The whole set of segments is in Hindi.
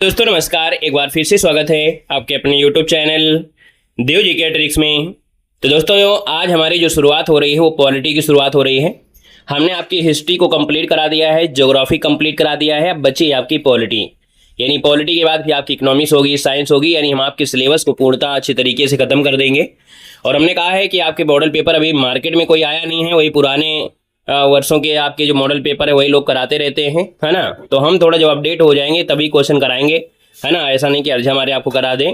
दोस्तों नमस्कार, एक बार फिर से स्वागत है आपके अपने यूट्यूब चैनल देव जी के ट्रिक्स में। तो दोस्तों आज हमारी जो शुरुआत हो रही है वो पॉलिटी की शुरुआत हो रही है। हमने आपकी हिस्ट्री को कंप्लीट करा दिया है, ज्योग्राफी कंप्लीट करा दिया है, अब बची आपकी पॉलिटी। यानी पॉलिटी के बाद फिर आपकी इकोनॉमिक्स होगी, साइंस होगी, यानी हम आपके सिलेबस को पूर्णतः अच्छे तरीके से ख़त्म कर देंगे। और हमने कहा है कि आपके मॉडल पेपर अभी मार्केट में कोई आया नहीं है, वही पुराने वर्षों के आपके जो मॉडल पेपर है वही लोग कराते रहते हैं, है ना। तो हम थोड़ा जब अपडेट हो जाएंगे तभी क्वेश्चन कराएंगे, है ना। ऐसा नहीं कि अर्ज हमारे आपको करा दें,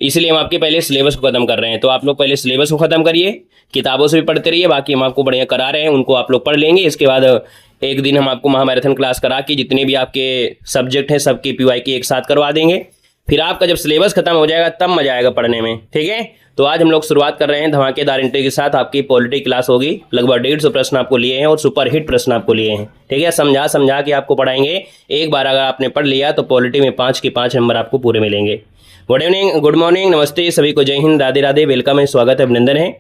इसलिए हम आपके पहले सिलेबस को ख़त्म कर रहे हैं। तो आप लोग पहले सिलेबस को ख़त्म करिए, किताबों से भी पढ़ते रहिए, बाकी हम आपको बढ़िया करा रहे हैं उनको आप लोग पढ़ लेंगे। इसके बाद एक दिन हम आपको महामैराथन क्लास करा के जितने भी आपके सब्जेक्ट हैं सबकी PYQ एक साथ करवा देंगे। फिर आपका जब सिलेबस खत्म हो जाएगा तब मजा आएगा पढ़ने में, ठीक है। तो आज हम लोग शुरुआत कर रहे हैं धमाकेदार एंट्री के साथ। आपकी पॉलिटी क्लास होगी, लगभग 150 प्रश्न आपको लिए हैं और सुपर हिट प्रश्न आपको लिए हैं, ठीक है। समझा के आपको पढ़ाएंगे। एक बार अगर आपने पढ़ लिया तो पॉलिटी में 5 के 5 नंबर आपको पूरे मिलेंगे। गुड इवनिंग, गुड मॉर्निंग, नमस्ते सभी को, जय हिंद, राधे राधे, वेलकम है, स्वागत है, अभिनंदन है।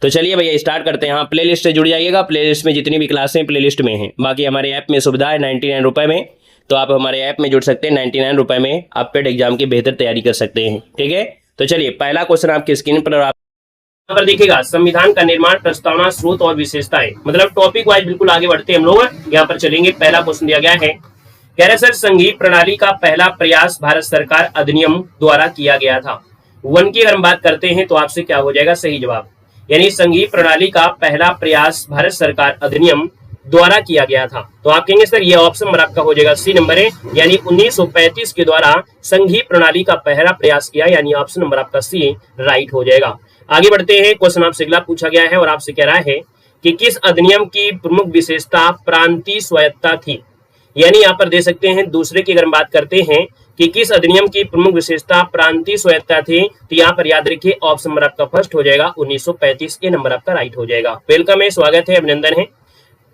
तो चलिए भैया स्टार्ट करते हैं। हाँ, प्ले लिस्ट से जुड़ जाइएगा। प्ले लिस्ट में जितनी भी क्लासें प्ले लिस्ट में हैं। बाकी हमारे ऐप में सुविधा है 99 रुपये में, तो आप हमारे ऐप में जुड़ सकते हैं। 99 रुपये में आप पेड एग्जाम की बेहतर तैयारी कर सकते हैं, ठीक है। तो चलिए पहला क्वेश्चन आपकी स्क्रीन पर आप यहाँ पर देखिएगा, संविधान का निर्माण, प्रस्तावना, स्रोत और विशेषताएं। मतलब टॉपिक वाइज बिल्कुल आगे बढ़ते हैं हम लोग, यहाँ पर चलेंगे। पहला क्वेश्चन दिया गया है, कह रहे सर संघीय प्रणाली का पहला प्रयास भारत सरकार अधिनियम द्वारा किया गया था। वन की अगर हम बात करते हैं तो आपसे क्या हो जाएगा सही जवाब। यानी संघीय प्रणाली का पहला प्रयास भारत सरकार अधिनियम द्वारा किया गया था। तो आप कहेंगे सर ये ऑप्शन नंबर आपका हो जाएगा सी नंबर है, यानी 1935 के द्वारा संघीय प्रणाली का पहला प्रयास किया, यानी ऑप्शन नंबर आपका सी राइट हो जाएगा। आगे बढ़ते हैं। क्वेश्चन आपसे अगला पूछा गया है और आपसे कह रहा है कि किस अधिनियम की प्रमुख विशेषता प्रांतीय स्वायत्तता थी। यानी यहाँ पर दे सकते हैं दूसरे की अगर हम बात करते हैं कि किस अधिनियम की प्रमुख विशेषता प्रांतीय स्वायत्तता थी, तो यहाँ पर याद रखिए ऑप्शन नंबर आपका फर्स्ट हो जाएगा 1935 के नंबर आपका राइट हो जाएगा। वेलकम है, स्वागत है, अभिनंदन है।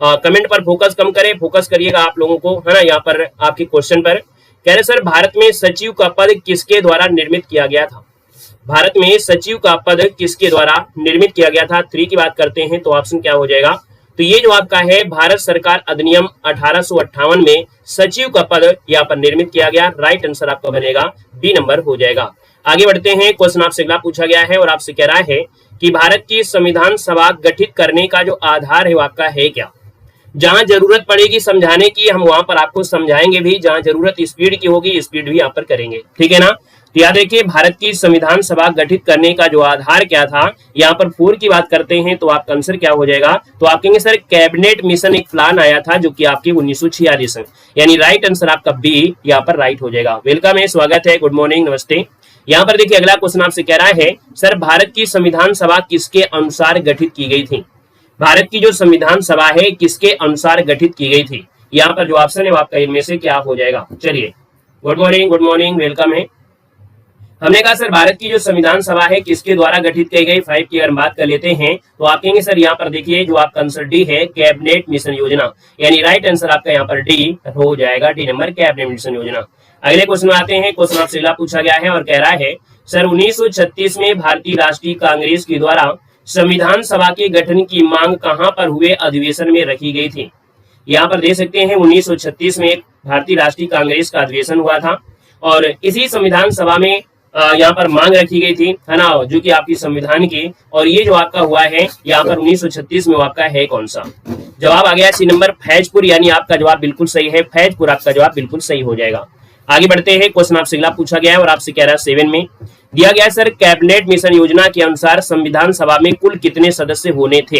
कमेंट पर फोकस कम करें, फोकस करिएगा आप लोगों को, है ना। यहाँ पर आपके क्वेश्चन पर कह रहे सर भारत में सचिव का पद किसके द्वारा निर्मित किया गया था। भारत में सचिव का पद किसके द्वारा निर्मित किया गया था। 3 की बात करते हैं तो ऑप्शन क्या हो जाएगा, तो ये जो आपका है भारत सरकार अधिनियम 1858 में सचिव का पद यहाँ पर निर्मित किया गया। राइट आंसर आपका बनेगा बी नंबर हो जाएगा। आगे बढ़ते हैं। क्वेश्चन आपसे अगला पूछा गया है और आपसे कह रहा है कि भारत की संविधान सभा गठित करने का जो आधार है वो आपका है क्या। जहां जरूरत पड़ेगी समझाने की हम वहां पर आपको समझाएंगे भी, जहां जरूरत स्पीड की होगी स्पीड भी यहाँ पर करेंगे, ठीक है ना। तो याद रखिए भारत की संविधान सभा गठित करने का जो आधार क्या था। यहाँ पर 4 की बात करते हैं तो आपका आंसर क्या हो जाएगा, तो आप कहेंगे सर कैबिनेट मिशन एक प्लान आया था जो कि आपकी 1946 है, यानी राइट आंसर आपका बी यहाँ पर राइट हो जाएगा। वेलकम है, स्वागत है, गुड मॉर्निंग, नमस्ते। यहाँ पर देखिए अगला क्वेश्चन आपसे कह रहा है सर भारत की संविधान सभा किसके अनुसार गठित की गई थी। भारत की जो संविधान सभा है किसके अनुसार गठित की गई थी। यहाँ पर जो ऑप्शन है वो आपका इनमें से क्या हो जाएगा। चलिए गुड मॉर्निंग, वेलकम है। हमने कहा सर भारत की जो संविधान सभा है किसके द्वारा गठित की गई। 5 की अगर बात कर लेते हैं तो आप कहेंगे सर यहाँ पर देखिए जो आपका आंसर डी है कैबिनेट मिशन योजना, यानी राइट आंसर आपका यहाँ पर डी हो जाएगा, डी नंबर कैबिनेट मिशन योजना। अगले क्वेश्चन में आते हैं। क्वेश्चन आपसे अगला पूछा गया है और कह रहा है सर 1936 में भारतीय राष्ट्रीय कांग्रेस के द्वारा संविधान सभा के गठन की मांग कहां पर हुए अधिवेशन में रखी गई थी। यहाँ पर दे सकते हैं 1936 में भारतीय राष्ट्रीय कांग्रेस का अधिवेशन हुआ था और इसी संविधान सभा में यहाँ पर मांग रखी गई थी, है ना, जो कि आपकी संविधान की। और ये जो आपका हुआ है यहाँ पर 1936 में आपका है कौन सा। जवाब आ गया सी नंबर फैजपुर, यानी आपका जवाब बिल्कुल सही है, फैजपुर आपका जवाब बिल्कुल सही हो जाएगा। आगे बढ़ते हैं। क्वेश्चन आपसे अगला पूछा गया है और आपसे कह रहा है 7 में दिया गया सर कैबिनेट मिशन योजना के अनुसार संविधान सभा में कुल कितने सदस्य होने थे।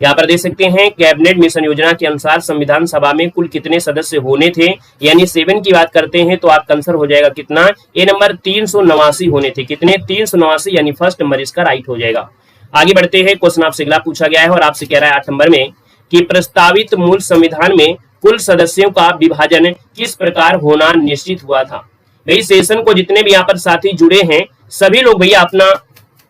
यहाँ पर दे सकते हैं कैबिनेट मिशन योजना के अनुसार संविधान सभा में कुल कितने सदस्य होने थे, यानी 7 की बात करते हैं तो आपका आंसर हो जाएगा कितना, ए नंबर 389 होने थे। कितने, 389, यानी फर्स्ट नंबर इसका राइट हो जाएगा। आगे बढ़ते हैं। क्वेश्चन आपसे अगला पूछा गया है और आपसे कह रहा है 8 नंबर में कि प्रस्तावित मूल संविधान में कुल सदस्यों का विभाजन किस प्रकार होना निश्चित हुआ था। भाई सेशन को जितने भी यहाँ पर साथी जुड़े हैं सभी लोग भैया अपना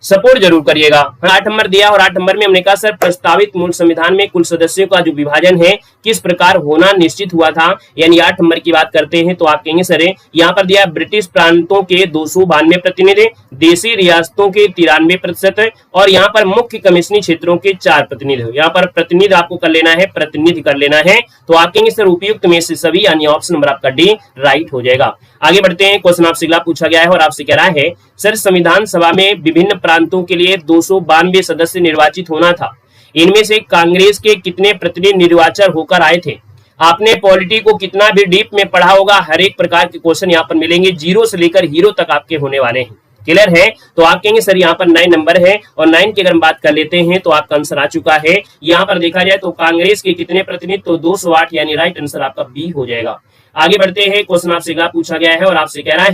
सपोर्ट जरूर करिएगा। 8 नंबर दिया और 8 नंबर में हमने कहा सर प्रस्तावित मूल संविधान में कुल सदस्यों का जो विभाजन है किस प्रकार होना निश्चित हुआ था, यानी 8 नंबर की बात करते हैं तो आप कहेंगे सर यहाँ पर दिया ब्रिटिश प्रांतों के 292 प्रतिनिधि, देशी रियासतों के 93% और यहाँ पर मुख्य कमिश्नरी क्षेत्रों के 4 प्रतिनिधि। यहाँ पर प्रतिनिधि आपको कर लेना है, प्रतिनिधि कर लेना है, तो आप कहेंगे सर उपयुक्त में से सभी, यानी ऑप्शन नंबर आपका डी राइट हो जाएगा। आगे बढ़ते हैं, क्वेश्चन आपसे अगला पूछा गया है और आपसे कह रहा है सर संविधान सभा में विभिन्न प्रांतों के लिए 292 सदस्य निर्वाचित होना था, इनमें से कांग्रेस के कितने प्रतिनिधि निर्वाचन होकर आए थे? आपने पॉलिटी को कितना भी डीप में पढ़ा होगा, हर एक प्रकार के क्वेश्चन यहाँ पर मिलेंगे, जीरो से लेकर हीरो तक आपके होने वाले हैं। क्लियर है? तो आप कहेंगे सर यहाँ पर 9 नंबर है और 9 की अगर हम बात कर लेते हैं तो आपका आंसर आ चुका है। यहाँ पर देखा जाए तो कांग्रेस के कितने प्रतिनिधि, तो 208, यानी राइट आंसर आपका बी हो जाएगा। आगे बढ़ते हैं, क्वेश्चन आपसे अगला पूछा गया है और आपसे कह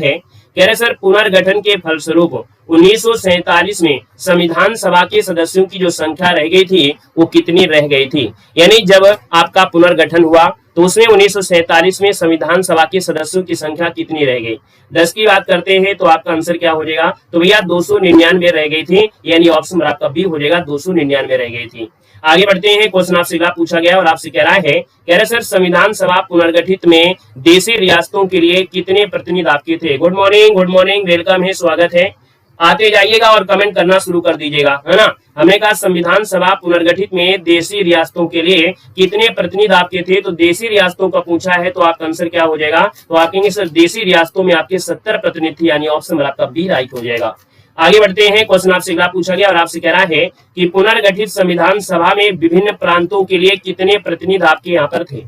रहे सर पुनर्गठन के फलस्वरूप 1947 में संविधान सभा के सदस्यों की जो संख्या रह गई थी वो कितनी रह गई थी? यानी जब आपका पुनर्गठन हुआ तो उसमें 1947 में संविधान सभा के सदस्यों की संख्या कितनी रह गई? 10 की बात करते हैं तो आपका आंसर क्या हो जाएगा? तो भैया 299 रह गई थी, यानी ऑप्शन आपका बी हो जाएगा, 299 रह गई थी। आगे बढ़ते हैं, क्वेश्चन आपसे अगला पूछा गया और आपसे कह रहा है सर संविधान सभा पुनर्गठित में देशी रियासतों के लिए कितने प्रतिनिधि आपके थे? गुड मॉर्निंग, वेलकम है, स्वागत है। आते जाइएगा और कमेंट करना शुरू कर दीजिएगा, है ना। हमने कहा संविधान सभा पुनर्गठित में देशी रियासतों के लिए कितने प्रतिनिधि आपके थे? तो देशी रियासतों का पूछा है तो आपका आंसर क्या हो जाएगा? तो आप कहेंगे सर देशी रियासतों में आपके 70 प्रतिनिधि थे, यानी ऑप्शन आपका बी राइट हो जाएगा। आगे बढ़ते हैं, क्वेश्चन आपसे अगला पूछा गया और आपसे कह रहा है कि पुनर्गठित संविधान सभा में विभिन्न प्रांतों के लिए कितने प्रतिनिधि आपके यहाँ पर थे?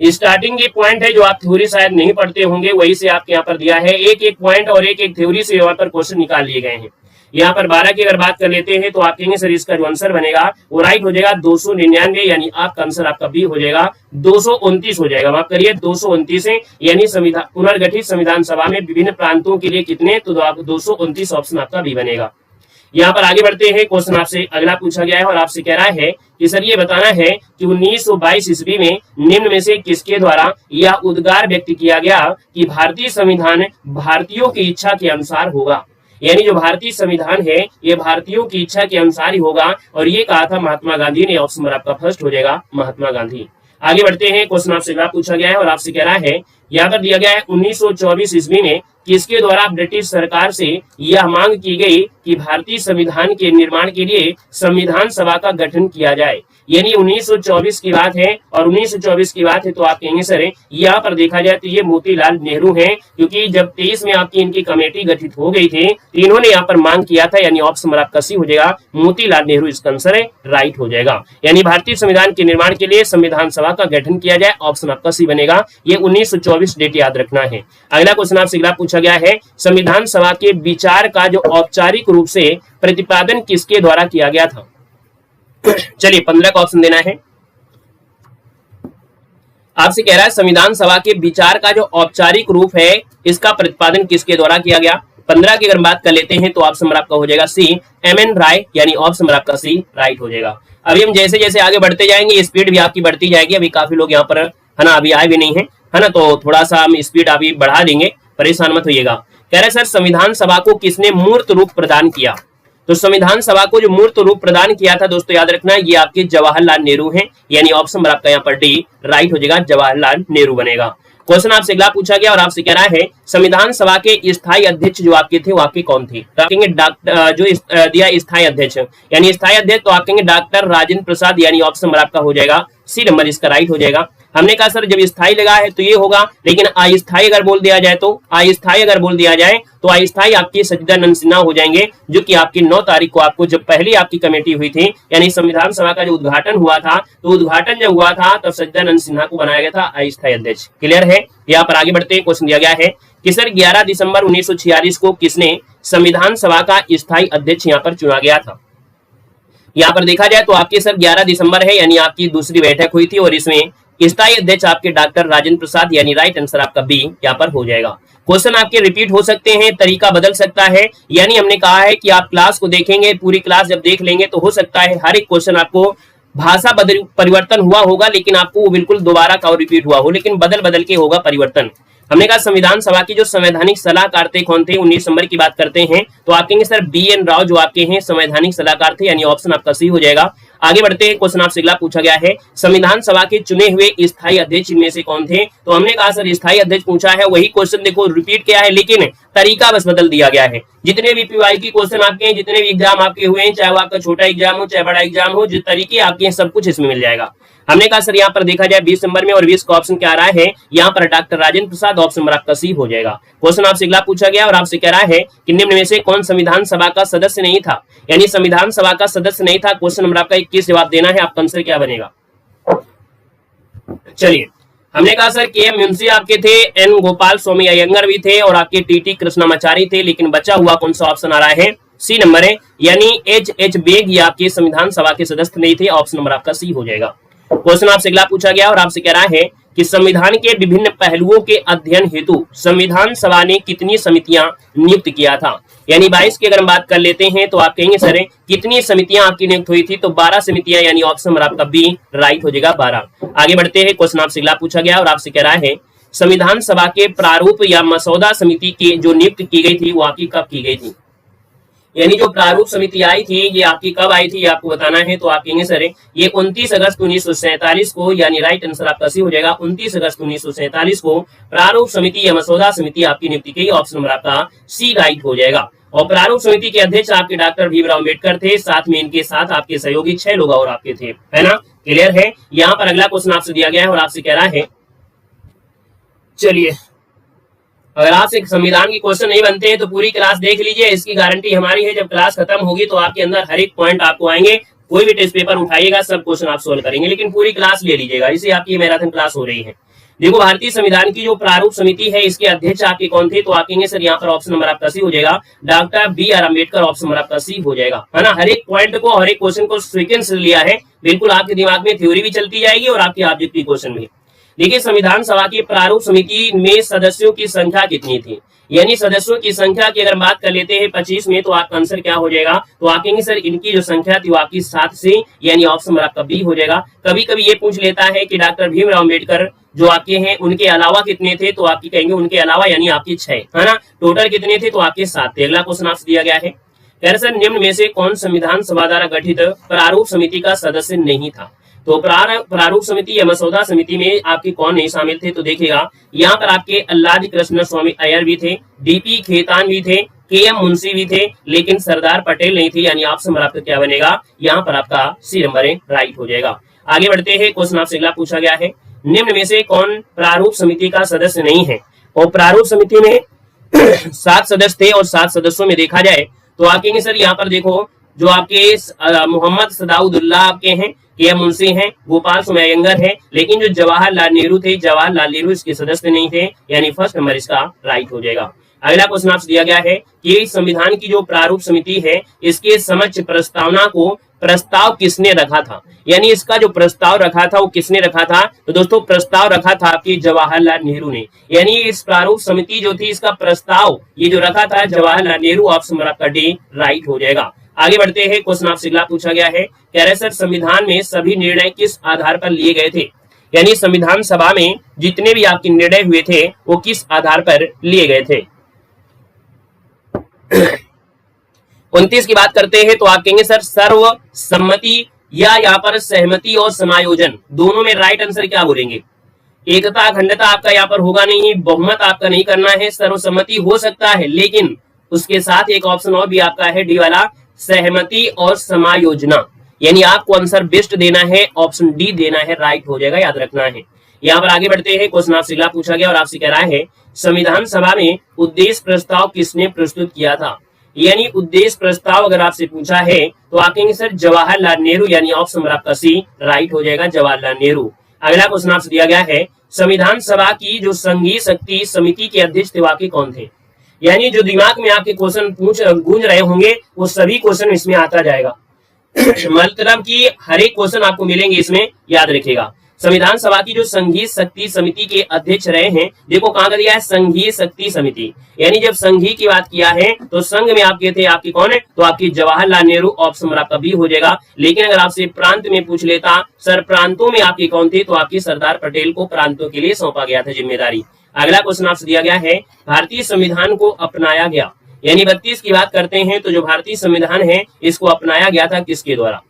स्टार्टिंग के पॉइंट है जो आप थ्योरी शायद नहीं पढ़ते होंगे, वही से आपके यहाँ पर दिया है, एक एक पॉइंट और एक एक थ्योरी से यहाँ पर क्वेश्चन निकाल लिए गए हैं। यहाँ पर 12 की अगर बात कर लेते हैं तो आप कहेंगे सर इसका जो आंसर बनेगा वो राइट हो जाएगा 299, यानी आपका आंसर आपका बी हो जाएगा, 229 हो जाएगा। माफ करिए 229 है, यानी संविधान पुनर्गठित संविधान सभा में विभिन्न प्रांतों के लिए कितने, तो आप 229 ऑप्शन आपका बी बनेगा। यहाँ पर आगे बढ़ते हैं, क्वेश्चन आपसे अगला पूछा गया है और आपसे कह रहा है कि सर ये बताना है कि 1922 ईस्वी में निम्न में से किसके द्वारा यह उद्गार व्यक्त किया गया कि भारतीय संविधान भारतीयों की इच्छा के अनुसार होगा? यानी जो भारतीय संविधान है ये भारतीयों की इच्छा के अनुसार ही होगा, और ये कहा था महात्मा गांधी ने, ऑप्शन आपका फर्स्ट हो जाएगा महात्मा गांधी। आगे बढ़ते हैं, क्वेश्चन आपसे अगला पूछा गया है और आपसे कह रहा है, यहाँ पर दिया गया है 1924 ईस्वी में किसके द्वारा ब्रिटिश सरकार से यह मांग की गई कि भारतीय संविधान के निर्माण के लिए संविधान सभा का गठन किया जाए? यानी 1924 की बात है, और 1924 की बात है तो आप कहेंगे सर यहाँ पर देखा जाए तो ये मोतीलाल नेहरू हैं, क्योंकि जब 23 में आपकी इनकी कमेटी गठित हो गई थी तो इन्होंने यहाँ पर मांग किया था, यानी ऑप्शन आपका सी हो जाएगा, मोतीलाल नेहरू इसका आंसर है, राइट हो जाएगा। यानी भारतीय संविधान के निर्माण के लिए संविधान सभा का गठन किया जाए, ऑप्शन आपका सी बनेगा। ये 1924 डेट याद रखना है। अगला क्वेश्चन आपसे अगला पूछा गया है, संविधान सभा के विचार का जो औपचारिक रूप से प्रतिपादन किसके द्वारा किया गया था? चलिए 15 का ऑप्शन देना है। आपसे कह रहा है संविधान सभा के विचार का जो औपचारिक रूप है इसका प्रतिपादन किसके द्वारा किया गया? 15 की अगर बात कर लेते हैं तो ऑप्शन आपका हो जाएगा सी, एम.एन. राय, यानी ऑप्शन आपका सी राइट हो जाएगा। अभी हम जैसे जैसे आगे बढ़ते जाएंगे स्पीड भी आपकी बढ़ती जाएगी। अभी काफी लोग यहाँ पर है ना अभी आए भी नहीं है ना, तो थोड़ा सा हम स्पीड अभी बढ़ा देंगे, परेशान मत होइएगा। कह रहे सर संविधान सभा को किसने मूर्त रूप प्रदान किया? तो संविधान सभा को जो मूर्त रूप प्रदान किया था दोस्तों याद रखना ये आपके जवाहरलाल नेहरू हैं, यानी ऑप्शन आपका यहाँ पर डी राइट हो जाएगा, जवाहरलाल नेहरू बनेगा। क्वेश्चन आपसे अगला पूछा गया और आपसे कह रहा है संविधान सभा के स्थायी अध्यक्ष जो आपके थे वो आपके कौन थे? तो आप कहेंगे डॉक्टर जो दिया स्थायी अध्यक्ष, यानी स्थायी अध्यक्ष तो आप कहेंगे डॉक्टर राजेंद्र प्रसाद, यानी ऑप्शन आपका हो जाएगा सी नंबर इसका राइट हो जाएगा। हमने कहा सर जब स्थायी लगा है तो ये होगा, लेकिन अस्थायी अगर बोल दिया जाए तो अस्थायी आपकी सच्चिदानंद सिन्हा हो जाएंगे, जो कि आपकी 9 तारीख को आपको जब पहली आपकी कमेटी हुई थी, यानी संविधान सभा का जो उद्घाटन हुआ था, तो उद्घाटन जब हुआ था तब सच्चिदानंद सिन्हा को बनाया गया था अस्थायी अध्यक्ष। क्लियर है? यहाँ पर आगे बढ़ते हैं, क्वेश्चन दिया गया है कि सर 11 दिसंबर 1946 को किसने संविधान सभा का स्थायी अध्यक्ष यहाँ पर चुना गया था? यहाँ पर देखा जाए तो आपके सर 11 दिसंबर है, यानी आपकी दूसरी बैठक हुई थी और इसमें स्थायी अध्यक्ष आपके डॉक्टर राजेंद्र प्रसाद, यानी राइट आंसर आपका बी यहाँ पर हो जाएगा। क्वेश्चन आपके रिपीट हो सकते हैं, तरीका बदल सकता है, यानी हमने कहा है कि आप क्लास को देखेंगे, पूरी क्लास जब देख लेंगे तो हो सकता है हर एक क्वेश्चन आपको भाषा परिवर्तन हुआ होगा, लेकिन आपको वो बिल्कुल दोबारा का रिपीट हुआ हो, लेकिन बदल बदल के होगा परिवर्तन। हमने कहा संविधान सभा की जो संवैधानिक सलाहकार थे कौन थे? 19 नंबर की बात करते हैं तो आप कहेंगे सर बी.एन. राव जो आपके हैं संवैधानिक सलाहकार थे, यानी ऑप्शन आपका सी हो जाएगा। आगे बढ़ते हैं, क्वेश्चन आपसे अगला पूछा गया है संविधान सभा के चुने हुए स्थायी अध्यक्ष इनमें से कौन थे? तो हमने कहा सर स्थायी अध्यक्ष पूछा है, वही क्वेश्चन देखो रिपीट किया है, लेकिन तरीका बस बदल दिया गया है। जितने भी पीवाई की क्वेश्चन आपके हैं, जितने भी एग्जाम आपके हुए हैं, चाहे वो आपका छोटा एग्जाम हो चाहे बड़ा एग्जाम हो, जो तरीके आपके हैं सब कुछ इसमें मिल जाएगा। हमने कहा सर यहाँ पर देखा जाए 20 नंबर में और 20 का ऑप्शन क्या आ रहा है, यहाँ पर doctor Rajendra Prasad, option number आपका सी हो जाएगा। क्वेश्चन आपसे अगला पूछा गया और आपसे कह रहा है कि निम्न में से कौन संविधान सभा का सदस्य नहीं था, यानी संविधान सभा का सदस्य नहीं था। क्वेश्चन नंबर आपका 21 जवाब देना है, आपका आंसर क्या बनेगा। चलिए, हमने कहा सर के एम मुंशी आपके थे, एन गोपाल स्वामी अयंगर भी थे और आपके टी कृष्णामाचारी थे, लेकिन बचा हुआ कौन सा ऑप्शन आ रहा है, सी नंबर है, यानी एच बेग ये आपके संविधान सभा के सदस्य नहीं थे। ऑप्शन नंबर आपका सी हो जाएगा। क्वेश्चन आपसे अगला पूछा गया और आपसे कह रहा है कि संविधान के विभिन्न पहलुओं के अध्ययन हेतु संविधान सभा ने कितनी समितियां नियुक्त किया था, यानी 22 की अगर हम बात कर लेते हैं तो आप कहेंगे सर कितनी समितियां आपकी नियुक्त हुई थी, तो 12 समितियां, यानी ऑप्शन नंबर आपका बी राइट हो जाएगा 12। आगे बढ़ते हैं, क्वेश्चन आपसे अगला पूछा गया और आपसे कह रहा है संविधान सभा के प्रारूप या मसौदा समिति की जो नियुक्त की गई थी वो आपकी कब की गई थी, यानी जो प्रारूप समिति आई थी ये आपकी कब आई थी, ये आपको बताना है। तो आप कहेंगे सर ये 29 अगस्त 1947 को, यानी राइट आंसर आपका सी हो जाएगा। 29 अगस्त 1947 को प्रारूप समिति या मसौदा समिति आपकी नियुक्ति की, ऑप्शन नंबर आपका सी राइट हो जाएगा। और प्रारूप समिति के अध्यक्ष आपके डॉक्टर भीमराव अम्बेडकर थे, साथ में इनके साथ आपके सहयोगी 6 लोग और आपके थे, है ना, क्लियर है। यहाँ पर अगला क्वेश्चन आपसे दिया गया है और आपसे कह रहा है, चलिए अगर आपसे संविधान की क्वेश्चन नहीं बनते हैं तो पूरी क्लास देख लीजिए, इसकी गारंटी हमारी है। जब क्लास खत्म होगी तो आपके अंदर हर एक पॉइंट आपको आएंगे, कोई भी टेस्ट पेपर उठाइएगा सब क्वेश्चन आप सोल्व करेंगे, लेकिन पूरी क्लास ले लीजिएगा, इसे आपकी मैराथन क्लास हो रही है। देखो भारतीय संविधान की जो प्रारूप समिति है इसके अध्यक्ष आपके कौन थे, तो आप कहेंगे सर यहाँ पर ऑप्शन नंबर आपका सी हो जाएगा, doctor B R Ambedkar, option number आपका सी हो जाएगा, है ना। हर एक पॉइंट को, हर एक क्वेश्चन को सीक्वेंस लिया है, बिल्कुल आपके दिमाग में थ्योरी भी चलती जाएगी और आपकी ऑब्जेक्टिव क्वेश्चन भी। देखिए संविधान सभा की प्रारूप समिति में सदस्यों की संख्या कितनी थी, यानी सदस्यों की संख्या की अगर बात कर लेते हैं 25 में, तो आपका आंसर क्या हो जाएगा, तो आप कहेंगे सर इनकी जो संख्या थी वो आपकी 7 से, यानी ऑप्शन नंबर आपका बी हो जाएगा। कभी कभी ये पूछ लेता है कि डॉक्टर भीमराव अम्बेडकर जो आपके हैं उनके अलावा कितने थे, तो आपकी कहेंगे उनके अलावा यानी आपकी 6, है ना। टोटल कितने थे, तो आपके 7 थे। अगला क्वेश्चन आपसे दिया गया है, कह रहे सर निम्न में से कौन संविधान सभा द्वारा गठित प्रारूप समिति का सदस्य नहीं था, तो प्रारूप समिति या मसौदा समिति में आपके कौन नहीं शामिल थे, तो देखिएगा यहाँ पर आपके अल्लादी कृष्ण स्वामी अय्यर भी थे, डीपी खेतान भी थे, के एम मुंशी भी थे, लेकिन सरदार पटेल नहीं थे, यानी ऑप्शन नंबर आपका क्या बनेगा, यहाँ पर आपका सी नंबर राइट हो जाएगा। आगे बढ़ते हैं, क्वेश्चन आपसे अगला पूछा गया है, निम्न में से कौन प्रारूप समिति का सदस्य नहीं है, और प्रारूप समिति में 7 सदस्य थे और 7 सदस्यों में देखा जाए तो आप कहेंगे सर यहाँ पर देखो जो आपके मोहम्मद सदाउद्दौला आपके हैं, के एम मुंशी हैं, गोपाल स्वामी अयंगर है, लेकिन जो जवाहरलाल नेहरू थे, जवाहरलाल नेहरू इसके सदस्य नहीं थे, यानी फर्स्ट नंबर इसका राइट हो जाएगा। अगला क्वेश्चन आपसे दिया गया है कि संविधान की जो प्रारूप समिति है इसके समक्ष प्रस्तावना को प्रस्ताव किसने रखा था, यानी इसका जो प्रस्ताव रखा था वो किसने रखा था, तो दोस्तों प्रस्ताव रखा था आपकी जवाहरलाल नेहरू ने, यानी इस प्रारूप समिति जो थी इसका प्रस्ताव ये जो रखा था जवाहरलाल नेहरू, ऑप्शन नंबर आपका डी राइट हो जाएगा। आगे बढ़ते हैं, क्वेश्चन आपसे अगला पूछा गया है, कह रहे सर संविधान में सभी निर्णय किस आधार पर लिए गए थे, यानी संविधान सभा में जितने भी आपके निर्णय हुए थे वो किस आधार पर लिए गए थे। 29 की बात करते हैं तो आप कहेंगे सर सर्वसम्मति या यहाँ पर सहमति और समायोजन, दोनों में राइट आंसर क्या बोलेंगे। एकता अखंडता आपका यहाँ पर होगा नहीं, बहुमत आपका नहीं करना है, सर्वसम्मति हो सकता है लेकिन उसके साथ एक ऑप्शन और भी आपका है डी वाला, सहमति और समायोजना, यानी आपको आंसर बेस्ट देना है, ऑप्शन डी देना है, राइट हो जाएगा, याद रखना है। यहाँ पर आगे बढ़ते हैं, क्वेश्चन आपसे अगला पूछा गया और आपसे कह रहा है संविधान सभा में उद्देश्य प्रस्ताव किसने प्रस्तुत किया था, यानी उद्देश्य प्रस्ताव अगर आपसे पूछा है तो आप कहेंगे सर जवाहरलाल नेहरू, यानी ऑप्शन नंबर आपका सी राइट हो जाएगा, जवाहरलाल नेहरू। अगला क्वेश्चन आपसे दिया गया है संविधान सभा की जो संघीय शक्ति समिति के अध्यक्ष थे वाकई कौन थे, यानी जो दिमाग में आपके क्वेश्चन गूंज रहे होंगे वो सभी क्वेश्चन इसमें आता जाएगा मतलब कि हर एक क्वेश्चन आपको मिलेंगे इसमें, याद रखिएगा। संविधान सभा की जो संघीय शक्ति समिति के अध्यक्ष रहे हैं, देखो कहां का दिया है संघीय शक्ति समिति, यानी जब संघीय की बात किया है तो संघ में आपके थे आपकी कौन है, तो आपकी जवाहरलाल नेहरू, ऑप्शन नंबर आपका बी हो जाएगा। लेकिन अगर आपसे प्रांत में पूछ लेता सर प्रांतों में आपकी कौन थे, तो आपकी सरदार पटेल को प्रांतों के लिए सौंपा गया था जिम्मेदारी। अगला क्वेश्चन आपसे दिया गया है भारतीय संविधान को अपनाया गया, यानी 32 की बात करते हैं तो जो भारतीय संविधान है इसको अपनाया गया था किसके द्वारा,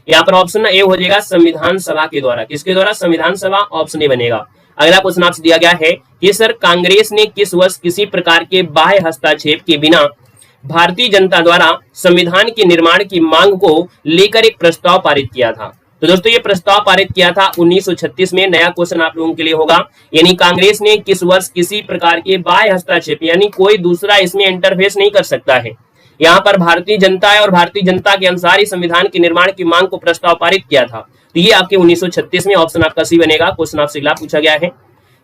यहाँ पर ऑप्शन ए हो जाएगा संविधान सभा के द्वारा, किसके द्वारा, संविधान सभा, ऑप्शन ए बनेगा। अगला क्वेश्चन आपसे दिया गया है कि सर कांग्रेस ने किस वर्ष किसी प्रकार के बाह्य हस्तक्षेप के बिना भारतीय जनता द्वारा संविधान के निर्माण की मांग को लेकर एक प्रस्ताव पारित किया था? तो दोस्तों ये प्रस्ताव पारित किया था 1936 में। नया क्वेश्चन आप लोगों के लिए होगा, यानी कांग्रेस ने किस वर्ष किसी प्रकार के बाह्य हस्तक्षेप, यानी कोई दूसरा इसमें इंटरफेस नहीं कर सकता है, यहाँ पर भारतीय जनता है और भारतीय जनता के अनुसार ही संविधान के निर्माण की मांग को प्रस्ताव पारित किया था। तो ये आपके 1936 में ऑप्शन आपका सी बनेगा। क्वेश्चन आपसे अगला पूछा गया है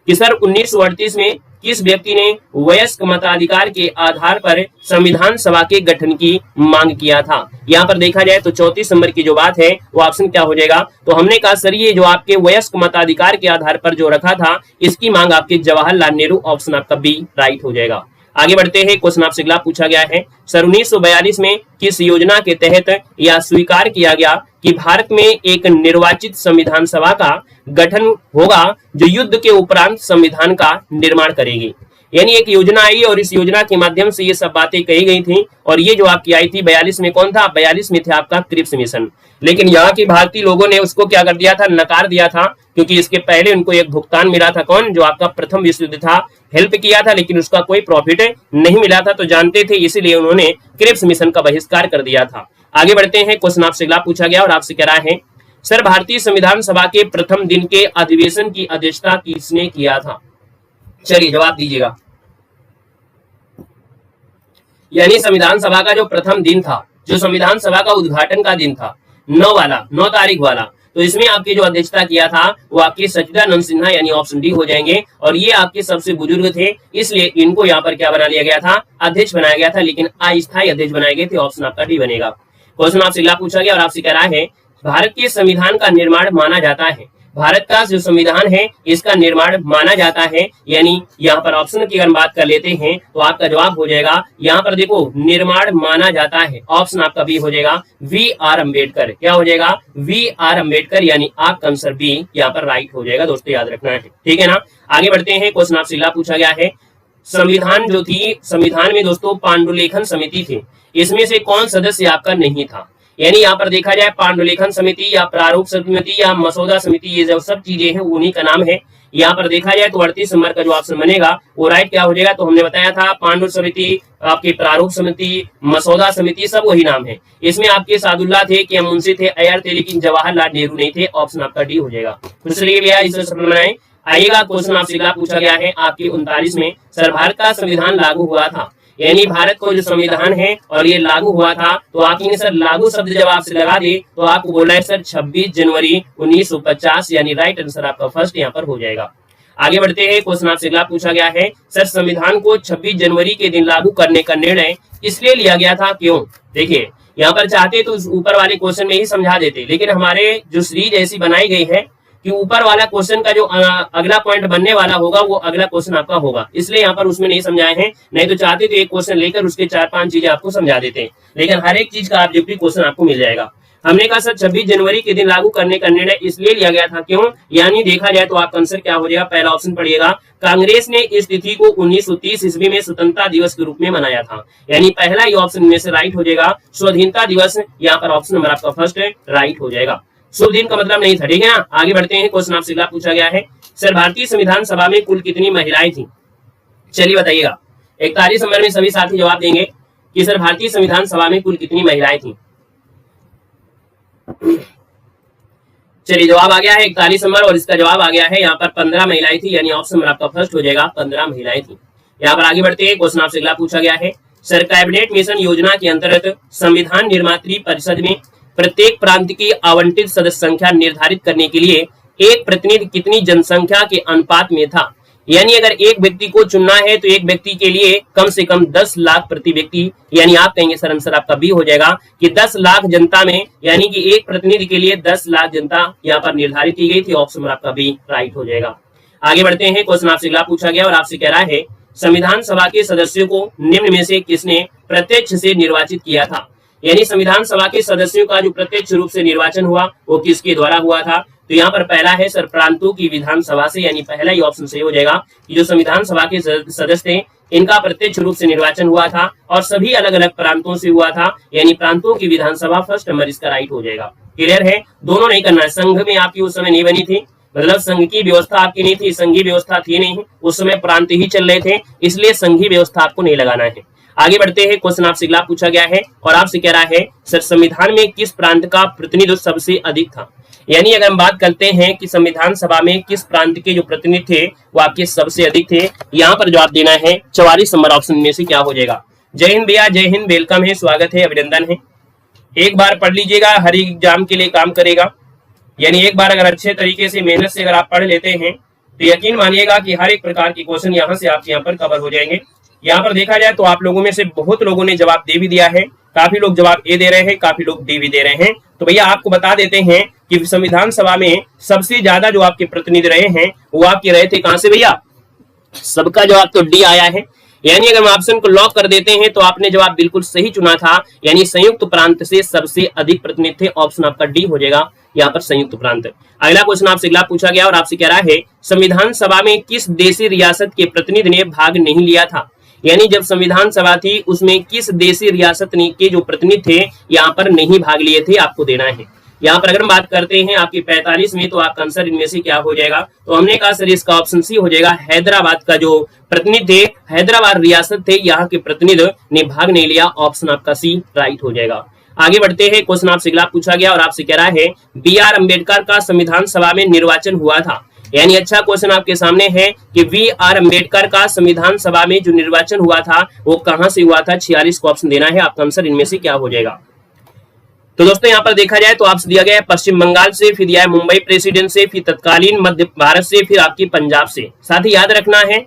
कि सर 1938 में किस व्यक्ति ने वयस्क मताधिकार के आधार पर संविधान सभा के गठन की मांग किया था? यहाँ पर देखा जाए तो 34 नंबर की जो बात है वो ऑप्शन क्या हो जाएगा? तो हमने कहा सर ये जो आपके वयस्क मताधिकार के आधार पर जो रखा था इसकी मांग आपके जवाहरलाल नेहरू, ऑप्शन आपका बी राइट हो जाएगा। आगे बढ़ते हैं, क्वेश्चन आपसे अगला पूछा गया है सर 1942 में किस योजना के तहत यह स्वीकार किया गया कि भारत में एक निर्वाचित संविधान सभा का गठन होगा जो युद्ध के उपरांत संविधान का निर्माण करेगी? यानी एक योजना आई और इस योजना के माध्यम से ये सब बातें कही गई थी और ये जो आपकी आई थी 42 में, कौन था? 42 में थे आपका क्रिप्स मिशन। लेकिन यहाँ की भारतीय लोगों ने उसको क्या कर दिया था? नकार दिया था, क्योंकि इसके पहले उनको एक भुगतान मिला था, कौन? जो आपका प्रथम विश्व युद्ध था, हेल्प किया था लेकिन उसका कोई प्रॉफिट नहीं मिला था, तो जानते थे, इसीलिए उन्होंने क्रिप्स मिशन का बहिष्कार कर दिया था। आगे बढ़ते हैं, क्वेश्चन आपसे अगला पूछा गया और आपसे कह रहा है सर भारतीय संविधान सभा के प्रथम दिन के अधिवेशन की अध्यक्षता किसने किया था? चलिए जवाब दीजिएगा। यानी संविधान सभा का जो प्रथम दिन था, जो संविधान सभा का उद्घाटन का दिन था, 9 तारीख वाला, तो इसमें आपके जो अध्यक्षता किया था वो आपके सच्चिदानंद सिन्हा, यानी ऑप्शन डी हो जाएंगे। और ये आपके सबसे बुजुर्ग थे, इसलिए इनको यहाँ पर क्या बना लिया गया था? अध्यक्ष बनाया गया था, लेकिन अस्थायी अध्यक्ष बनाए गए थे, ऑप्शन आपका डी बनेगा। क्वेश्चन आपसे अगला पूछा गया और आपसे कह रहा है भारत के संविधान का निर्माण माना जाता है, भारत का जो संविधान है इसका निर्माण माना जाता है, यानी यहाँ पर ऑप्शन की अगर बात कर लेते हैं तो आपका जवाब हो जाएगा, यहाँ पर देखो निर्माण माना जाता है, ऑप्शन आपका बी हो जाएगा, वी आर अम्बेडकर। क्या हो जाएगा? वी आर अम्बेडकर, यानी आपका आंसर बी यहाँ पर राइट हो जाएगा। दोस्तों याद रखना है, ठीक है ना। आगे बढ़ते हैं, क्वेश्चन आपसे अगला पूछा गया है संविधान जो थी, संविधान में दोस्तों पांडुलेखन समिति थी, इसमें से कौन सदस्य आपका नहीं था? यानी यहाँ पर देखा जाए पांडुलेखन समिति या प्रारूप समिति या मसौदा समिति, ये जो सब चीजें हैं उन्हीं का नाम है। यहाँ पर देखा जाए तो 38 नंबर का जो ऑप्शन बनेगा वो राइट क्या हो जाएगा? तो हमने बताया था पांडु समिति, आपकी प्रारूप समिति, मसौदा समिति, सब वही नाम है। इसमें आपके सादुल्ला थे, के मुंशी थे, अय्यर थे, लेकिन जवाहरलाल नेहरू नहीं थे, ऑप्शन आपका डी हो जाएगा। तो चलिए भैया इसे सफल बनाएं। आइएगा, क्वेश्चन आपसे अगला पूछा गया है आपके 39 में सर भारत का संविधान लागू हुआ था, यानी भारत को जो संविधान है और ये लागू हुआ था, तो आपने सर लागू शब्द जब आपसे लगा दे तो आपको बोला है सर 26 जनवरी 1950, यानी राइट आंसर आपका फर्स्ट यहाँ पर हो जाएगा। आगे बढ़ते हैं, क्वेश्चन आपसे अगला पूछा गया है सर संविधान को 26 जनवरी के दिन लागू करने का निर्णय इसलिए लिया गया था, क्यों? देखिए यहाँ पर चाहते तो ऊपर वाले क्वेश्चन में ही समझा देते, लेकिन हमारे जो सीरीज ऐसी बनाई गई है कि ऊपर वाला क्वेश्चन का जो अगला पॉइंट बनने वाला होगा वो अगला क्वेश्चन आपका होगा, इसलिए यहाँ पर उसमें नहीं समझाए हैं। नहीं तो चाहते तो एक क्वेश्चन लेकर उसके 4-5 चीजें आपको समझा देते हैं, लेकिन हर एक चीज का ऑब्जेक्टिव क्वेश्चन आपको मिल जाएगा। हमने कहा सर 26 जनवरी के दिन लागू करने का निर्णय इसलिए लिया गया था, क्यों? यानी देखा जाए तो आपका आंसर क्या हो जाएगा? पहला ऑप्शन पड़िएगा, कांग्रेस ने इस तिथि को 1930 ईस्वी में स्वतंत्रता दिवस के रूप में मनाया था, यानी पहला ही ऑप्शन में से राइट हो जाएगा, स्वाधीनता दिवस। यहाँ पर ऑप्शन नंबर आपका फर्स्ट राइट हो जाएगा। शुभ दिन का मतलब नहीं था, ठीक है ना। आगे बढ़ते हैं, क्वेश्चन आपसे अगला पूछा गया है सर भारतीय संविधान सभा में कुल कितनी महिलाएं थी? चलिए बताइएगा। 41 नंबर में सभी साथी जवाब देंगे कि सर भारतीय संविधान सभा में कुल कितनी महिलाएं थी। चलिए जवाब आ गया है 41 नंबर और इसका जवाब आ गया है यहाँ पर 15 महिलाएं थी, यानी ऑप्शन नंबर आपका फर्स्ट हो जाएगा, 15 महिलाएं थी। यहाँ पर आगे बढ़ते हैं, क्वेश्चन आपसे अगला पूछा गया है सर कैबिनेट मिशन योजना के अंतर्गत संविधान निर्मात्री परिषद में प्रत्येक प्रांत की आवंटित सदस्य संख्या निर्धारित करने के लिए एक प्रतिनिधि कितनी जनसंख्या के अनुपात में था? यानी अगर एक व्यक्ति को चुनना है तो एक व्यक्ति के लिए कम से कम 10 लाख प्रति व्यक्ति, यानी आप कहेंगे सर आंसर आपका बी हो जाएगा कि 10 लाख जनता में, यानी कि एक प्रतिनिधि के लिए 10 लाख जनता यहाँ पर निर्धारित की गई थी, ऑप्शन आपका बी राइट हो जाएगा। आगे बढ़ते हैं, क्वेश्चन आपसे अगला पूछा गया और आपसे कह रहा है संविधान सभा के सदस्यों को निम्न में से किसने प्रत्यक्ष से निर्वाचित किया था? यानी संविधान सभा के सदस्यों का जो प्रत्यक्ष रूप से निर्वाचन हुआ वो किसके द्वारा हुआ था? तो यहाँ पर पहला है सर प्रांतों की विधानसभा से, यानी पहला ही ऑप्शन सही हो जाएगा कि जो संविधान सभा के सदस्य थे इनका प्रत्यक्ष रूप से निर्वाचन हुआ था और सभी अलग अलग प्रांतों से हुआ था, यानी प्रांतों की विधानसभा, फर्स्ट नंबर इसका राइट हो जाएगा। क्लियर है? दोनों नहीं करना है, संघ में आपकी उस समय नहीं बनी थी, मतलब संघ की व्यवस्था आपकी नहीं थी, संघीय व्यवस्था थी नहीं, उस समय प्रांत ही चल रहे थे, इसलिए संघीय व्यवस्था आपको नहीं लगाना है। आगे बढ़ते हैं, क्वेश्चन आपसे अगला पूछा गया है और आपसे कह रहा है सर संविधान में किस प्रांत का प्रतिनिधित्व सबसे अधिक था। यानी अगर हम बात करते हैं कि संविधान सभा में किस प्रांत के जो प्रतिनिधि थे वो आपके सबसे अधिक थे, यहाँ पर जवाब देना है 44 नंबर ऑप्शन में से क्या हो जाएगा। जय हिंद भैया, जय हिंद, वेलकम है, स्वागत है, अभिनंदन है। एक बार पढ़ लीजिएगा, हर एग्जाम के लिए काम करेगा। यानी एक बार अगर अच्छे तरीके से मेहनत से अगर आप पढ़ लेते हैं तो यकीन मानिएगा कि हर एक प्रकार की क्वेश्चन यहाँ से आपके यहाँ पर कवर हो जाएंगे। यहाँ पर देखा जाए तो आप लोगों में से बहुत लोगों ने जवाब दे भी दिया है, काफी लोग जवाब ए दे रहे हैं, काफी लोग डी भी दे रहे हैं। तो भैया आपको बता देते हैं कि संविधान सभा में सबसे ज्यादा जो आपके प्रतिनिधि रहे हैं वो आपके रहे थे कहां से भैया, सबका जवाब तो डी आया है। यानी अगर हम ऑप्शन को लॉक कर देते हैं तो आपने जवाब बिल्कुल सही चुना था, यानी संयुक्त प्रांत से सबसे अधिक प्रतिनिधि थे, ऑप्शन आपका डी हो जाएगा यहाँ पर संयुक्त प्रांत। अगला क्वेश्चन आपसे अगला पूछा गया और आपसे कह रहा है संविधान सभा में किस देशी रियासत के प्रतिनिधि ने भाग नहीं लिया था। यानी जब संविधान सभा थी उसमें किस देशी रियासत के जो प्रतिनिधि थे यहाँ पर नहीं भाग लिए थे, आपको देना है। यहाँ पर अगर हम बात करते हैं आपकी 45 में तो आपका आंसर इनमें से क्या हो जाएगा, तो हमने कहा सर इसका ऑप्शन सी हो जाएगा, हैदराबाद का जो प्रतिनिधि थे, हैदराबाद रियासत थे, यहाँ के प्रतिनिधि ने भाग नहीं लिया, ऑप्शन आपका सी राइट हो जाएगा। आगे बढ़ते हैं, क्वेश्चन आपसे अगला पूछा गया और आपसे कह रहा है बी.आर. अम्बेडकर का संविधान सभा में निर्वाचन हुआ था। यानी अच्छा क्वेश्चन आपके सामने है कि बी.आर. अम्बेडकर का संविधान सभा में जो निर्वाचन हुआ था वो कहां से हुआ था, 46 को ऑप्शन देना है, आपका आंसर इनमें से क्या हो जाएगा। तो दोस्तों यहाँ पर देखा जाए तो आपसे दिया गया है पश्चिम बंगाल से, फिर दिया है मुंबई प्रेसिडेंट से, फिर तत्कालीन मध्य भारत से, फिर आपकी पंजाब से। साथ ही याद रखना है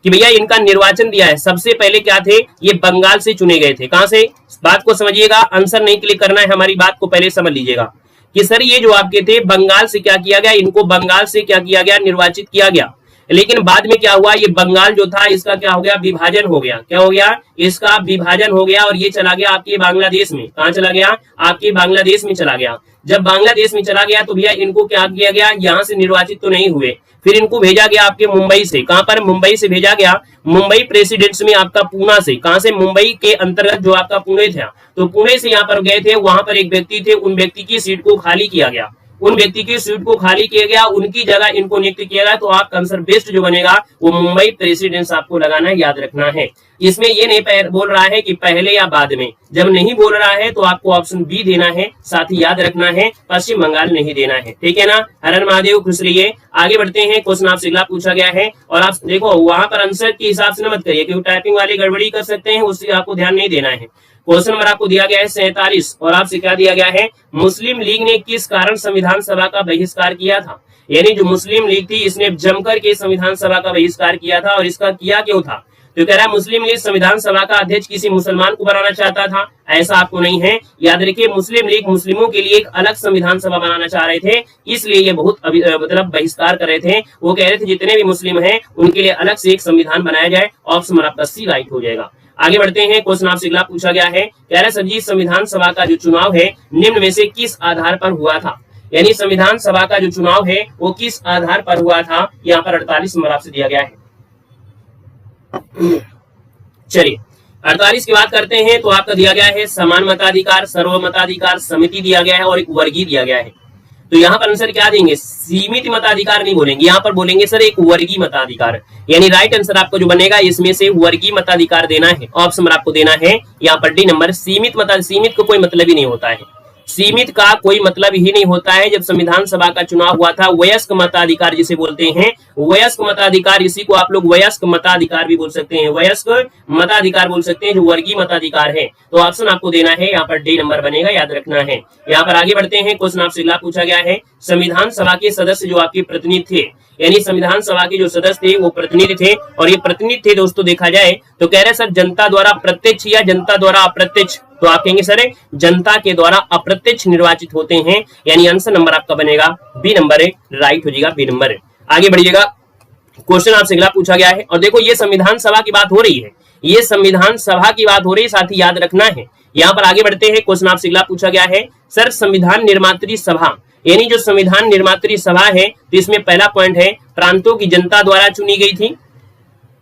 कि भैया इनका निर्वाचन दिया है, सबसे पहले क्या थे, ये बंगाल से चुने गए थे। कहां से, बात को समझिएगा, आंसर नहीं क्लिक करना है, हमारी बात को पहले समझ लीजिएगा कि सर ये जो आपके थे बंगाल से क्या किया गया, इनको बंगाल से क्या किया गया, निर्वाचित किया गया। लेकिन बाद में क्या हुआ, ये बंगाल जो था इसका क्या हो गया, विभाजन हो गया। क्या हो गया, इसका विभाजन हो गया और ये चला गया आपके बांग्लादेश में। कहां चला गया, आपके बांग्लादेश में चला गया। जब बांग्लादेश में चला गया तो भैया इनको क्या किया गया, यहाँ से निर्वाचित तो नहीं हुए, फिर इनको भेजा गया आपके मुंबई से। कहां पर, मुंबई से भेजा गया, मुंबई प्रेसिडेंट्स में आपका पूना से। कहां से, मुंबई के अंतर्गत जो आपका पुणे था, तो पुणे से यहाँ पर गए थे, वहां पर एक व्यक्ति थे, उन व्यक्ति की सीट को खाली किया गया, उन व्यक्ति की सीट को खाली किया गया, उनकी जगह इनको नियुक्त किया गया। तो आपका आंसर बेस्ट जो बनेगा वो मुंबई प्रेसिडेंट्स आपको लगाना है, याद रखना है। इसमें ये नहीं बोल रहा है कि पहले या बाद में, जब नहीं बोल रहा है तो आपको ऑप्शन बी देना है, साथ ही याद रखना है पश्चिम बंगाल नहीं देना है, ठीक है ना। हर हर महादेव, खुश रहिए। आगे बढ़ते हैं, क्वेश्चन आपसे अगला पूछा गया है और आप देखो वहां पर आंसर के हिसाब से मत करिए, क्योंकि टाइपिंग वाली गड़बड़ी कर सकते हैं, उससे आपको ध्यान नहीं देना है। क्वेश्चन नंबर आपको दिया गया है 47 और आपसे क्या दिया गया है, मुस्लिम लीग ने किस कारण संविधान सभा का बहिष्कार किया था। यानी जो मुस्लिम लीग थी इसने जमकर के संविधान सभा का बहिष्कार किया था, और इसका किया क्यों था, तो कह रहा है मुस्लिम लीग संविधान सभा का अध्यक्ष किसी मुसलमान को बनाना चाहता था, ऐसा आपको नहीं है। याद रखिए मुस्लिम लीग मुस्लिमों के लिए एक अलग संविधान सभा बनाना चाह रहे थे, इसलिए ये बहुत मतलब बहिष्कार कर रहे थे। वो कह रहे थे जितने भी मुस्लिम हैं उनके लिए अलग से एक संविधान बनाया जाए, ऑप्शन आपका सी राइट हो जाएगा। आगे बढ़ते हैं, क्वेश्चन आपसे अगला पूछा गया है, कह रहा है सर जी संविधान सभा का जो चुनाव है निम्न में से किस आधार पर हुआ था। यानी संविधान सभा का जो चुनाव है वो किस आधार पर हुआ था, यहाँ पर 48 नंबर आपसे दिया गया है। चलिए 48 की बात करते हैं तो आपका दिया गया है समान मताधिकार, सर्वमताधिकार, समिति दिया गया है और एक वर्गीय दिया गया है। तो यहाँ पर आंसर क्या देंगे, सीमित मताधिकार नहीं बोलेंगे, यहाँ पर बोलेंगे सर एक वर्गीय मताधिकार। यानी राइट आंसर आपको जो बनेगा इसमें से वर्गीय मताधिकार देना है, ऑप्शन आपको देना है यहाँ पर डी नंबर। सीमित को कोई मतलब ही नहीं होता है, सीमित का कोई मतलब ही नहीं होता है। जब संविधान सभा का चुनाव हुआ था, वयस्क मताधिकार जिसे बोलते हैं, वयस्क मताधिकार, इसी को आप लोग वयस्क मताधिकार भी बोल सकते हैं, वयस्क मताधिकार बोल सकते हैं, जो वर्गीय मताधिकार है। तो ऑप्शन आपको देना है यहाँ पर डी नंबर बनेगा, याद रखना है। यहाँ पर आगे बढ़ते हैं, क्वेश्चन आपसे अगला पूछा गया है, संविधान सभा के सदस्य जो आपके प्रतिनिधि थे, यानी संविधान सभा के जो सदस्य थे वो प्रतिनिधि थे, और ये प्रतिनिधि थे दोस्तों देखा जाए तो कह रहे सर जनता द्वारा प्रत्यक्ष या जनता द्वारा अप्रत्यक्ष, तो आप कहेंगे सर जनता के द्वारा अप्रत्यक्ष निर्वाचित होते हैं, यानी आंसर नंबर आपका बनेगा बी नंबर है, राइट हो जाएगा बी नंबर। आगे बढ़िएगा, क्वेश्चन आपसे अगला पूछा गया है और देखो ये संविधान सभा की बात हो रही है, ये संविधान सभा की बात हो रही है, साथ ही याद रखना है। यहाँ पर आगे बढ़ते हैं, क्वेश्चन आपसे अगला पूछा गया है, सर संविधान निर्मात्री सभा, यानी जो संविधान निर्मात्री सभा है तो इसमें पहला पॉइंट है प्रांतों की जनता द्वारा चुनी गई थी,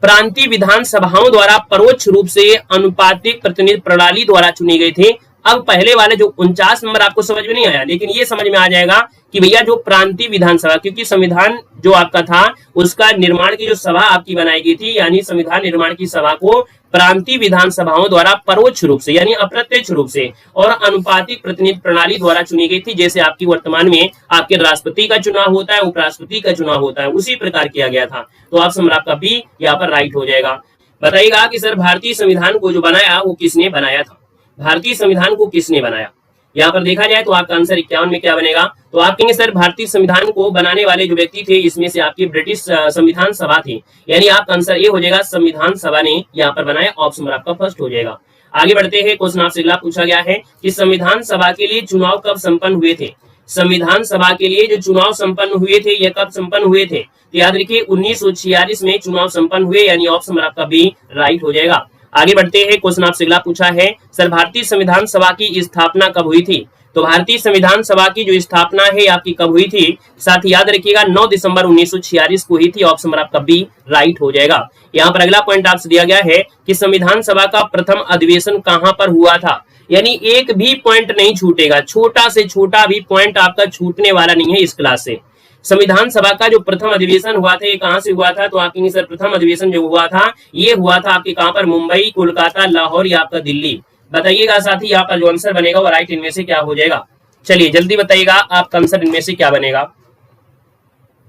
प्रांतीय विधान सभाओं द्वारा परोक्ष रूप से अनुपातिक प्रतिनिधि प्रणाली द्वारा चुनी गई थी, अब पहले वाले जो 49 नंबर आपको समझ में नहीं आया, लेकिन ये समझ में आ जाएगा कि भैया जो प्रांतीय विधानसभा, क्योंकि संविधान जो आपका था उसका निर्माण की जो सभा आपकी बनाई गई थी, यानी संविधान निर्माण की सभा को प्रांतीय विधानसभाओं द्वारा परोक्ष रूप से यानी अप्रत्यक्ष रूप से और अनुपातिक प्रतिनिधि प्रणाली द्वारा चुनी गई थी। जैसे आपकी वर्तमान में आपके राष्ट्रपति का चुनाव होता है, उपराष्ट्रपति का चुनाव होता है, उसी प्रकार किया गया था। तो ऑप्शन नंबर आपका बी यहाँ पर राइट हो जाएगा। बताइएगा कि सर भारतीय संविधान को जो बनाया वो किसने बनाया था, भारतीय संविधान को किसने बनाया। यहाँ पर देखा जाए तो आपका आंसर 51 में क्या बनेगा, तो आप कहेंगे सर भारतीय संविधान को बनाने वाले जो व्यक्ति थे इसमें से आपकी ब्रिटिश संविधान सभा थी, यानी आपका आंसर ये हो जाएगा संविधान सभा ने यहाँ पर बनाया। ऑप्शन नंबर आपका फर्स्ट हो जाएगा। आगे बढ़ते हैं, क्वेश्चन आपसे अगला पूछा गया है कि संविधान सभा के लिए चुनाव कब संपन्न हुए थे। संविधान सभा के लिए जो चुनाव संपन्न हुए थे ये कब संपन्न हुए थे, तो याद रखिए 1946 में चुनाव संपन्न हुए, यानी ऑप्शन नंबर आपका बी राइट हो जाएगा। आगे बढ़ते हैं, क्वेश्चन आपसे अगला पूछा है सर भारतीय संविधान सभा की स्थापना कब हुई थी। तो भारतीय संविधान सभा की जो स्थापना है आपकी कब हुई थी, साथ ही याद रखिएगा 9 दिसंबर 1946 को हुई थी। ऑप्शन नंबर आपका बी राइट हो जाएगा। यहाँ पर अगला पॉइंट आपसे दिया गया है कि संविधान सभा का प्रथम अधिवेशन कहां पर हुआ था, यानी एक भी पॉइंट नहीं छूटेगा, छोटा से छोटा भी पॉइंट आपका छूटने वाला नहीं है इस क्लास से। संविधान सभा का जो प्रथम अधिवेशन हुआ था ये कहां से हुआ था, तो आपके सर प्रथम अधिवेशन जो हुआ था ये हुआ था आपके कहां पर, मुंबई, कोलकाता, लाहौर या आपका दिल्ली। बताइएगा साथ ही यहाँ पर जो आंसर बनेगा वो राइट इनमें से क्या हो जाएगा। चलिए जल्दी बताइएगा आपका आंसर इनमें से क्या बनेगा।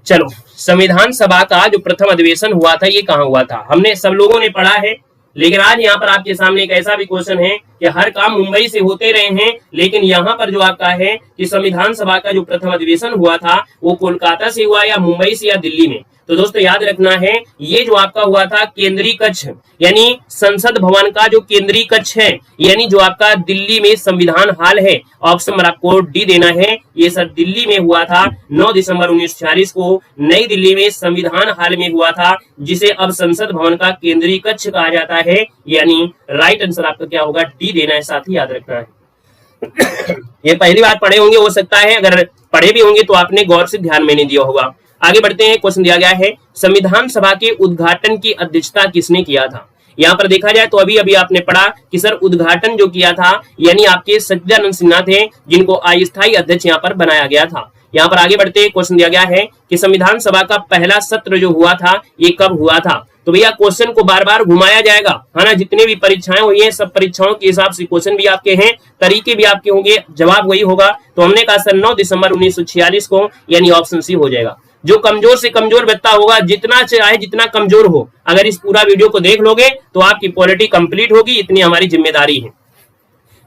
चलो, संविधान सभा का जो प्रथम अधिवेशन हुआ था ये कहां हुआ था, हमने सब लोगों ने पढ़ा है, लेकिन आज यहाँ पर आपके सामने एक ऐसा भी क्वेश्चन है कि हर काम मुंबई से होते रहे हैं, लेकिन यहाँ पर जो आपका है कि संविधान सभा का जो प्रथम अधिवेशन हुआ था वो कोलकाता से हुआ या मुंबई से या दिल्ली में। तो दोस्तों याद रखना है ये जो आपका हुआ था केंद्रीय कक्ष यानी संसद भवन का जो केंद्रीय कक्ष है, यानी जो आपका दिल्ली में संविधान हॉल है, ऑप्शन नंबर आपको डी देना है। ये सर दिल्ली में हुआ था 9 दिसंबर 1946 को नई दिल्ली में संविधान हॉल में हुआ था, जिसे अब संसद भवन का केंद्रीय कक्ष कहा जाता है, यानी राइट आंसर आपका क्या होगा, डी देना है, साथ ही याद रखना है। ये पहली बार पढ़े होंगे, हो सकता है अगर पढ़े भी होंगे तो आपने गौर से ध्यान में नहीं दिया होगा। आगे बढ़ते हैं, क्वेश्चन दिया गया है संविधान सभा के उद्घाटन की अध्यक्षता किसने किया था। यहाँ पर देखा जाए तो अभी अभी आपने पढ़ा कि सर उद्घाटन जो किया था यानी आपके सच्चिदानंद सिन्हा थे, जिनको अस्थायी अध्यक्ष यहाँ पर बनाया गया था। यहाँ पर आगे बढ़ते क्वेश्चन दिया गया है कि संविधान सभा का पहला सत्र जो हुआ था ये कब हुआ था। तो भैया क्वेश्चन को बार बार घुमाया जाएगा, है ना, जितने भी परीक्षाएं हुई हैं सब परीक्षाओं के हिसाब से क्वेश्चन भी आपके हैं, तरीके भी आपके होंगे, जवाब वही होगा। तो हमने कहा सर 9 दिसंबर 1946 को, यानी ऑप्शन सी हो जाएगा। जो कमजोर से कमजोर व्यक्ति होगा, जितना चाहे जितना कमजोर हो, अगर इस पूरा वीडियो को देख लोगे तो आपकी पॉलिटी कंप्लीट होगी, इतनी हमारी जिम्मेदारी है।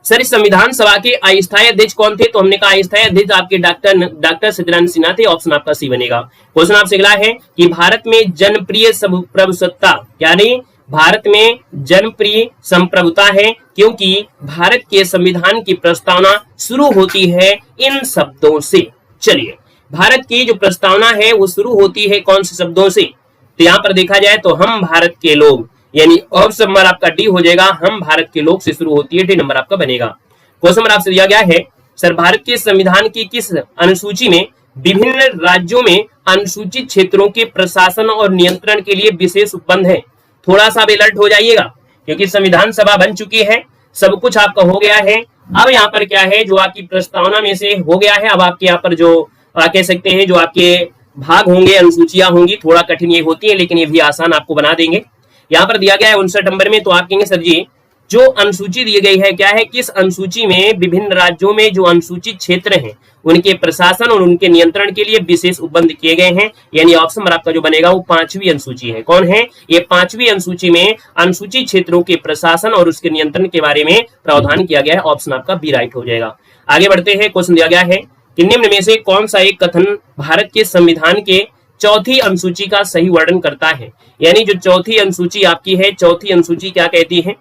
सर इस संविधान सभा के अस्थायी अध्यक्ष कौन थे, तो हमने कहा अस्थायी अध्यक्ष आपके डॉक्टर सच्चिदानंद सिन्हा थे। ऑप्शन आपका सी बनेगा। क्वेश्चन आपसे अगला है कि भारत में जनप्रिय संप्रभुसत्ता, यानी भारत में जनप्रिय संप्रभुता है क्योंकि भारत के संविधान की प्रस्तावना शुरू होती है इन शब्दों से। चलिए, भारत की जो प्रस्तावना है वो शुरू होती है कौन से शब्दों से, तो यहाँ पर देखा जाए तो हम भारत के लोग, यानी ऑप्शन नंबर आपका डी हो जाएगा। हम भारत के लोग से शुरू होती है, डी नंबर आपका बनेगा। क्वेश्चन नंबर आपसे दिया गया है सर भारत के संविधान की किस अनुसूची में विभिन्न राज्यों में अनुसूचित क्षेत्रों के प्रशासन और नियंत्रण के लिए विशेष उपबंध है। थोड़ा सा अलर्ट हो जाइएगा क्योंकि संविधान सभा बन चुकी है, सब कुछ आपका हो गया है। अब यहाँ पर क्या है, जो आपकी प्रस्तावना में से हो गया है, अब आपके यहाँ पर जो कह सकते हैं जो आपके भाग होंगे, अनुसूचियां होंगी, थोड़ा कठिन ये होती है लेकिन ये भी आसान आपको बना देंगे। यहाँ पर दिया गया है 59 नंबर में, तो आप कहेंगे सर जी जो अनुसूची दी गई है क्या है, किस अनुसूची में विभिन्न राज्यों में जो अनुसूचित क्षेत्र हैं उनके प्रशासन और उनके नियंत्रण के लिए विशेष उपबंध किए गए हैं, यानी ऑप्शन नंबर आपका जो बनेगा वो 5वीं अनुसूची है। कौन है ये 5वीं अनुसूची में अनुसूचित क्षेत्रों के प्रशासन और उसके नियंत्रण के बारे में प्रावधान किया गया है। ऑप्शन आपका बी राइट हो जाएगा। आगे बढ़ते हैं, क्वेश्चन दिया गया है कि निम्न में से कौन सा एक कथन भारत के संविधान के चौथी अनुसूची का सही वर्णन करता है। यानी जो चौथी अनुसूची आपकी है, चौथी अनुसूची क्या कहती है,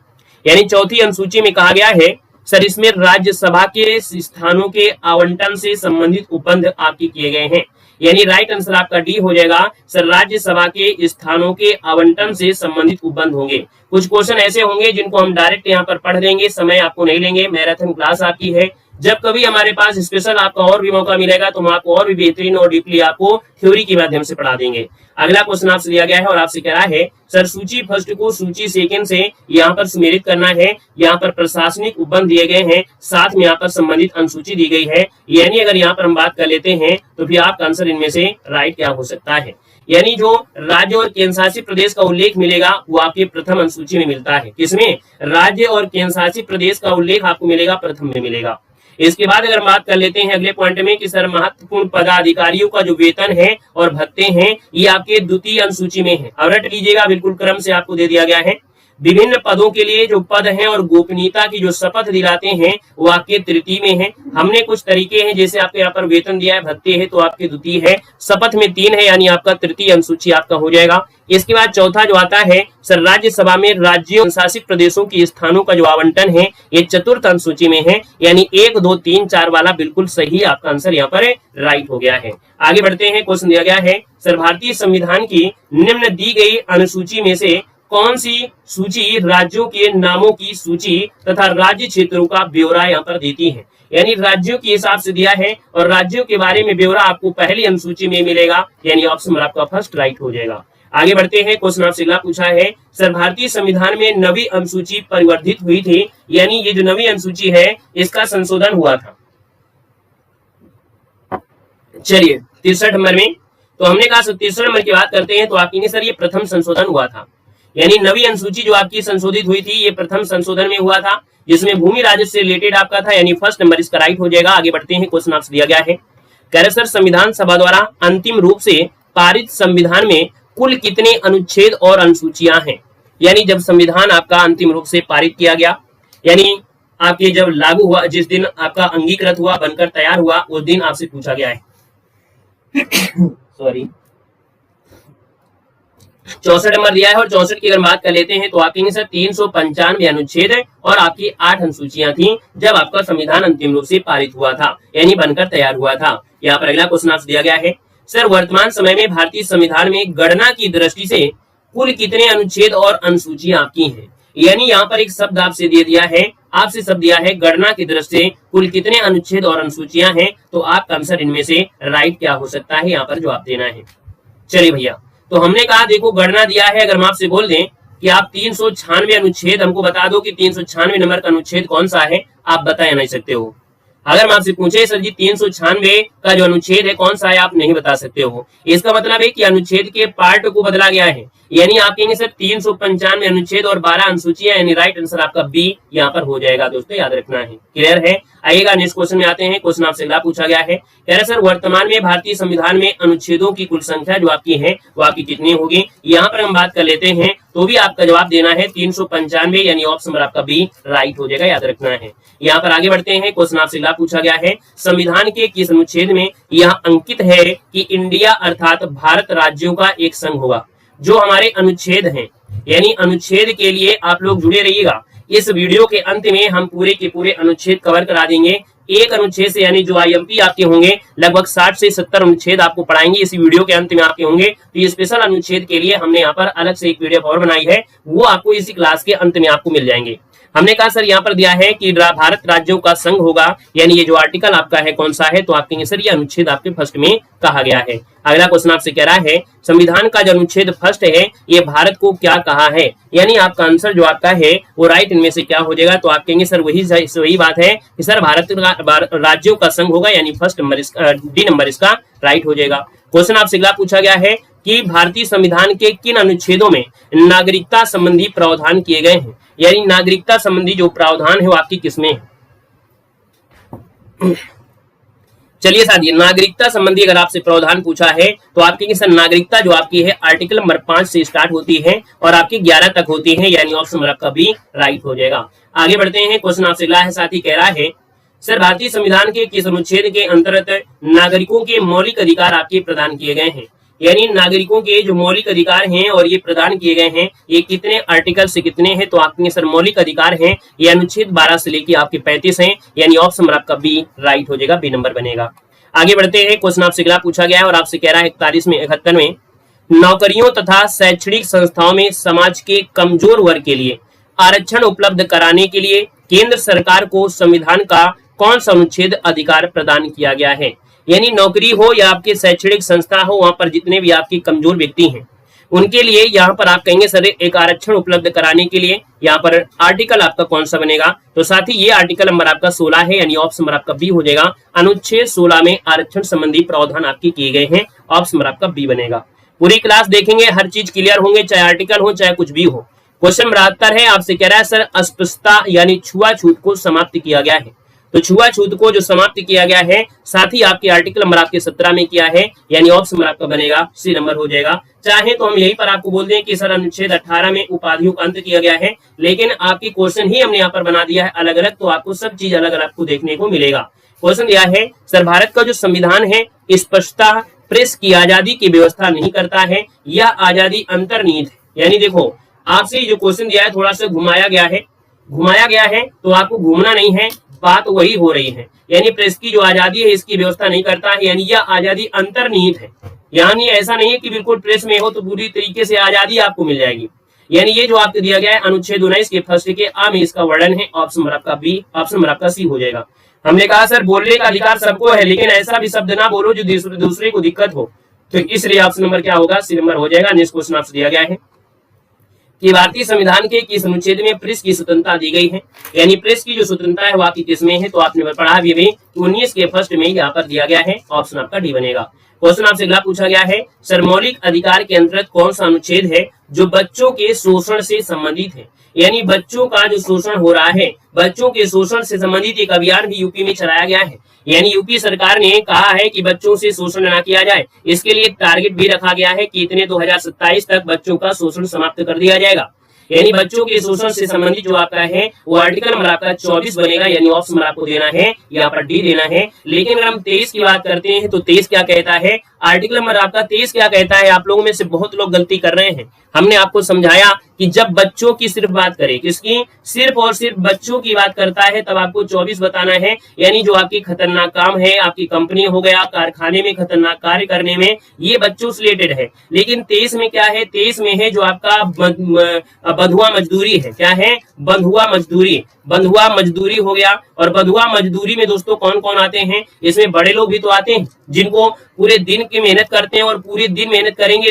यानी चौथी अनुसूची में कहा गया है सर इसमें राज्यसभा के स्थानों के आवंटन से संबंधित उपबंध आपके किए गए हैं, यानी राइट आंसर आपका डी हो जाएगा। सर राज्यसभा के स्थानों के आवंटन से संबंधित उपबंध होंगे। कुछ क्वेश्चन ऐसे होंगे जिनको हम डायरेक्ट यहाँ पर पढ़ देंगे, समय आपको नहीं लेंगे, मैराथन क्लास आपकी है, जब कभी हमारे पास स्पेशल आपका और भी मौका मिलेगा तो हम आपको और भी बेहतरीन और डीपली आपको थ्योरी के माध्यम से पढ़ा देंगे। अगला क्वेश्चन आपसे लिया गया है और आपसे कह रहा है सर सूची फर्स्ट को सूची सेकंड से यहाँ पर सुमेलित करना है। यहाँ पर प्रशासनिक उपबंध दिए गए हैं, साथ में यहाँ पर संबंधित अनुसूची दी गई है। यानी अगर यहाँ पर हम बात कर लेते हैं तो फिर आपका आंसर इनमें से राइट क्या हो सकता है। यानी जो राज्य और केंद्र शासित प्रदेश का उल्लेख मिलेगा वो आपके प्रथम अनुसूची में मिलता है। किसमें? राज्य और केंद्र शासित प्रदेश का उल्लेख आपको मिलेगा प्रथम में मिलेगा। इसके बाद अगर बात कर लेते हैं अगले पॉइंट में कि सर महत्वपूर्ण पदाधिकारियों का जो वेतन है और भत्ते हैं ये आपके द्वितीय अनुसूची में है। अब रट लीजिएगा, बिल्कुल क्रम से आपको दे दिया गया है। विभिन्न पदों के लिए जो पद हैं और गोपनीयता की जो शपथ दिलाते हैं वो आपके तृतीय में है। हमने कुछ तरीके हैं, जैसे आपके यहाँ पर वेतन दिया है, भत्ते है तो आपके द्वितीय है, शपथ में 3 है यानी आपका तृतीय अनुसूची आपका हो जाएगा। इसके बाद चौथा जो आता है सर राज्यसभा में राज्यों शासित प्रदेशों की स्थानों का जो आवंटन है ये चतुर्थ अनुसूची में है। यानी 1, 2, 3, 4 वाला बिल्कुल सही आपका आंसर यहाँ पर राइट हो गया है। आगे बढ़ते हैं, क्वेश्चन दिया गया है सर भारतीय संविधान की निम्न दी गई अनुसूची में से कौन सी सूची राज्यों के नामों की सूची तथा राज्य क्षेत्रों का ब्यौरा यहाँ पर देती है। यानी राज्यों के हिसाब से दिया है और राज्यों के बारे में ब्यौरा आपको पहली अनुसूची में मिलेगा। यानी ऑप्शन आपका फर्स्ट राइट हो जाएगा। आगे बढ़ते हैं, क्वेश्चन आपसे अगला पूछा है सर भारतीय संविधान में नवी अनुसूची परिवर्धित हुई थी। यानी ये जो नवी अनुसूची है इसका संशोधन हुआ था। चलिए 63 नंबर में, तो हमने कहा 33 नंबर की बात करते हैं तो आप कहेंगे सर ये प्रथम संशोधन हुआ था। यानी नवी अनुसूची जो आपकी संशोधित हुई थी ये प्रथम संशोधन में हुआ था, जिसमें भूमि राजस्व से रिलेटेड आपका था। यानी फर्स्ट नंबर इसका राइट हो जाएगा। आगे बढ़ते हैं, क्वेश्चन आपसे दिया गया है कह रहे सर संविधान सभा द्वारा अंतिम रूप से पारित संविधान में कुल कितने अनुच्छेद और अनुसूचियां हैं। यानी जब संविधान आपका अंतिम रूप से पारित किया गया, यानी आपके जब लागू हुआ, जिस दिन आपका अंगीकृत हुआ, बनकर तैयार हुआ, उस दिन आपसे पूछा गया है। सॉरी 64 नंबर दिया है और 64 की अगर बात कर लेते हैं तो आप कहेंगे सर 395 अनुच्छेद और आपकी 8 अनुसूचियां थी जब आपका संविधान अंतिम रूप से पारित हुआ था, यानी बनकर तैयार हुआ था। यहाँ पर अगला क्वेश्चन आपसे दिया गया है सर वर्तमान समय में भारतीय संविधान में गणना की दृष्टि से कुल कितने अनुच्छेद और अनुसूचियां आपकी हैं। यानी यहाँ पर एक शब्द आपसे दे दिया है, आपसे शब्द दिया है गणना की दृष्टि से कुल कितने अनुच्छेद और अनुसूचियां हैं, तो आपका आंसर इनमें से राइट क्या हो सकता है, यहाँ पर जवाब देना है। चलिए भैया, तो हमने कहा देखो गणना दिया है, अगर हम आपसे बोल दें कि आप 396 अनुच्छेद हमको बता दो कि 396 नंबर का अनुच्छेद कौन सा है, आप बता नहीं सकते हो। अगर हम आपसे पूछे सर जी 396 का जो अनुच्छेद है कौन सा है, आप नहीं बता सकते हो। इसका मतलब है कि अनुच्छेद के पार्ट को बदला गया है। यानी आप कहेंगे सर 395 अनुच्छेद और 12 अनुसूचियां, यानी राइट आंसर आपका बी यहाँ पर हो जाएगा। दोस्तों याद रखना है, क्लियर है। आइएगा नेक्स्ट क्वेश्चन में आते हैं। क्वेश्चन आपसे अगला पूछा गया है, कह रहे सर वर्तमान में भारतीय संविधान में अनुच्छेदों की कुल संख्या जो आपकी है वो आपकी कितनी होगी। यहाँ पर हम बात कर लेते हैं तो भी आपका जवाब देना है 395, यानी ऑप्शन आपका बी राइट हो जाएगा, याद रखना है। यहाँ पर आगे बढ़ते हैं, क्वेश्चन आपसे अगला पूछा गया है संविधान के किस अनुच्छेद में यह अंकित है कि इंडिया अर्थात भारत राज्यों का एक संघ होगा। जो हमारे अनुच्छेद हैं, यानी अनुच्छेद के लिए आप लोग जुड़े रहिएगा। इस वीडियो के अंत में हम पूरे के पूरे अनुच्छेद कवर करा देंगे। एक अनुच्छेद से, यानी जो आईएमपी आपके होंगे लगभग 60 से 70 अनुच्छेद आपको पढ़ाएंगे, इसी वीडियो के अंत में आपके होंगे। तो ये स्पेशल अनुच्छेद के लिए हमने यहाँ पर अलग से एक पीडीएफ और बनाई है, वो आपको इसी क्लास के अंत में आपको मिल जाएंगे। हमने कहा सर यहाँ पर दिया है कि भारत राज्यों का संघ होगा, यानी ये जो आर्टिकल आपका है कौन सा है, तो आप कहेंगे सर ये अनुच्छेद आपके फर्स्ट में कहा गया है। अगला क्वेश्चन आपसे कह रहा है संविधान का जो अनुच्छेद फर्स्ट है ये भारत को क्या कहा है। यानी आपका आंसर जो आपका है वो राइट इनमें से क्या हो जाएगा, तो आप कहेंगे सर वही बात है कि सर भारत राज्यों का संघ होगा, यानी फर्स्ट नंबर डी नंबर इसका राइट हो जाएगा। क्वेश्चन आपसे अगला पूछा गया है कि भारतीय संविधान के किन अनुच्छेदों में नागरिकता संबंधी प्रावधान किए गए हैं। यानी नागरिकता संबंधी जो प्रावधान है वो आपकी किसमें है। चलिए साथियों, नागरिकता संबंधी अगर आपसे प्रावधान पूछा है तो आप कहेंगे सर नागरिकता जो आपकी है आर्टिकल नंबर 5 से स्टार्ट होती है और आपकी 11 तक होती है, यानी ऑप्शन नंबर आपका बी राइट हो जाएगा। आगे बढ़ते हैं, क्वेश्चन आपसे अगला है साथी कह रहा है सर भारतीय संविधान के किस अनुच्छेद के अंतर्गत नागरिकों के मौलिक अधिकार आपके प्रदान किए गए हैं। यानी नागरिकों के जो मौलिक अधिकार हैं और ये प्रदान किए गए हैं ये कितने आर्टिकल से कितने हैं, तो आपके सर मौलिक अधिकार हैं ये अनुच्छेद 12 से लेके आपके 35 हैं, यानी ऑप्शन नंबर आपका बी राइट हो जाएगा, बी नंबर बनेगा। आगे बढ़ते हैं, क्वेश्चन आपसे अगला पूछा गया है और आपसे कह रहा है 71 में नौकरियों तथा शैक्षणिक संस्थाओं में समाज के कमजोर वर्ग के लिए आरक्षण उपलब्ध कराने के लिए केंद्र सरकार को संविधान का कौन सा अनुच्छेद अधिकार प्रदान किया गया है। यानी नौकरी हो या आपकी शैक्षणिक संस्था हो, वहां पर जितने भी आपके कमजोर व्यक्ति हैं उनके लिए यहाँ पर आप कहेंगे सर एक आरक्षण उपलब्ध कराने के लिए यहाँ पर आर्टिकल आपका कौन सा बनेगा। तो साथ ही ये आर्टिकल नंबर आपका 16 है, यानी ऑप्शन नंबर आपका बी हो जाएगा। अनुच्छेद 16 में आरक्षण संबंधी प्रावधान आपके किए गए हैं, ऑप्शन नंबर आपका बी बनेगा। पूरी क्लास देखेंगे, हर चीज क्लियर होंगे, चाहे आर्टिकल हो चाहे कुछ भी हो। क्वेश्चन नंबर 73 है, आपसे कह रहा है सर अस्पृश्यता यानी छुआछूत को समाप्त किया गया है। तो छुआछूत को जो समाप्त किया गया है, साथ ही आपके आर्टिकल नंबर आपके 17 में किया है, यानी ऑप्शन नंबर आपका बनेगा सी नंबर हो जाएगा। चाहे तो हम यहीं पर आपको बोल दें कि सर अनुच्छेद 18 में उपाधियों का अंत किया गया है, लेकिन आपकी क्वेश्चन ही हमने यहाँ पर बना दिया है अलग अलग, तो आपको सब चीज अलग अलग आपको देखने को मिलेगा। क्वेश्चन दिया है सर भारत का जो संविधान है स्पष्टता प्रेस की आजादी की व्यवस्था नहीं करता है, यह आजादी अंतर्निहित है। यानी देखो आपसे जो क्वेश्चन दिया है थोड़ा सा घुमाया गया है, तो आपको घूमना नहीं है, बात वही हो रही है। यानी प्रेस की जो आजादी है इसकी व्यवस्था नहीं करता है, यानी यह आजादी अंतर्निहित है। यानी ऐसा नहीं है कि बिल्कुल प्रेस में हो तो पूरी तरीके से आजादी आपको मिल जाएगी। यानी ये जो आपको दिया गया है अनुच्छेद 19 के फर्स्ट के आ में इसका वर्णन है, ऑप्शन नंबर आपका बी, ऑप्शन नंबर आपका सी हो जाएगा। हमने कहा सर बोलने का अधिकार सबको है, लेकिन ऐसा भी शब्द ना बोलो जो दूसरे को दिक्कत हो, तो इसलिए ऑप्शन नंबर क्या होगा, सी नंबर हो जाएगा। नेक्स्ट क्वेश्चन आपसे दिया गया है कि भारतीय संविधान के किस अनुच्छेद में प्रेस की स्वतंत्रता दी गई है। यानी प्रेस की जो स्वतंत्रता है वो आपकी किसमें है, तो आपने पढ़ा भी 19 के फर्स्ट में यहाँ पर दिया गया है, ऑप्शन आपका डी बनेगा। क्वेश्चन आपसे अगला पूछा गया है सर मौलिक अधिकार के अंतर्गत कौन सा अनुच्छेद है जो बच्चों के शोषण से संबंधित है। यानी बच्चों का जो शोषण हो रहा है, बच्चों के शोषण से संबंधित एक अभियान भी यूपी में चलाया गया है। यानी यूपी सरकार ने कहा है कि बच्चों से शोषण न किया जाए, इसके लिए एक टारगेट भी रखा गया है कि इतने 2027 तक बच्चों का शोषण समाप्त कर दिया जाएगा। यानी बच्चों के शोषण से संबंधित जो आपका है वो आर्टिकल नंबर आपका 24 बनेगा, यानी ऑप्शन नंबर आपको देना है, यहाँ पर डी देना है। लेकिन अगर हम 23 की बात करते हैं तो 23 क्या कहता है, आर्टिकल नंबर आपका 23 क्या कहता है, आप लोगों में से बहुत लोग गलती कर रहे हैं। हमने आपको समझाया कि जब बच्चों की सिर्फ बात करें, किसकी, सिर्फ और सिर्फ बच्चों की बात करता है, तब आपको 24 बताना है। यानी जो आपकी खतरनाक काम है, आपकी कंपनी हो गया, कारखाने में खतरनाक कार्य करने में, ये बच्चों से रिलेटेड है। लेकिन 23 में क्या है, 23 में है जो आपका बंधुआ मजदूरी है। क्या है, बंधुआ मजदूरी, बंधुआ मजदूरी हो गया। और बंधुआ मजदूरी में दोस्तों कौन कौन आते हैं, इसमें बड़े लोग भी तो आते हैं जिनको पूरे दिन की मेहनत करते हैं और पूरे दिन मेहनत करेंगे,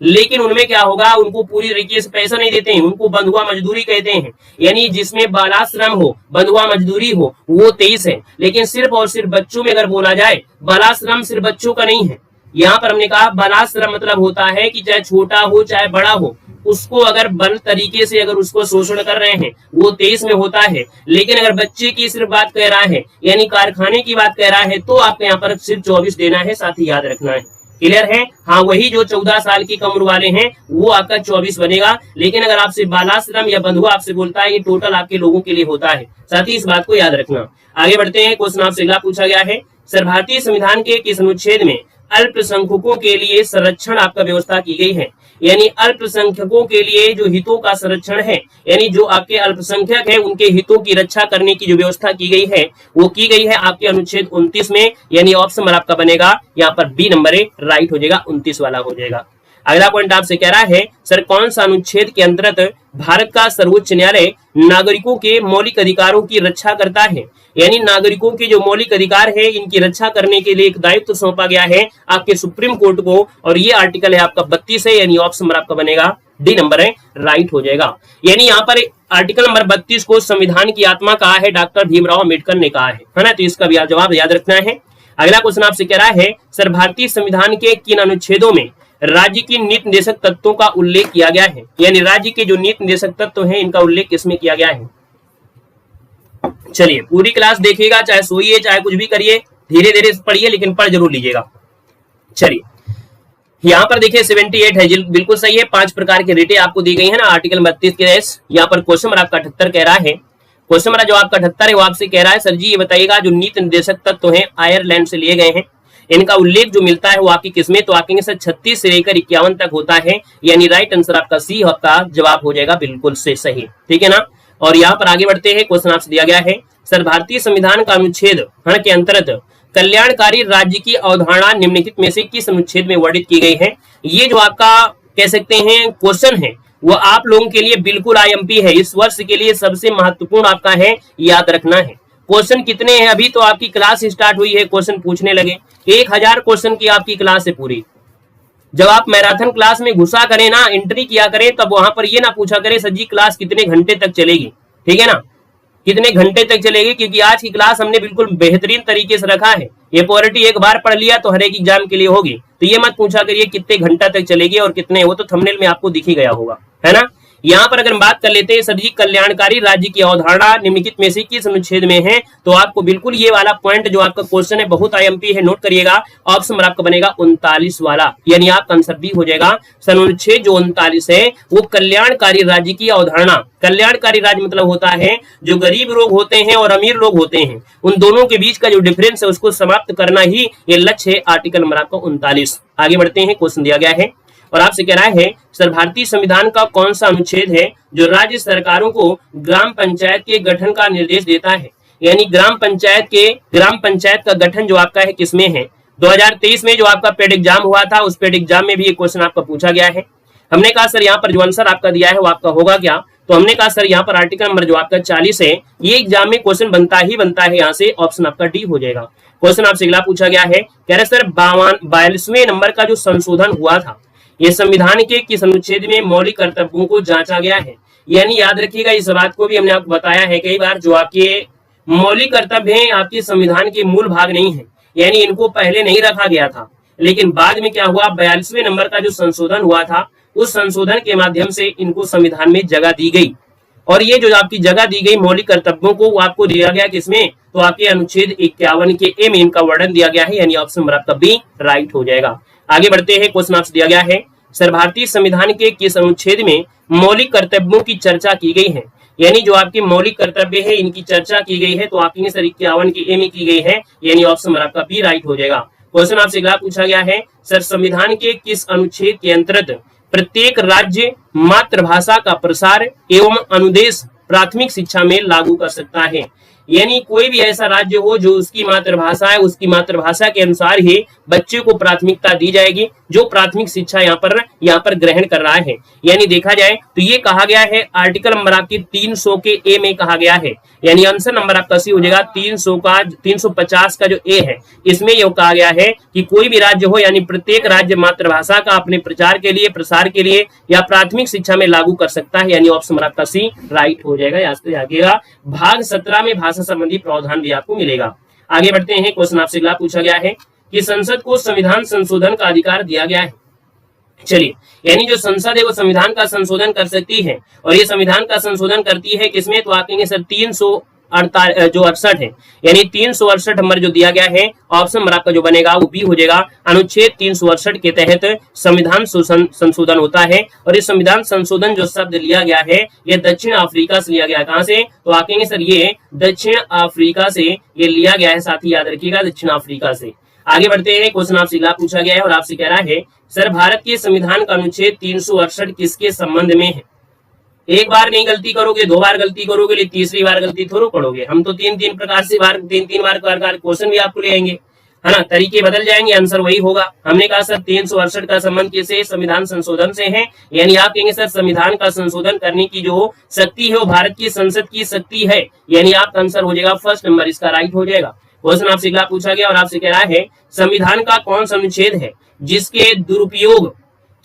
लेकिन उनमें क्या होगा, उनको पूरी तरीके से पैसा नहीं देते हैं, उनको बंधुआ मजदूरी कहते हैं। यानी जिसमें बालाश्रम हो, बंधुआ मजदूरी हो, वो 23 है। लेकिन सिर्फ और सिर्फ बच्चों में अगर बोला जाए, बालाश्रम सिर्फ बच्चों का नहीं है। यहाँ पर हमने कहा बालाश्रम मतलब होता है कि चाहे छोटा हो चाहे बड़ा हो, उसको अगर बल तरीके से अगर उसको शोषण कर रहे हैं, वो 23 में होता है। लेकिन अगर बच्चे की सिर्फ बात कह रहा है, यानी कारखाने की बात कह रहा है, तो आपको यहाँ पर सिर्फ 24 देना है, साथ ही याद रखना है। क्लियर है, हाँ वही जो 14 साल की कम उम्र वाले हैं वो आपका 24 बनेगा। लेकिन अगर आपसे बालाश्रम या बंधुआ आपसे बोलता है, ये टोटल आपके लोगों के लिए होता है, साथ ही इस बात को याद रखना। आगे बढ़ते हैं, क्वेश्चन आपसे अगला पूछा गया है सर भारतीय संविधान के किस अनुच्छेद में अल्पसंख्यकों के लिए संरक्षण आपका व्यवस्था की गई है। यानी अल्पसंख्यकों के लिए जो हितों का संरक्षण है, यानी जो आपके अल्पसंख्यक है उनके हितों की रक्षा करने की जो व्यवस्था की गई है, वो की गई है आपके अनुच्छेद 29 में, यानी ऑप्शन नंबर आपका बनेगा यहाँ पर बी नंबर राइट हो जाएगा, 29 वाला हो जाएगा। अगला पॉइंट आपसे कह रहा है सर कौन सा अनुच्छेद के अंतर्गत भारत का सर्वोच्च न्यायालय नागरिकों के मौलिक अधिकारों की रक्षा करता है। यानी नागरिकों के जो मौलिक अधिकार है इनकी रक्षा करने के लिए एक दायित्व सौंपा गया है आपके सुप्रीम कोर्ट को, और ये आर्टिकल है आपका 32 है, यानी ऑप्शन नंबर आपका बनेगा डी नंबर है, राइट हो जाएगा। यानी यहाँ पर आर्टिकल नंबर 32 को संविधान की आत्मा कहा है, डॉक्टर भीमराव अम्बेडकर ने कहा है ना, तो इसका भी जवाब याद रखना है। अगला क्वेश्चन आपसे कह रहा है सर भारतीय संविधान के किन अनुच्छेदों में राज्य की नीति निर्देशक तत्वों का उल्लेख किया गया है। यानी राज्य के जो नीति निर्देशक तत्व हैं इनका उल्लेख किसमें किया गया है। चलिए पूरी क्लास देखिएगा, चाहे सोइए चाहे कुछ भी करिए, धीरे धीरे पढ़िए, लेकिन पढ़ जरूर लीजिएगा। चलिए यहाँ पर देखिए 78 है, बिल्कुल सही है। 5 प्रकार की रेटें आपको दी गई है ना आर्टिकल 32 के तहत। यहाँ पर क्वेश्चन नंबर आपका 78 कह रहा है, क्वेश्चन नंबर जो आपका 78 है वो आपसे कह रहा है सर जी ये बताइएगा जो नीति निर्देशक तत्व हैं आयरलैंड से लिए गए हैं, इनका उल्लेख जो मिलता है वो आपकी किसमें, तो आपके सर 36 से लेकर 51 तक होता है। यानी राइट आंसर आपका सी आपका जवाब हो जाएगा बिल्कुल से सही, ठीक है ना। और यहाँ पर आगे बढ़ते हैं, क्वेश्चन आपसे दिया गया है सर भारतीय संविधान का अनुच्छेद के अंतर्गत कल्याणकारी राज्य की अवधारणा निम्नलिखित में से किस अनुच्छेद में वर्णित की गई है। ये जो आपका कह सकते हैं क्वेश्चन है वो आप लोगों के लिए बिल्कुल आईएमपी है, इस वर्ष के लिए सबसे महत्वपूर्ण आपका है, याद रखना है। क्वेश्चन कितने हैं? अभी तो आपकी क्लास स्टार्ट हुई है, क्वेश्चन पूछने लगे। 1000 क्वेश्चन की आपकी क्लास है पूरी। जब आप मैराथन क्लास में घुसा करें ना, एंट्री किया करें, तब वहां पर ये ना पूछा करें सर जी क्लास कितने घंटे तक चलेगी, ठीक है ना, कितने घंटे तक चलेगी, क्योंकि आज की क्लास हमने बिल्कुल बेहतरीन तरीके से रखा है। ये पॉलिटी एक बार पढ़ लिया तो हर एक एग्जाम के लिए होगी, तो ये मत पूछा करिए कितने घंटा तक चलेगी और कितने, वो तो थंबनेल में आपको दिख ही गया होगा, है ना। यहाँ पर अगर हम बात कर लेते हैं सर जी कल्याणकारी राज्य की अवधारणा निम्नलिखित में से किस अनुच्छेद में है, तो आपको बिल्कुल ये वाला पॉइंट जो आपका क्वेश्चन है बहुत आईएमपी है, नोट करिएगा। ऑप्शन नंबर आपका बनेगा 39 वाला, यानी आपका आंसर बी हो जाएगा। अनुच्छेद जो 39 है वो कल्याणकारी राज्य की अवधारणा। कल्याणकारी राज्य मतलब होता है जो गरीब लोग होते हैं और अमीर लोग होते हैं, उन दोनों के बीच का जो डिफरेंस है उसको समाप्त करना ही ये लक्ष्य है। आर्टिकल नंबर आपका 39। आगे बढ़ते हैं, क्वेश्चन दिया गया है और आपसे कह रहा है सर भारतीय संविधान का कौन सा अनुच्छेद है जो राज्य सरकारों को ग्राम पंचायत के गठन का निर्देश देता है। यानी ग्राम पंचायत का गठन जो आपका है किसमें है। 2023 में जो आपका पेड एग्जाम हुआ था उस पेड एग्जाम में भी ये क्वेश्चन आपका पूछा गया है। हमने कहा सर यहाँ पर जो आंसर आपका दिया है वो आपका होगा क्या, तो हमने कहा सर यहाँ पर आर्टिकल नंबर जो आपका 40 है ये एग्जाम में क्वेश्चन बनता है, यहाँ से ऑप्शन आपका डी हो जाएगा। क्वेश्चन आपसे अगला पूछा गया है, कह रहे सर 42वें नंबर का जो संशोधन हुआ था ये संविधान के किस अनुच्छेद में मौलिक कर्तव्यों को जांचा गया है। यानी याद रखिएगा इस बात को भी हमने आपको बताया है कई बार, जो आपके मौलिक कर्तव्य हैं आपके संविधान के मूल भाग नहीं है, यानी इनको पहले नहीं रखा गया था, लेकिन बाद में क्या हुआ 42वें नंबर का जो संशोधन हुआ था उस संशोधन के माध्यम से इनको संविधान में जगह दी गई। और ये जो आपकी जगह दी गई मौलिक कर्तव्यों को वो आपको दिया गया किसमें, तो आपके अनुच्छेद 51 के ए में इनका वर्णन दिया गया है, यानी ऑप्शन नंबर आपका बी राइट हो जाएगा। आगे बढ़ते हैं, क्वेश्चन आपसे दिया गया है सर भारतीय संविधान के किस अनुच्छेद में मौलिक कर्तव्यों की चर्चा की गई है। यानी जो आपके मौलिक कर्तव्य है इनकी चर्चा की गई है, तो आपकी सर 51 के ए में की गई है, यानी ऑप्शन नंबर आपका बी राइट हो जाएगा। क्वेश्चन आपसे अगला पूछा गया है सर संविधान के किस अनुच्छेद के अंतर्गत प्रत्येक राज्य मातृभाषा का प्रसार एवं अनुदेश प्राथमिक शिक्षा में लागू कर सकता है। यानी कोई भी ऐसा राज्य हो जो उसकी मातृभाषा है उसकी मातृभाषा के अनुसार ही बच्चे को प्राथमिकता दी जाएगी जो प्राथमिक शिक्षा यहाँ पर ग्रहण कर रहा है। यानी देखा जाए तो ये कहा गया है आर्टिकल नंबर आपके 300 के ए में कहा गया है, यानी आंसर नंबर आपका सी हो जाएगा 350 का जो ए है इसमें यह कहा गया है कि कोई भी राज्य हो यानी प्रत्येक राज्य मातृभाषा का अपने प्रचार के लिए प्रसार के लिए या प्राथमिक शिक्षा में लागू कर सकता है, यानी ऑप्शन नंबर आपका सी राइट हो जाएगा। याद रखिएगा भाग 17 में भाषा संबंधी प्रावधान भी आपको मिलेगा। आगे बढ़ते हैं, क्वेश्चन आपसे अगला पूछा गया है कि संसद को संविधान संशोधन का अधिकार दिया गया है। चलिए, यानी जो संसद है वो संविधान का संशोधन कर सकती है और ये संविधान का संशोधन करती है किसमें, तो आप कहेंगे सर 368 है, यानी 368 नंबर जो दिया गया है ऑप्शन नंबर आपका जो बनेगा वो बी हो जाएगा। अनुच्छेद 368 के तहत संविधान संशोधन होता है और ये संविधान संशोधन जो शब्द लिया गया है ये दक्षिण अफ्रीका से लिया गया है। कहां से, तो आप कहेंगे सर ये दक्षिण अफ्रीका से ये लिया गया है, साथ ही याद रखिएगा दक्षिण अफ्रीका से। आगे बढ़ते हैं, क्वेश्चन आपसे अगला पूछा गया है और आपसे कह रहा है सर भारत के संविधान का अनुच्छेद 368 किसके संबंध में है। एक बार नहीं गलती करोगे, 2 बार गलती करोगे, तीसरी बार गलती थोड़ा पढ़ोगे। हम तो तीन प्रकार से तीन बार क्वेश्चन भी आपको ले आएंगे, है ना, तरीके बदल जाएंगे, आंसर वही होगा। हमने कहा सर 368 का संबंध किससे, संविधान संशोधन से है, यानी आप कहेंगे सर संविधान का संशोधन करने की जो शक्ति है वो भारत की संसद की शक्ति है, यानी आपका आंसर हो जाएगा फर्स्ट नंबर, इसका राइट हो जाएगा। क्वेश्चन आपसे अगला पूछा गया और आपसे कह रहा है संविधान का कौन सा अनुच्छेद है जिसके दुरुपयोग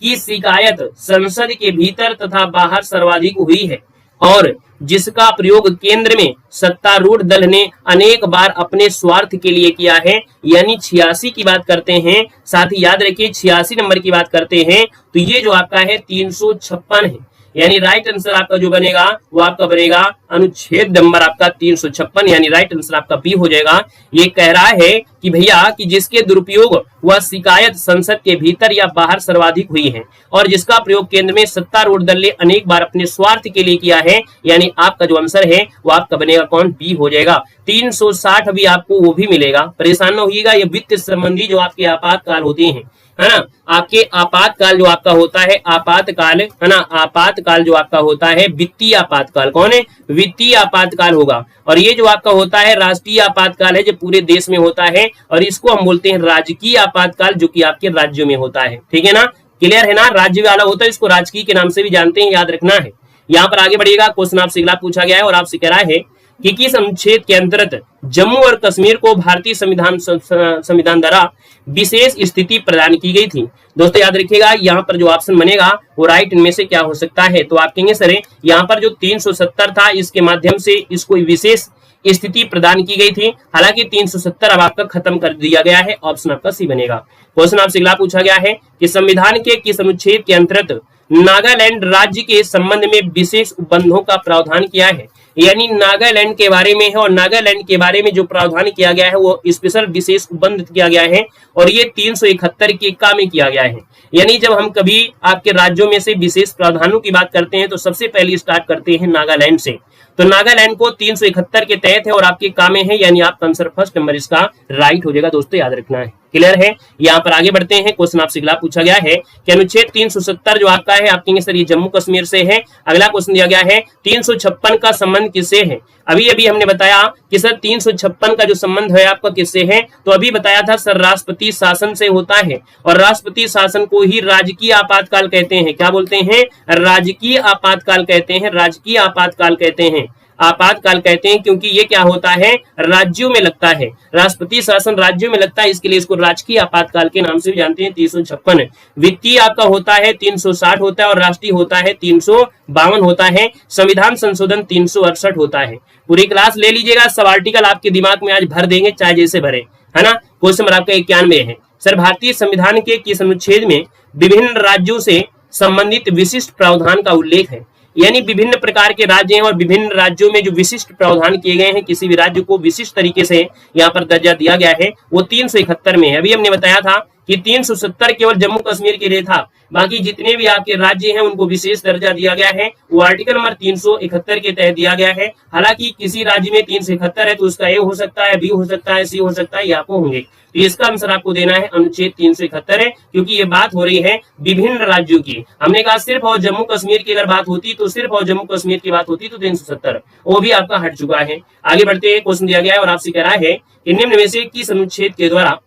की शिकायत संसद के भीतर तथा बाहर सर्वाधिक हुई है और जिसका प्रयोग केंद्र में सत्तारूढ़ दल ने अनेक बार अपने स्वार्थ के लिए किया है, यानी 86 की बात करते हैं। साथ ही याद रखिए 86 नंबर की बात करते हैं तो ये जो आपका है 356 है, यानी राइट आंसर आपका जो बनेगा वो आपका बनेगा अनुच्छेद नंबर आपका 356, यानी राइट आंसर आपका बी हो जाएगा। ये कह रहा है कि भैया कि जिसके दुरुपयोग व शिकायत संसद के भीतर या बाहर सर्वाधिक हुई है और जिसका प्रयोग केंद्र में सत्तारूढ़ दल ने अनेक बार अपने स्वार्थ के लिए किया है, यानी आपका जो आंसर है वो आपका बनेगा कौन, बी हो जाएगा। 360 भी आपको वो भी मिलेगा, परेशान न होइएगा। ये वित्त संबंधी जो आपके आपातकाल होते हैं, है ना, आपके आपातकाल जो आपका होता है आपातकाल, है ना, आपातकाल जो आपका होता है वित्तीय आपातकाल, कौन है, वित्तीय आपातकाल होगा। और ये जो आपका होता है राष्ट्रीय आपातकाल है जो पूरे देश में होता है और इसको हम बोलते हैं राजकीय आपातकाल जो कि आपके राज्यों में होता है। ठीक है ना, क्लियर है ना, राज्य वाला होता है इसको राजकीय के नाम से भी जानते हैं, याद रखना है। यहाँ पर आगे बढ़िएगा, क्वेश्चन आपसे अगला पूछा गया है और आपसे कह रहा है कि किस अनुच्छेद के अंतर्गत जम्मू और कश्मीर को भारतीय संविधान द्वारा विशेष स्थिति प्रदान की गई थी। दोस्तों याद रखिएगा, यहाँ पर जो ऑप्शन बनेगा वो राइट इनमें से क्या हो सकता है। तो आप कहेंगे सर यहाँ पर जो 370 था इसके माध्यम से इसको विशेष स्थिति प्रदान की गई थी। हालांकि 370 अब आपका खत्म कर दिया गया है। ऑप्शन आपका सी बनेगा। क्वेश्चन आपसे अगला पूछा गया है कि संविधान के किस अनुच्छेद के अंतर्गत नागालैंड राज्य के संबंध में विशेष उपबंधों का प्रावधान किया है। यानी नागालैंड के बारे में है और नागालैंड के बारे में जो प्रावधान किया गया है वो स्पेशल विशेष उपबंध किया गया है और ये 371 के का में किया गया है। यानी जब हम कभी आपके राज्यों में से विशेष प्रावधानों की बात करते हैं तो सबसे पहले स्टार्ट करते हैं नागालैंड से। तो नागालैंड को 371 के तहत है और आपके काम में है, यानी आपका आंसर फर्स्ट नंबर इसका राइट हो जाएगा। दोस्तों याद रखना है। क्लियर है। यहाँ पर आगे बढ़ते हैं। क्वेश्चन आपसे अगला पूछा गया है कि अनुच्छेद 370 जो आपका है, आप कहेंगे सर ये जम्मू कश्मीर से है। अगला क्वेश्चन दिया गया है 356 का संबंध किससे है। अभी अभी हमने बताया कि सर 356 का जो संबंध है आपका किससे है, तो अभी बताया था सर राष्ट्रपति शासन से होता है और राष्ट्रपति शासन को ही राजकीय आपातकाल कहते हैं। क्या बोलते हैं? राजकीय आपातकाल कहते हैं। राजकीय आपातकाल कहते हैं, आपातकाल कहते हैं, क्योंकि ये क्या होता है, राज्यों में लगता है। राष्ट्रपति शासन राज्यों में लगता है, इसके लिए इसको राजकीय आपातकाल के नाम से भी जानते हैं। 356 वित्तीय आपका होता है, 360 होता है और राष्ट्रीय होता है 352 होता है। संविधान संशोधन 368 होता है। पूरी क्लास ले लीजिएगा, सब आर्टिकल आपके दिमाग में आज भर देंगे, चाहे जैसे भरे, है ना। क्वेश्चन नंबर आपका 91 है सर, भारतीय संविधान के किस अनुच्छेद में विभिन्न राज्यों से संबंधित विशिष्ट प्रावधान का उल्लेख है। यानी विभिन्न प्रकार के राज्य हैं और विभिन्न राज्यों में जो विशिष्ट प्रावधान किए गए हैं, किसी भी राज्य को विशिष्ट तरीके से यहाँ पर दर्जा दिया गया है, वो 371 में है। अभी हमने बताया था कि 370 केवल जम्मू कश्मीर के लिए था, बाकी जितने भी आपके राज्य हैं उनको विशेष दर्जा दिया गया है, वो आर्टिकल नंबर 371 के तहत दिया गया है। हालांकि किसी राज्य में 371 है तो उसका ए हो सकता है, बी हो सकता है, सी हो सकता है, ये आपको होंगे। तो इसका आंसर आपको देना है अनुच्छेद 371 है, क्योंकि ये बात हो रही है विभिन्न राज्यों की। हमने कहा सिर्फ और जम्मू कश्मीर की अगर बात होती तो सिर्फ और जम्मू कश्मीर की बात होती तो 370 वो भी आपका हट चुका है। आगे बढ़ते हैं। क्वेश्चन दिया गया है और आपसे कह रहा है कि निम्न में से किस अनुच्छेद के द्वारा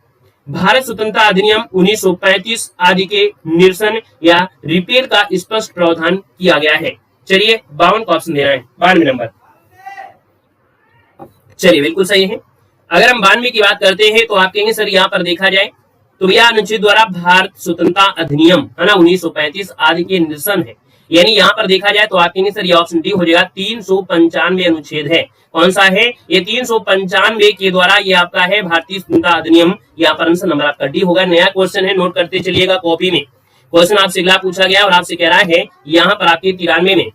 भारत स्वतंत्रता अधिनियम 1935 आदि के निरसन या रिपेल का स्पष्ट प्रावधान किया गया है। चलिए 52 का ऑप्शन देना है, 92 नंबर। चलिए बिल्कुल सही है। अगर हम 92 की बात करते हैं तो आप कहेंगे सर यहाँ पर देखा जाए तो यह अनुच्छेद द्वारा भारत स्वतंत्रता अधिनियम है ना 1935 आदि के निरसन है। यानी यहाँ पर देखा जाए तो आप कहेंगे सर ये ऑप्शन डी हो जाएगा। 395 अनुच्छेद है, कौन सा है ये? 395 के द्वारा ये आपका है भारतीय स्वतंत्रता अधिनियम। यहाँ पर आंसर नंबर आपका डी होगा। नया क्वेश्चन है, नोट करते चलिएगा कॉपी में। क्वेश्चन आपसे अगला पूछा गया और आपसे कह रहा है यहाँ पर आपके 93 में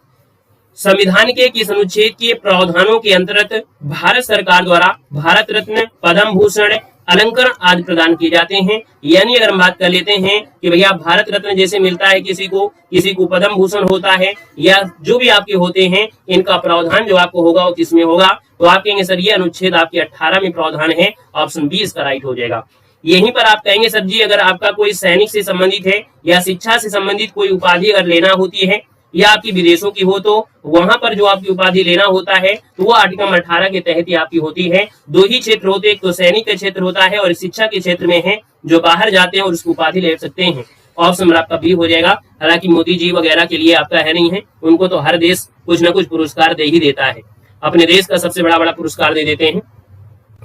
संविधान के किस अनुच्छेद के प्रावधानों के अंतर्गत भारत सरकार द्वारा भारत रत्न, पद्म भूषण, अलंकरण आदि प्रदान किए जाते हैं। यानी अगर हम बात कर लेते हैं कि भैया भारत रत्न जैसे मिलता है किसी को पद्म भूषण होता है, या जो भी आपके होते हैं, इनका प्रावधान जो आपको होगा वो किसमें होगा, तो आप कहेंगे सर ये अनुच्छेद आपके 18 में प्रावधान है। ऑप्शन बी इसका राइट हो जाएगा। यहीं पर आप कहेंगे सर जी अगर आपका कोई सैनिक से संबंधित है या शिक्षा से संबंधित कोई उपाधि अगर लेना होती है या आपकी विदेशों की हो तो वहां पर जो आपकी उपाधि लेना होता है तो वो आर्टिकल 18 के तहत ही आपकी होती है। दो ही क्षेत्र होते हैं, एक तो सैनिक का क्षेत्र होता है और शिक्षा के क्षेत्र में है जो बाहर जाते हैं और उसकी उपाधि ले सकते हैं। ऑप्शन नंबर आपका बी हो जाएगा। हालांकि मोदी जी वगैरह के लिए आपका है नहीं है, उनको तो हर देश कुछ ना कुछ पुरस्कार दे ही देता है, अपने देश का सबसे बड़ा पुरस्कार दे देते हैं।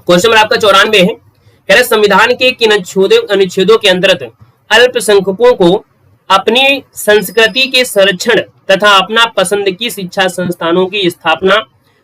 क्वेश्चन नंबर आपका 94 है, कह रहे संविधान के किन अनुच्छेदों के अंतर्गत अल्पसंख्यकों को अपनी संस्कृति के संरक्षण तथा अपना पसंद की शिक्षा संस्थानों की स्थापना,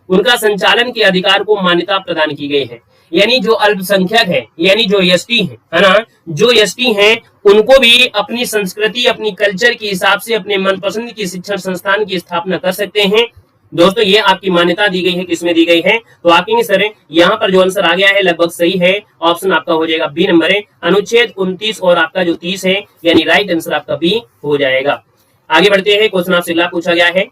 उनका संचालन के अधिकार को मान्यता प्रदान की गई है। यानी जो अल्पसंख्यक है, यानी जो एसटी है ना, जो एसटी हैं उनको भी अपनी संस्कृति, अपनी कल्चर के हिसाब से अपने मनपसंद की शिक्षण संस्थान की स्थापना कर सकते हैं। दोस्तों ये आपकी मान्यता दी गई है, किसमें दी गई है, तो आप कहेंगे सर यहाँ पर जो आंसर आ गया है लगभग सही है। ऑप्शन आपका हो जाएगा बी नंबर है, अनुच्छेद 29 और आपका जो 30 है, यानी राइट आंसर आपका बी हो जाएगा। आगे बढ़ते हैं। क्वेश्चन आपसे अगला पूछा गया है,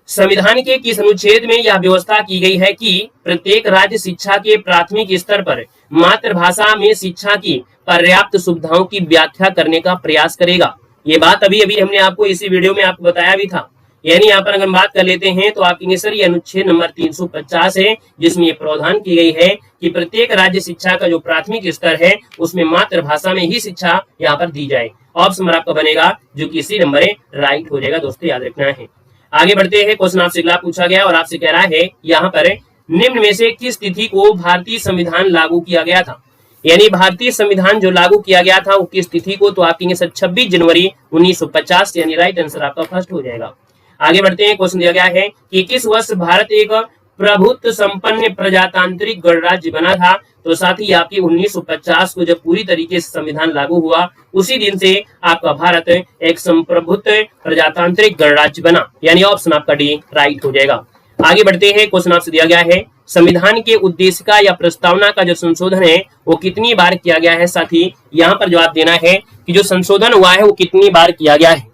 संविधान के किस अनुच्छेद में यह व्यवस्था की गई है कि प्रत्येक राज्य शिक्षा के प्राथमिक स्तर पर मातृभाषा में शिक्षा की पर्याप्त सुविधाओं की व्याख्या करने का प्रयास करेगा। ये बात अभी अभी हमने आपको इसी वीडियो में आपको बताया भी था। यानी यहाँ पर अगर बात कर लेते हैं तो आप कहेंगे सर ये अनुच्छेद नंबर 350 है, जिसमें ये प्रावधान की गई है कि प्रत्येक राज्य शिक्षा का जो प्राथमिक स्तर है उसमें मातृभाषा में ही शिक्षा यहाँ पर दी जाए। ऑप्शन नंबर आपका बनेगा जो कि इसी नंबर राइट हो जाएगा। दोस्तों याद रखना है। आगे बढ़ते हैं। क्वेश्चन आपसे अगला पूछा गया और आपसे कह रहा है यहाँ पर निम्न में से किस तिथि को भारतीय संविधान लागू किया गया था? यानी भारतीय संविधान जो लागू किया गया था वो किस तिथि को? तो आप कहेंगे सर 26 जनवरी 1950, यानी राइट आंसर आपका फर्स्ट हो जाएगा। आगे बढ़ते हैं, क्वेश्चन दिया गया है कि किस वर्ष भारत एक प्रभुत्व संपन्न प्रजातांत्रिक गणराज्य बना था? तो साथ ही आपकी 1950 को जब पूरी तरीके से संविधान लागू हुआ उसी दिन से आपका भारत एक संप्रभुत्व प्रजातांत्रिक गणराज्य बना, यानी ऑप्शन आपका डी राइट हो जाएगा। आगे बढ़ते हैं, क्वेश्चन आपसे दिया गया है संविधान के उद्देशिका या प्रस्तावना का जो संशोधन है वो कितनी बार किया गया है? साथी यहाँ पर जवाब देना है कि जो संशोधन हुआ है वो कितनी बार किया गया है।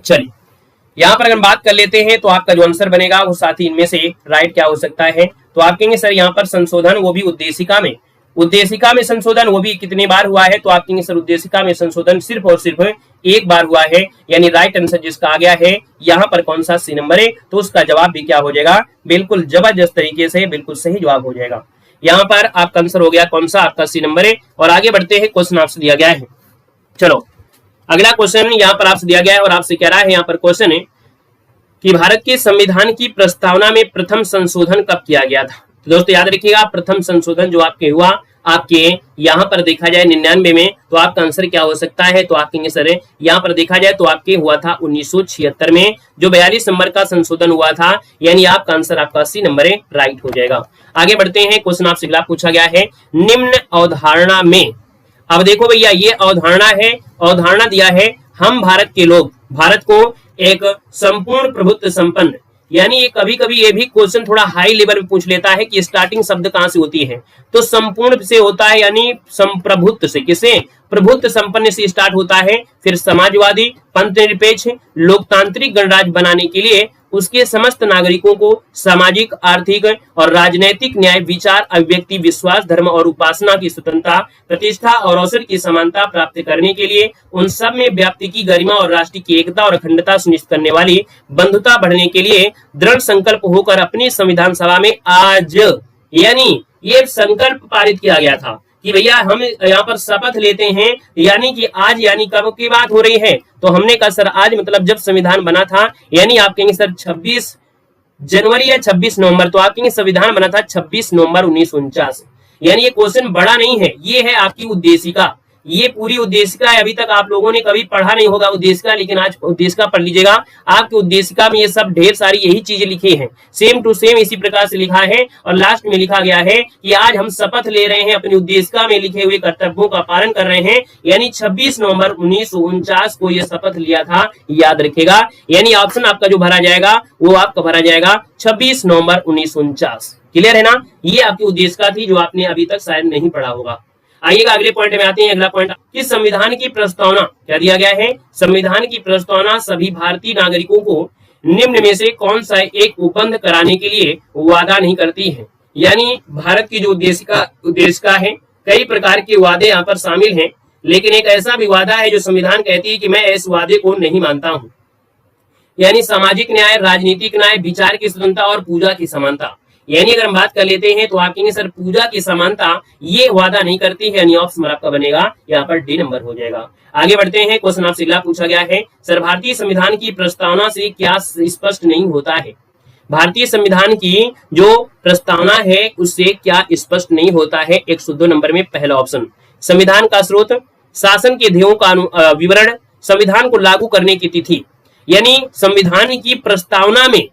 चलिए यहाँ पर अगर बात कर लेते हैं तो आपका जो आंसर बनेगा वो साथी इनमें से राइट क्या हो सकता है? तो आप कहेंगे सर यहाँ पर संशोधन वो भी उद्देशिका में संशोधन वो भी कितनी बार हुआ है? तो आप कहेंगे सर उद्देशिका में संशोधन सिर्फ और सिर्फ एक बार हुआ है, यानी राइट आंसर जिसका आ गया है यहाँ पर कौन सा सी नंबर है? तो उसका जवाब भी क्या हो जाएगा? बिल्कुल जबरदस्त तरीके से बिल्कुल सही जवाब हो जाएगा। यहाँ पर आपका आंसर हो गया कौन सा? आपका सी नंबर है। और आगे बढ़ते हैं, क्वेश्चन आपसे दिया गया है, चलो अगला क्वेश्चन यहाँ पर आपसे दिया गया है और आपसे कह रहा है यहाँ पर क्वेश्चन है कि भारत के संविधान की प्रस्तावना में प्रथम संशोधन कब किया गया था? तो दोस्तों याद रखिएगा प्रथम संशोधन जो आपके हुआ आपके यहाँ पर देखा जाए 99 में, तो आपका आंसर क्या हो सकता है? तो आप कहेंगे सर यहाँ पर देखा जाए तो आपके हुआ था 1976 में जो 42 नंबर का संशोधन हुआ था, यानी आपका आंसर आपका सी नंबर है राइट हो जाएगा। आगे बढ़ते हैं, क्वेश्चन आपसे अगला पूछा गया है निम्न अवधारणा में। अब देखो भैया ये अवधारणा है, अवधारणा दिया है हम भारत के लोग भारत को एक संपूर्ण प्रभुत्व संपन्न, यानी ये कभी कभी ये भी क्वेश्चन थोड़ा हाई लेवल में पूछ लेता है कि स्टार्टिंग शब्द कहां से होती है? तो संपूर्ण से होता है, यानी संप्रभुत्व से, किसे? प्रभुत्व संपन्न से स्टार्ट होता है, फिर समाजवादी पंथनिरपेक्ष लोकतांत्रिक गणराज्य बनाने के लिए उसके समस्त नागरिकों को सामाजिक आर्थिक और राजनैतिक न्याय विचार अभिव्यक्ति विश्वास धर्म और उपासना की स्वतंत्रता प्रतिष्ठा और अवसर की समानता प्राप्त करने के लिए उन सब में व्याप्ति की गरिमा और राष्ट्र की एकता और अखंडता सुनिश्चित करने वाली बंधुता बढ़ने के लिए दृढ़ संकल्प होकर अपनी संविधान सभा में आज, यानी ये संकल्प पारित किया गया था कि भैया हम यहाँ पर शपथ लेते हैं, यानी कि आज, यानी कब की बात हो रही है? तो हमने कहा सर आज मतलब जब संविधान बना था, यानी आप कहेंगे सर 26 जनवरी या 26 नवंबर। तो आप कहेंगे संविधान बना था 26 नवंबर 1949, यानी ये क्वेश्चन बड़ा नहीं है, ये है आपकी उद्देशिका, ये पूरी उद्देशिका है। अभी तक आप लोगों ने कभी पढ़ा नहीं होगा उद्देशिका, लेकिन आज उद्देशिका पढ़ लीजिएगा। आपकी उद्देशिका में ये सब ढेर सारी यही चीजें लिखी हैं, सेम टू सेम इसी प्रकार से लिखा है। और लास्ट में लिखा गया है कि आज हम शपथ ले रहे हैं, अपनी उद्देशिका में लिखे हुए कर्तव्यों का पालन कर रहे हैं, यानी 26 नवंबर 1949 को यह शपथ लिया था, याद रखेगा। यानी ऑप्शन आपका जो भरा जाएगा वो आपका भरा जाएगा 26 नवंबर 1949। क्लियर है ना? ये आपकी उद्देशिका थी जो आपने अभी तक शायद नहीं पढ़ा होगा। आइएगा अगले पॉइंट में आते हैं। अगला पॉइंट कि संविधान की प्रस्तावना क्या दिया गया है? संविधान की प्रस्तावना सभी भारतीय नागरिकों को निम्न में से कौन सा एक उपबंध कराने के लिए वादा नहीं करती है? यानी भारत की जो उद्देशिका है, कई प्रकार के वादे यहाँ पर शामिल हैं, लेकिन एक ऐसा भी वादा है जो संविधान कहती है कि मैं इस वादे को नहीं मानता हूँ, यानी सामाजिक न्याय, राजनीतिक न्याय, विचार की स्वतंत्रता और पूजा की समानता। यानी अगर हम बात कर लेते हैं तो आप कहेंगे सर पूजा की समानता ये वादा नहीं करती है, यानी ऑप्शन आपका बनेगा यहाँ पर डी नंबर हो जाएगा। आगे बढ़ते हैं, क्वेश्चन आपसे अगला पूछा गया है सर भारतीय संविधान की प्रस्तावना से क्या स्पष्ट नहीं होता है? भारतीय संविधान की जो प्रस्तावना है उससे क्या स्पष्ट नहीं होता है? 102 नंबर में पहला ऑप्शन। संविधान का स्रोत, शासन के ध्येयों का विवरण, संविधान को लागू करने की तिथि। यानी संविधान की प्रस्तावना में,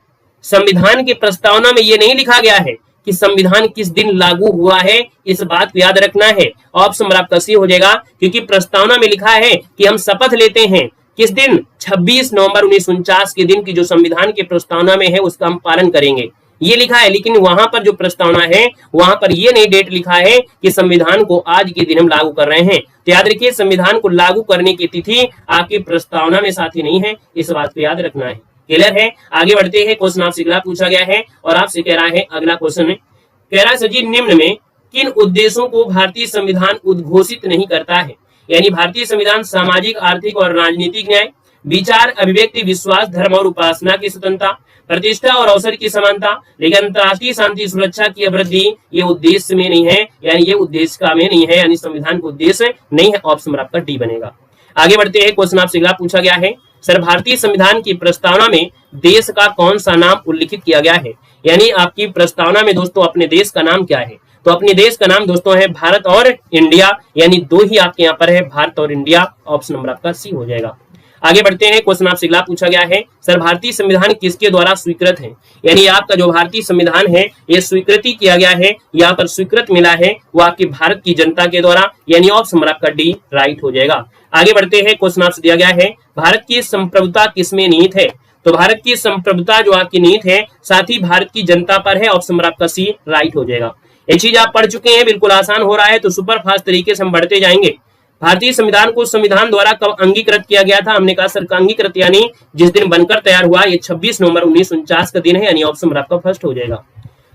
संविधान की प्रस्तावना में ये नहीं लिखा गया है कि संविधान किस दिन लागू हुआ है, इस बात को याद रखना है। ऑप्शन आपका सी हो जाएगा, क्योंकि प्रस्तावना में लिखा है कि हम शपथ लेते हैं किस दिन? 26 नवंबर 1949 के दिन की जो संविधान की प्रस्तावना में है उसका हम पालन करेंगे, ये लिखा है। लेकिन वहां पर जो प्रस्तावना है वहां पर ये नहीं डेट लिखा है कि संविधान को आज के दिन हम लागू कर रहे हैं। तो याद रखिए संविधान को लागू करने की तिथि आपकी प्रस्तावना में साथ ही नहीं है, इस बात को याद रखना है। क्लियर है? आगे बढ़ते हैं, क्वेश्चन आपसे अगला पूछा गया है और आपसे कह रहा है अगला क्वेश्चन कह रहा है सर जी निम्न में किन उद्देश्यों को भारतीय संविधान उद्घोषित नहीं करता है? यानी भारतीय संविधान सामाजिक आर्थिक और राजनीतिक न्याय, विचार अभिव्यक्ति विश्वास धर्म और उपासना की स्वतंत्रता, प्रतिष्ठा और अवसर की समानता, लेकिन अंतर्राष्ट्रीय शांति सुरक्षा की वृद्धि ये उद्देश्य में नहीं है, यानी ये उद्देश्य में नहीं है, यानी संविधान का उद्देश्य नहीं है। ऑप्शन आपका डी बनेगा। आगे बढ़ते हैं, क्वेश्चन आपसे अगला पूछा गया है सर भारतीय संविधान की प्रस्तावना में देश का कौन सा नाम उल्लिखित किया गया है? यानी आपकी प्रस्तावना में दोस्तों अपने देश का नाम क्या है, तो अपने देश का नाम दोस्तों है भारत और इंडिया, यानी दो ही आपके यहाँ पर है, भारत और इंडिया। ऑप्शन नंबर आपका सी हो जाएगा। आगे बढ़ते हैं, क्वेश्चन आपसे अगला पूछा गया है, सर भारतीय संविधान किसके द्वारा स्वीकृत है, यानी आपका जो भारतीय संविधान है ये स्वीकृति किया गया है, यहाँ पर स्वीकृत मिला है वो आपकी भारत की जनता के द्वारा, यानी ऑप्शन नंबर आपका डी राइट हो जाएगा। आगे बढ़ते हैं, क्वेश्चन आपसे दिया गया है, भारत की संप्रभुता किसमें निहित है, तो भारत की संप्रभुता जो आपकी निहित है साथ ही भारत की जनता पर है, ऑप्शन नंबर आपका सी राइट हो जाएगा। ये चीज आप पढ़ चुके हैं, बिल्कुल आसान हो रहा है, तो सुपर फास्ट तरीके से हम बढ़ते जाएंगे। भारतीय संविधान को संविधान द्वारा कब अंगीकृत किया गया था, हमने कहा सर अंगीकृत यानी जिस दिन बनकर तैयार हुआ, ये 26 नवंबर 1949 का दिन है, यानी ऑप्शन नंबर आपका फर्स्ट हो जाएगा।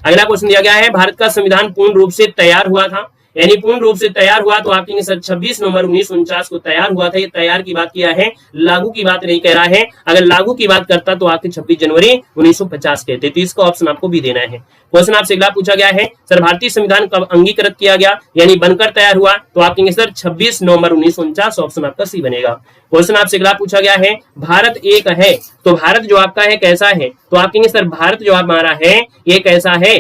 अगला क्वेश्चन दिया गया है, भारत का संविधान पूर्ण रूप से तैयार हुआ था, यानी पूर्ण रूप से तैयार हुआ, तो आप कहेंगे सर 26 नवंबर 1949 को तैयार हुआ था, ये तैयार की बात किया है, लागू की बात नहीं कह रहा है। अगर लागू की बात करता तो आपके 26 जनवरी 1950 कहते, तो इसका ऑप्शन आपको भी देना है। क्वेश्चन आपसे अगला पूछा गया है, सर भारतीय संविधान कब अंगीकृत किया गया, यानी बनकर तैयार हुआ, तो आप कहेंगे सर 26 नवंबर 1949, ऑप्शन आपका सी बनेगा। क्वेश्चन आपसे अगला पूछा गया है, भारत एक है, तो भारत जो आपका है कैसा है, तो आप कहेंगे सर भारत जो हमारा है ये कैसा है,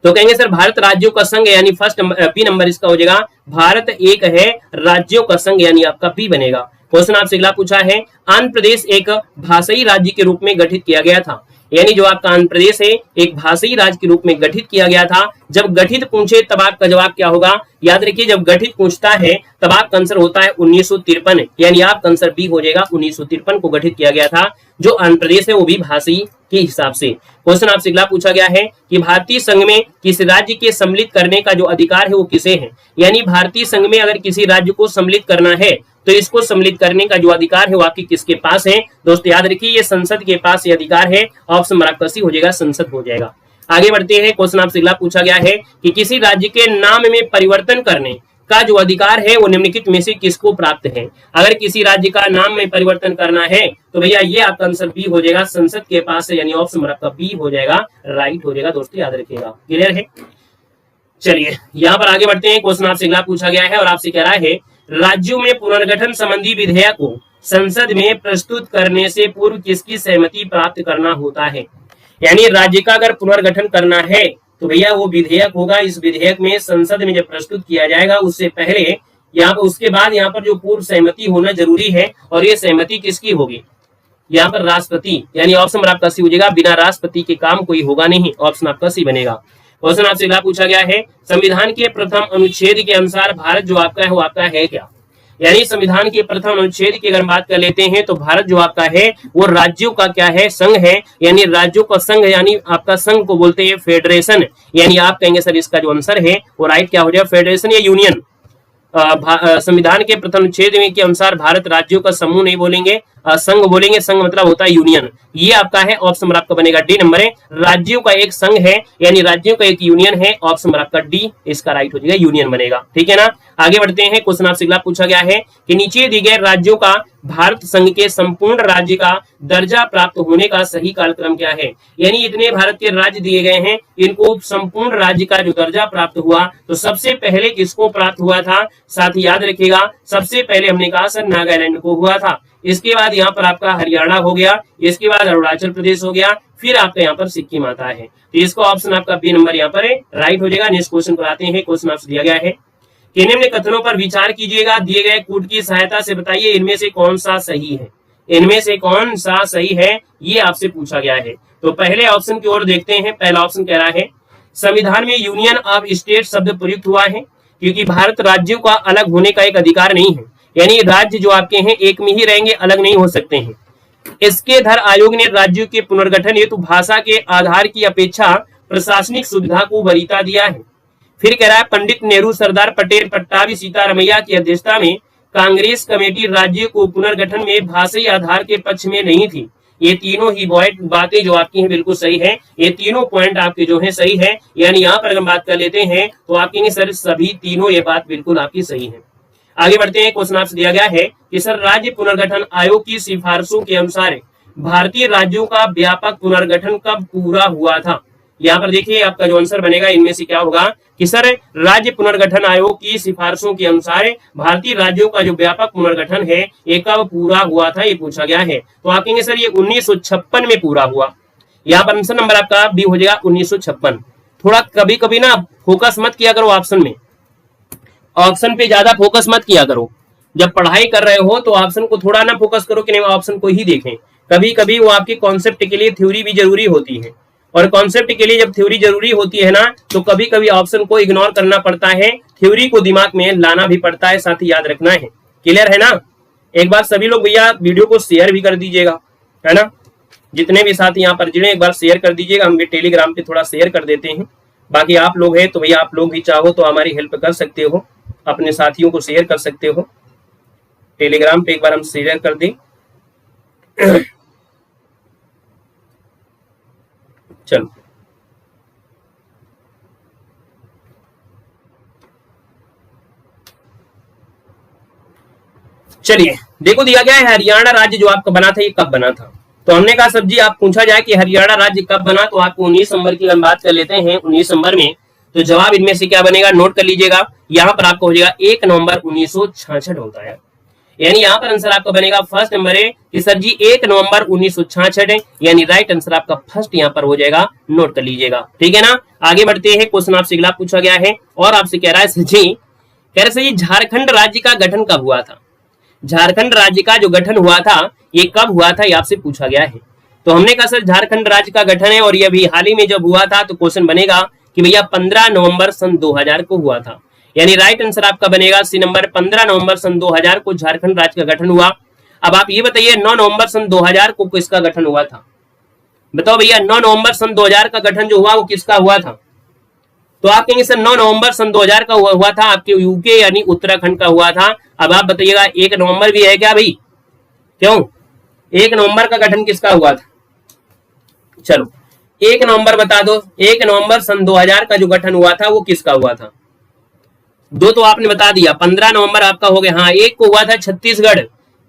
तो कहेंगे सर भारत राज्यों का संघ, यानी फर्स्ट बी नंबर इसका हो जाएगा, भारत एक है राज्यों का संघ, यानी आपका बी बनेगा। क्वेश्चन आपसे अगला पूछा है, आंध्र प्रदेश एक भाषाई राज्य के रूप में गठित किया गया था, यानी जो आपका आंध्र प्रदेश है एक भाषाई राज्य के रूप में गठित किया गया था। जब गठित पूछे तब आपका जवाब क्या होगा, याद रखिए जब गठित पूछता है तब आपका आंसर होता है 1953, यानी आपका आंसर बी हो जाएगा, 1953 को गठित किया गया था। जो आंध्र प्रदेश है वो भी भाषाई के हिसाब से। क्वेश्चन आपसे अगला पूछा गया है कि भारतीय संघ में किस राज्य के सम्मिलित करने का जो अधिकार है वो किसे है, यानी भारतीय संघ में अगर किसी राज्य को सम्मिलित करना है तो इसको सम्मिलित करने का जो अधिकार है वो आपकी किसके पास है, दोस्तों याद रखिए ये संसद के पास ये अधिकार है, ऑप्शन नंबर आपका सी हो जाएगा, संसद हो जाएगा। आगे बढ़ते हैं, क्वेश्चन आपसे अगला पूछा गया है कि किसी राज्य के नाम में परिवर्तन करने का जो अधिकार है वो निम्नलिखित में से किसको प्राप्त है। अगर किसी राज्य का नाम में परिवर्तन करना है तो भैया ये आपका आंसर बी हो जाएगा, संसद के पास है, यानी ऑप्शन नंबर आपका बी हो जाएगा, राइट हो जाएगा। दोस्तों याद रखिएगा, क्लियर है। चलिए यहाँ पर आगे बढ़ते हैं, क्वेश्चन आपसे अगला पूछा गया है और आपसे कह रहा है राज्यों में पुनर्गठन संबंधी विधेयक को संसद में प्रस्तुत करने से पूर्व किसकी सहमति प्राप्त करना होता है, यानी राज्य का अगर पुनर्गठन करना है तो भैया वो विधेयक होगा, इस विधेयक में संसद में जब प्रस्तुत किया जाएगा उससे पहले यहाँ पर उसके बाद यहाँ पर जो पूर्व सहमति होना जरूरी है, और ये सहमति किसकी होगी, यहाँ पर राष्ट्रपति, यानी ऑप्शन नंबर आपका सी हो जाएगा, बिना राष्ट्रपति के काम कोई होगा नहीं, ऑप्शन आपका सी बनेगा। क्वेश्चन आपसे अगला पूछा गया है संविधान के प्रथम अनुच्छेद के अनुसार भारत जो आपका है वो आपका है क्या, यानी संविधान के प्रथम अनुच्छेद की अगर बात कर लेते हैं तो भारत जो आपका है वो राज्यों का क्या है, संघ है, यानी राज्यों का संघ, यानी आपका संघ को बोलते हैं फेडरेशन, यानी आप कहेंगे सर इसका जो आंसर है वो राइट क्या हो जाएगा, फेडरेशन या यूनियन। संविधान के प्रथम अनुच्छेद के अनुसार भारत राज्यों का समूह नहीं बोलेंगे, संघ बोलेंगे, संघ मतलब होता है यूनियन, ये आपका है, ऑप्शन नंबर आपका बनेगा डी नंबर है, राज्यों का एक संघ है यानी राज्यों का एक यूनियन है, ऑप्शन नंबर आपका डी इसका राइट हो जाएगा, यूनियन बनेगा, ठीक है ना। आगे बढ़ते हैं, क्वेश्चन आपसे अगला पूछा गया है कि नीचे दिए गए राज्यों का भारत संघ के संपूर्ण राज्य का दर्जा प्राप्त होने का सही कालक्रम क्या है, यानी इतने भारत के राज्य दिए गए हैं, इनको संपूर्ण राज्य का जो दर्जा प्राप्त हुआ तो सबसे पहले किसको प्राप्त हुआ था, साथ ही याद रखिएगा सबसे पहले हमने कहा सर नागालैंड को हुआ था, इसके बाद यहाँ पर आपका हरियाणा हो गया, इसके बाद अरुणाचल प्रदेश हो गया, फिर आपका यहाँ पर सिक्किम आता है, तो इसका ऑप्शन आपका बी नंबर यहाँ पर है, राइट हो जाएगा। नेक्स्ट क्वेश्चन पर आते हैं, क्वेश्चन आपसे दिया गया है कि निम्न कथनों पर विचार कीजिएगा, दिए गए कूट की सहायता से बताइए इनमें से कौन सा सही है, इनमें से कौन सा सही है, ये आपसे पूछा गया है। तो पहले ऑप्शन की ओर देखते हैं, पहला ऑप्शन कह रहा है संविधान में यूनियन ऑफ स्टेट शब्द प्रयुक्त हुआ है क्योंकि भारत राज्यों का अलग होने का एक अधिकार नहीं है, यानी राज्य जो आपके हैं एक में ही रहेंगे, अलग नहीं हो सकते हैं। इसके धर आयोग ने राज्यों के पुनर्गठन हेतु भाषा के आधार की अपेक्षा प्रशासनिक सुविधा को वरीयता दिया है। फिर कह रहा है पंडित नेहरू, सरदार पटेल, पट्टाभी सीतारमैया की अध्यक्षता में कांग्रेस कमेटी राज्यों को पुनर्गठन में भाषाई आधार के पक्ष में नहीं थी। ये तीनों ही बातें जो आपकी हैं बिल्कुल सही है, ये तीनों पॉइंट आपके जो है सही है, यानी यहाँ पर अगर बात कर लेते हैं तो आप कहेंगे सर सभी तीनों ये बात बिल्कुल आपकी सही है। आगे बढ़ते हैं, क्वेश्चन आपसे दिया गया है कि सर राज्य पुनर्गठन आयोग की सिफारिशों के अनुसार भारतीय राज्यों का व्यापक पुनर्गठन कब पूरा हुआ था। यहाँ पर देखिए आपका जो आंसर बनेगा इनमें से क्या होगा कि सर राज्य पुनर्गठन आयोग की सिफारिशों के अनुसार भारतीय राज्यों का जो व्यापक पुनर्गठन है ये कब पूरा हुआ था, ये पूछा गया है। तो आप कहेंगे सर ये 1956 में पूरा हुआ, यहाँ पर आंसर नंबर आपका बी हो जाएगा 1956। थोड़ा कभी कभी ना फोकस मत किया करो ऑप्शन में, ऑप्शन पे ज्यादा फोकस मत किया करो। जब पढ़ाई कर रहे हो तो ऑप्शन को थोड़ा ना फोकस करो कि नहीं ऑप्शन को ही देखें। कभी कभी वो आपकी कॉन्सेप्ट के लिए थ्योरी भी जरूरी होती है, और कॉन्सेप्ट के लिए जब थ्योरी जरूरी होती है ना तो कभी कभी ऑप्शन को इग्नोर करना पड़ता है, थ्योरी को दिमाग में लाना भी पड़ता है, साथ ही याद रखना है। क्लियर है ना? एक बार सभी लोग भैया वीडियो को शेयर भी कर दीजिएगा, है ना? जितने भी साथी यहाँ पर जुड़े एक बार शेयर कर दीजिएगा। हम भी टेलीग्राम पे थोड़ा शेयर कर देते हैं। बाकी आप लोग हैं तो भैया आप लोग भी चाहो तो हमारी हेल्प कर सकते हो, अपने साथियों को शेयर कर सकते हो। टेलीग्राम पे एक बार हम शेयर कर दें। चलो चलिए, देखो दिया गया है हरियाणा राज्य जो आपका बना था ये कब बना था। तो हमने कहा सब्जी आप पूछा जाए कि हरियाणा राज्य कब बना, तो आपको 19 नंबर की हम बात कर लेते हैं। 19 नंबर में तो जवाब इनमें से क्या बनेगा, नोट कर लीजिएगा। यहाँ पर आपको हो जाएगा 1 नवंबर 1966 होता है। यानी यहाँ पर आंसर आपका बनेगा फर्स्ट नंबर है कि सर जी 1 नवंबर 1966 है, यानी राइट आंसर आपका फर्स्ट यहाँ पर हो जाएगा, नोट कर लीजिएगा। ठीक है ना? आगे बढ़ते हैं। क्वेश्चन आपसे अगला पूछा गया है और आपसे कह रहा है सर जी, कह रहे सर जी झारखंड राज्य का गठन कब हुआ था। झारखंड राज्य का जो गठन हुआ था ये कब हुआ था, ये आपसे पूछा गया है। तो हमने कहा सर झारखंड राज्य का गठन है और ये अभी हाल ही में जब हुआ था, तो क्वेश्चन बनेगा कि भैया 15 नवंबर सन 2000 को हुआ था। यानी राइट आंसर आपका बनेगा सी नंबर, 15 नवंबर सन 2000 को झारखंड राज्य का गठन हुआ। अब आप ये बताइए 9 नवंबर सन 2000 को किसका गठन हुआ था। बताओ भैया 9 नवंबर सन 2000 का गठन जो हुआ वो किसका हुआ था। तो आप कहेंगे सर 9 नवंबर सन 2000 का हुआ था आपके यूके यानी उत्तराखंड का हुआ था। अब आप बताइएगा 1 नवंबर भी है क्या भाई, क्यों 1 नवंबर का गठन किसका हुआ था। चलो 1 नवंबर बता दो, 1 नवंबर सन 2000 का जो गठन हुआ था वो किसका हुआ था। दो तो आपने बता दिया, 15 नवंबर आपका हो गया। हाँ, एक को हुआ था छत्तीसगढ़,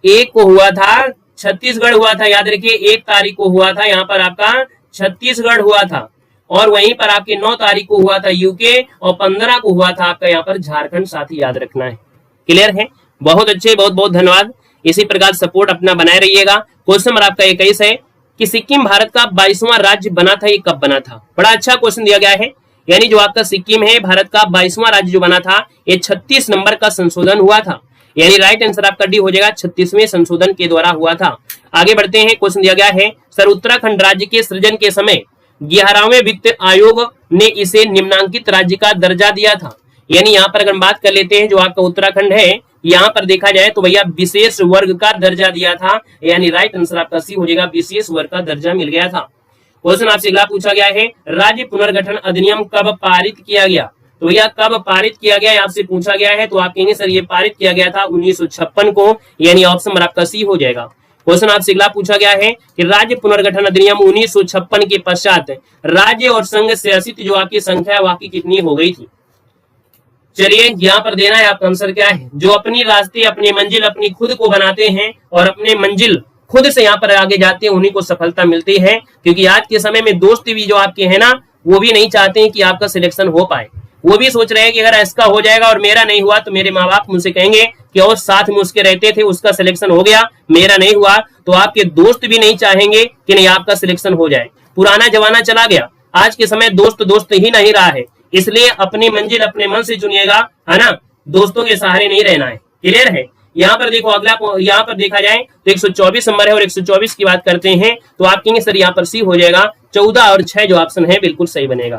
एक को हुआ था छत्तीसगढ़ हुआ था, याद रखिए 1 तारीख को हुआ था यहाँ पर आपका छत्तीसगढ़ हुआ था, और वहीं पर आपके 9 तारीख को हुआ था यूके, और 15 को हुआ था आपका यहाँ पर झारखंड। साथ ही याद रखना है। क्लियर है? बहुत अच्छे, बहुत बहुत धन्यवाद। इसी प्रकार सपोर्ट अपना बनाए रहिएगा। क्वेश्चन नंबर आपका 21 है कि सिक्किम भारत का 22वां राज्य बना था, ये कब बना था। बड़ा अच्छा क्वेश्चन दिया गया है। यानी जो आपका सिक्किम है भारत का 22वां राज्य जो बना था ये 36 नंबर का संशोधन हुआ था। यानी राइट आंसर आपका डी हो जाएगा, 36वें संशोधन के द्वारा हुआ था। आगे बढ़ते हैं। क्वेश्चन दिया गया है सर उत्तराखंड राज्य के सृजन के समय 11वें वित्त आयोग ने इसे निम्नांकित राज्य का दर्जा दिया था। यानी यहाँ पर अगर हम बात कर लेते हैं जो आपका उत्तराखंड है, यहाँ पर देखा जाए तो भैया विशेष वर्ग का दर्जा दिया था। यानी राइट आंसर आपका सी हो जाएगा, विशेष वर्ग का दर्जा मिल गया था। क्वेश्चन आपसे अगला पूछा गया है राज्य पुनर्गठन अधिनियम कब पारित किया गया। तो भैया कब पारित किया गया आपसे पूछा गया है, तो आप कहेंगे सर ये पारित किया गया था 1956 को। यानी ऑप्शन नंबर आपका सी हो जाएगा। क्वेश्चन आपसे अगला पूछा गया है कि राज्य पुनर्गठन अधिनियम 1956 के पश्चात राज्य और संघ शासित जो आपकी संख्या वाकई कितनी हो गई थी। चलिए यहाँ पर देना है आपका आंसर क्या है। जो अपनी रास्ते अपनी मंजिल अपनी खुद को बनाते हैं और अपने मंजिल खुद से यहाँ पर आगे जाते हैं उन्हीं को सफलता मिलती है। क्योंकि आज के समय में दोस्त भी जो आपके हैं ना वो भी नहीं चाहते हैं कि आपका सिलेक्शन हो पाए। वो भी सोच रहे हैं कि अगर इसका हो जाएगा और मेरा नहीं हुआ तो मेरे माँ बाप मुझसे कहेंगे कि और साथ में उसके रहते थे उसका सिलेक्शन हो गया मेरा नहीं हुआ। तो आपके दोस्त भी नहीं चाहेंगे कि नहीं आपका सिलेक्शन हो जाए। पुराना जमाना चला गया, आज के समय दोस्त दोस्त ही नहीं रहा है। इसलिए अपनी मंजिल अपने मन से चुनिएगा, है ना, दोस्तों के सहारे नहीं रहना है। क्लियर है? यहाँ पर देखो अगला, यहाँ पर देखा जाए तो 124 नंबर है और 124 की बात करते हैं तो आप कहेंगे सर यहाँ पर सी हो जाएगा। 14 और 6 जो ऑप्शन है बिल्कुल सही बनेगा।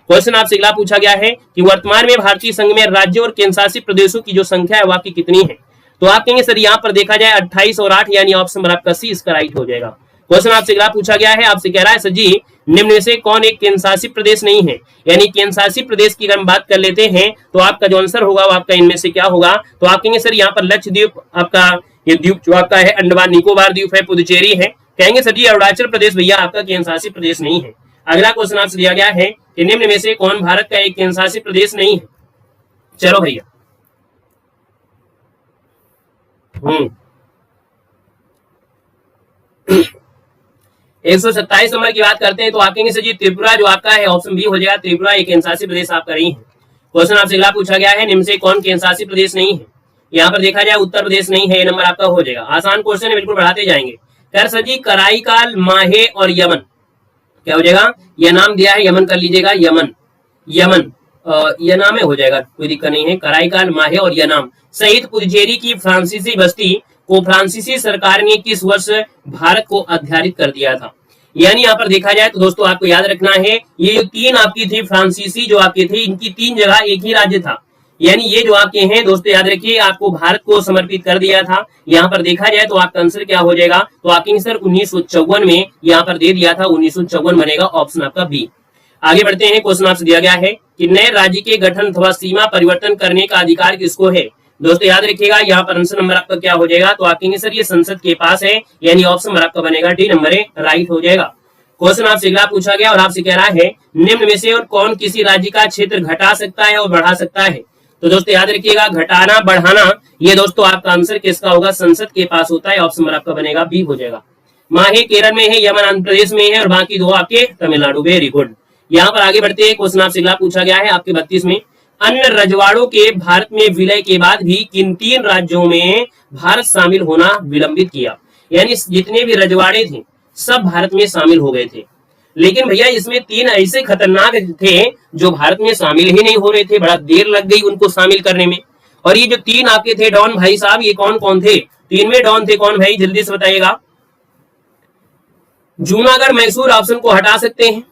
क्वेश्चन आपसे अगला पूछा गया है कि वर्तमान में भारतीय संघ में राज्यों और केंद्रशासित प्रदेशों की जो संख्या है वाकई कितनी है। तो आप कहेंगे सर यहाँ पर देखा जाए 28 और 8, यानी ऑप्शन नंबर आपका सी इसका राइट हो जाएगा। क्वेश्चन आपसे अगला पूछा गया है, आपसे कह रहा है सर जी निम्न में से कौन एक केंद्रशासित प्रदेश नहीं है। यानी केंद्रशासित प्रदेश की अगर हम बात कर लेते हैं तो आपका जो आंसर होगा वो आपका इनमें से क्या होगा। तो आप कहेंगे सर यहाँ पर लक्षद्वीप आपका ये द्वीप जो आपका है अंडमान निकोबार द्वीप है, पुदुचेरी है। कहेंगे सर जी अरुणाचल प्रदेश भैया आपका केंद्रशासित प्रदेश नहीं है। अगला क्वेश्चन आपसे दिया गया है कि निम्न में से कौन भारत का एक केंद्रशासित प्रदेश नहीं है। चलो भैया 127 नंबर की बात करते हैं तो आप कहेंगे सर जी त्रिपुरा जो आपका है ऑप्शन बी हो जाएगा, त्रिपुरा एक केंद्रशासित प्रदेश आपका नहीं है। क्वेश्चन आपसे अगला पूछा गया है निम्न से कौन केंद्रशासित प्रदेश नहीं है। यहाँ पर देखा जाए उत्तर प्रदेश नहीं है, ये नंबर आपका हो जाएगा। आसान क्वेश्चन है, बिल्कुल बढ़ाते जाएंगे। कर सर जी कराईकाल, माहे और यमन, क्या हो जाएगा, यनाम दिया है यमन कर लीजिएगा, यमन यमन यनाम में हो जाएगा, कोई दिक्कत नहीं है। कराईकाल, माहे और यनाम सहित पुदुचेरी की फ्रांसीसी बस्ती को फ्रांसीसी सरकार ने किस वर्ष भारत को अध्यारित कर दिया था। यानी यहाँ पर देखा जाए तो दोस्तों आपको याद रखना है, ये जो तीन आपकी थी फ्रांसीसी जो आपके थे, इनकी तीन जगह एक ही राज्य था। यानी ये जो आपके हैं दोस्तों याद रखिए, आपको भारत को समर्पित कर दिया था। यहाँ पर देखा जाए तो आपका आंसर क्या हो जाएगा, तो आपके आंसर 1954 में यहाँ पर दे दिया था, 1954 बनेगा ऑप्शन आपका बी। आगे बढ़ते हैं, क्वेश्चन आपसे दिया गया है कि नए राज्य के गठन अथवा सीमा परिवर्तन करने का अधिकार किसको है। दोस्तों याद रखिएगा यहाँ पर आंसर नंबर आपका क्या हो जाएगा, तो आपके आंसर ये संसद के पास है, यानी ऑप्शन नंबर आपका बनेगा डी नंबर ए, राइट हो जाएगा। क्वेश्चन आपसे अगला पूछा गया और आपसे कह रहा है निम्न में से और कौन किसी राज्य का क्षेत्र घटा सकता है और बढ़ा सकता है। तो दोस्तों याद रखिएगा घटाना बढ़ाना ये दोस्तों आपका आंसर किसका होगा, संसद के पास होता है, ऑप्शन नंबर आपका बनेगा बी हो जाएगा। माहे केरल में है, यमन आंध्र प्रदेश में है और बाकी दो आपके तमिलनाडु। Very good. यहाँ पर आगे बढ़ते हैं, क्वेश्चन आपसे अगला पूछा गया है आपके 32 में, अन्य रजवाड़ों के भारत में विलय के बाद भी किन तीन राज्यों में भारत शामिल होना विलंबित किया। यानी जितने भी रजवाड़े थे सब भारत में शामिल हो गए थे, लेकिन भैया इसमें तीन ऐसे खतरनाक थे जो भारत में शामिल ही नहीं हो रहे थे, बड़ा देर लग गई उनको शामिल करने में। और ये जो तीन आपके थे डॉन भाई साहब, ये कौन कौन थे, तीन में डॉन थे कौन भाई, जल्दी से बताइएगा। जूनागढ़ मैसूर ऑप्शन को हटा सकते हैं,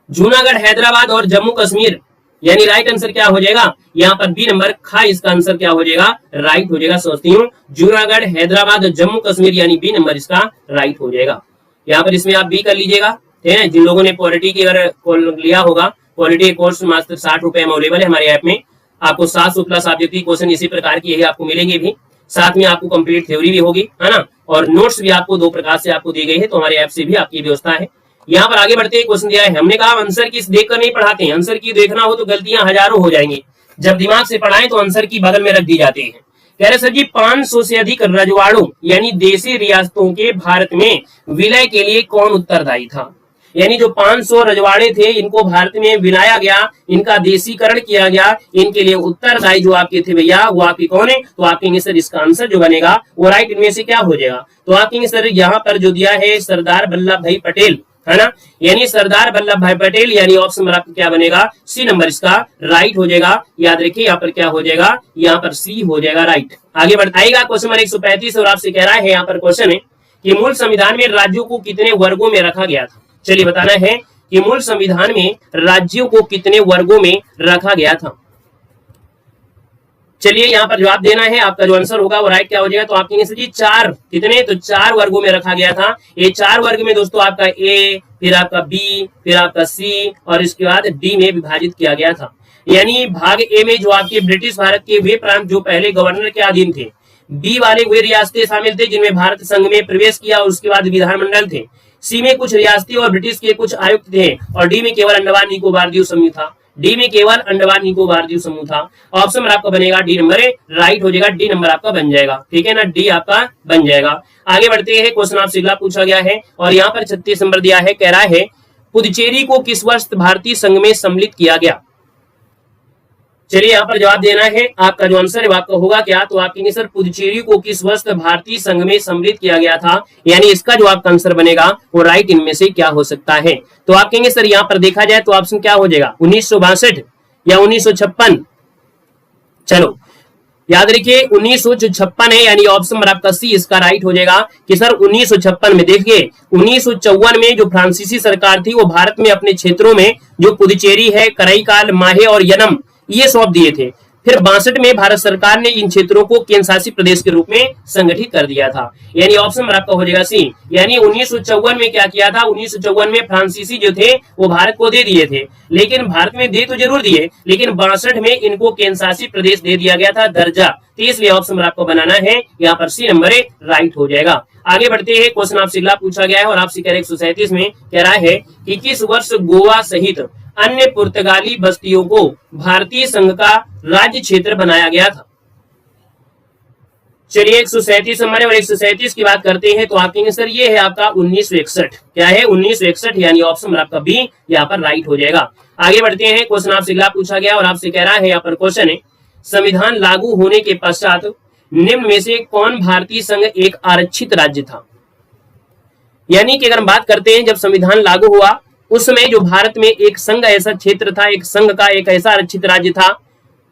जूनागढ़ हैदराबाद और जम्मू कश्मीर, यानी राइट आंसर क्या हो जाएगा, यहाँ पर बी नंबर खा इसका आंसर क्या हो जाएगा, राइट हो जाएगा। सोचती हूँ जूनागढ़ हैदराबाद और जम्मू कश्मीर, यानी बी नंबर इसका राइट हो जाएगा। यहाँ पर इसमें आप बी कर लीजिएगा। जिन लोगों ने पॉलिटी की अगर लिया होगा, पॉलिटी कोर्स मात्र 60 रुपए में अवेलेबल है हमारे ऐप में। आपको 700 प्लस ऑब्जेक्टिव क्वेश्चन इसी प्रकार की है आपको मिलेंगे भी, साथ में आपको कंप्लीट थ्योरी भी होगी, है ना, और नोट्स भी आपको 2 प्रकार से आपको दी गई है, तो हमारे ऐप से भी आपकी व्यवस्था है। यहाँ पर आगे बढ़ते हैं, क्वेश्चन दिया है, हमने कहा आंसर की देखकर नहीं पढ़ाते हैं, आंसर की देखना हो तो गलतियां हजारों हो जाएंगी, जब दिमाग से पढ़ाएं तो आंसर की बगल में रख दी जाती है। कह रहे सर जी 500 से अधिक रजवाड़ों यानी देशी रियासतों के भारत में विलय के लिए कौन उत्तरदायी था। यानी जो 500 रजवाड़े थे इनको भारत में विलाया गया, इनका देशीकरण किया गया, इनके लिए उत्तरदायी जो आपके थे भैया वो आपके कौन है, तो आपके सर इसका आंसर जो बनेगा वो राइट इनमें से क्या हो जाएगा, तो आपके सर यहाँ पर जो दिया है सरदार वल्लभ भाई पटेल, है ना, यानी सरदार वल्लभ भाई पटेल, यानी ऑप्शन नंबर आपका क्या बनेगा, सी नंबर इसका राइट हो जाएगा। याद रखिए यहाँ पर क्या हो जाएगा, यहाँ पर सी हो जाएगा राइट। आगे बढ़ाएगा क्वेश्चन नंबर 135 और आपसे कह रहा है यहाँ पर क्वेश्चन है कि मूल संविधान में राज्यों को कितने वर्गों में रखा गया था। चलिए बताना है कि मूल संविधान में राज्यों को कितने वर्गों में रखा गया था। चलिए यहाँ पर जवाब देना है, आपका जो आंसर होगा वो राइट क्या हो जाएगा, तो आपके जी 4 कितने, तो 4 वर्गों में रखा गया था। ये 4 वर्ग में दोस्तों आपका ए, फिर आपका बी, फिर आपका सी और इसके बाद डी में विभाजित किया गया था। यानी भाग ए में जो आपके ब्रिटिश भारत के वे प्रांत जो पहले गवर्नर के अधीन थे, बी वाले वे रियासतें शामिल थे जिनमें भारत संघ में प्रवेश किया और उसके बाद विधानमंडल थे, सी में कुछ रियासती और ब्रिटिश के कुछ आयुक्त थे और डी में केवल अंडमान निकोबार द्वीप समूह था, डी में केवल अंडमान निकोबार द्वीप समूह था। ऑप्शन नंबर आपका बनेगा डी नंबर राइट हो जाएगा, डी नंबर आपका बन जाएगा, ठीक है ना, डी आपका बन जाएगा। आगे बढ़ते हैं, क्वेश्चन आपसे अगला पूछा गया है और यहाँ पर 36 नंबर दिया है, कह रहा है पुदुचेरी को किस वर्ष भारतीय संघ में सम्मिलित किया गया। चलिए यहाँ पर जवाब देना है, आपका जो आंसर है आपका होगा क्या, तो आपके सर पुदुचेरी को किस वर्ष भारतीय संघ में सम्मिलित किया गया था, यानी इसका जो आपका आंसर बनेगा वो राइट इनमें से क्या हो सकता है। तो आप कहेंगे सर यहाँ पर देखा जाए तो ऑप्शन क्या हो जाएगा, 1962 या 1956। चलो याद रखिए 1956 है, यानी ऑप्शन नंबर आपका सी इसका राइट हो जाएगा कि सर 1956 में। देखिए 1954 में जो फ्रांसीसी सरकार थी वो भारत में अपने क्षेत्रों में जो पुदुचेरी है, कराईकाल, माहे और यनम ये सौंप दिए थे। फिर 62 में भारत सरकार ने इन क्षेत्रों को केंद्र शासित प्रदेश के रूप में संगठित कर दिया था, यानी ऑप्शन नंबर आपका हो जाएगा सी। यानी 1954 में क्या किया था, 1954 में फ्रांसीसी जो थे वो भारत को दे दिए थे, लेकिन भारत में दे तो जरूर दिए, लेकिन 62 में इनको केंद्र शासित प्रदेश दे दिया गया था दर्जा, तो इसलिए ऑप्शन नंबर आपको बनाना है यहाँ पर सी नंबर राइट हो जाएगा। आगे बढ़ते हैं, क्वेश्चन आपसे अगला पूछा गया है और आपसे कह रहे 137 में कह रहा है कि किस वर्ष गोवा सहित अन्य पुर्तगाली बस्तियों को भारतीय संघ का राज्य क्षेत्र बनाया गया था। चलिए 137 नंबर और 137 की बात करते हैं तो आप कहेंगे सर ये है आपका 1961, क्या है 1961, यानी ऑप्शन नंबर आपका बी यहाँ पर राइट हो जाएगा। आगे बढ़ते हैं, क्वेश्चन आपसे अगला पूछा गया और आपसे कह रहा है यहाँ पर क्वेश्चन है संविधान लागू होने के पश्चात निम्न में से कौन भारतीय संघ एक आरक्षित राज्य था। यानी कि अगर हम बात करते हैं जब संविधान लागू हुआ उस समय जो भारत में एक संघ ऐसा क्षेत्र था, एक संघ का एक ऐसा आरक्षित राज्य था,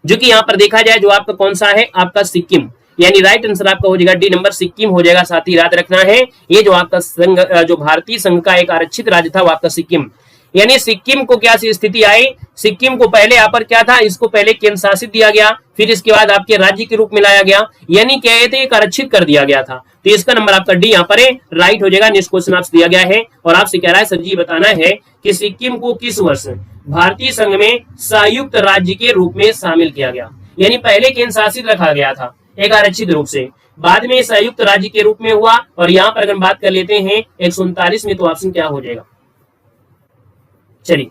जो कि यहाँ पर देखा जाए जो आपका कौन सा है, आपका सिक्किम। यानी राइट आंसर आपका हो जाएगा डी नंबर, सिक्किम हो जाएगा। साथ ही याद रखना है ये जो आपका संघ, जो भारतीय संघ का एक आरक्षित राज्य था वो आपका सिक्किम। यानी सिक्किम को क्या स्थिति आई, सिक्किम को पहले यहाँ पर क्या था, इसको पहले केंद्र शासित दिया गया, फिर इसके बाद आपके राज्य के रूप में लाया गया, यानी क्या थे, एक आरक्षित कर दिया गया था। तो इसका नंबर आपका डी यहाँ पर है, राइट हो जाएगा। नेक्स्ट क्वेश्चन आपसे दिया गया है और आपसे कह रहा है सर जी बताना है कि सिक्किम को किस वर्ष भारतीय संघ में संयुक्त राज्य के रूप में शामिल किया गया। यानी पहले केंद्र शासित रखा गया था एक आरक्षित रूप से, बाद में संयुक्त राज्य के रूप में हुआ। और यहाँ पर अगर बात कर लेते हैं 139 में, तो ऑप्शन क्या हो जाएगा, चलिए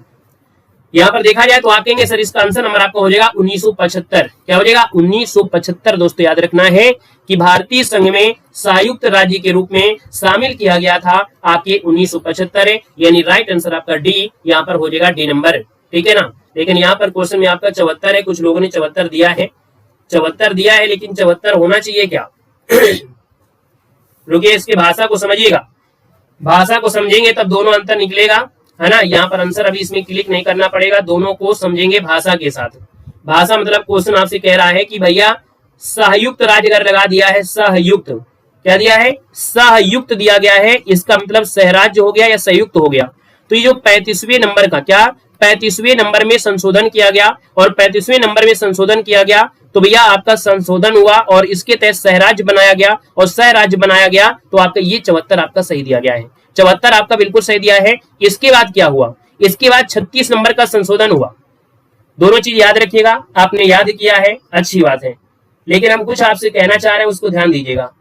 यहाँ पर देखा जाए तो आप कहेंगे सर इसका आंसर नंबर आपका हो जाएगा 1975। क्या हो जाएगा, 1975। दोस्तों याद रखना है कि भारतीय संघ में संयुक्त राज्य के रूप में शामिल किया गया था आपके 1975 है, यानी राइट आंसर आपका डी यहाँ पर हो जाएगा, डी नंबर। ठीक है ना। लेकिन यहाँ पर क्वेश्चन में आपका 74 है, कुछ लोगों ने 74 दिया है, 74 दिया है, लेकिन 74 होना चाहिए क्या रुकिए, इसके भाषा को समझिएगा, भाषा को समझेंगे तब दोनों अंतर निकलेगा, है ना। यहाँ पर आंसर अभी इसमें क्लिक नहीं करना पड़ेगा, दोनों को समझेंगे भाषा के साथ। भाषा मतलब क्वेश्चन आपसे कह रहा है कि भैया सहयुक्त राज्य अगर लगा दिया है, सहयुक्त क्या दिया है, सहयुक्त दिया गया है, इसका मतलब सहराज्य हो गया या संयुक्त हो गया। तो ये जो 35वें नंबर का क्या, 35वें नंबर में संशोधन किया गया, और 35वें नंबर में संशोधन किया गया तो भैया आपका संशोधन हुआ और इसके तहत सहराज्य बनाया गया, और सहराज्य बनाया गया तो आपका ये 74 आपका सही दिया गया है, 74 आपका बिल्कुल सही दिया है। इसके बाद क्या हुआ, इसके बाद 36 नंबर का संशोधन हुआ। दोनों चीज याद रखिएगा, आपने याद किया है, अच्छी बात है, लेकिन हम कुछ आपसे कहना चाह रहे हैं उसको ध्यान दीजिएगा।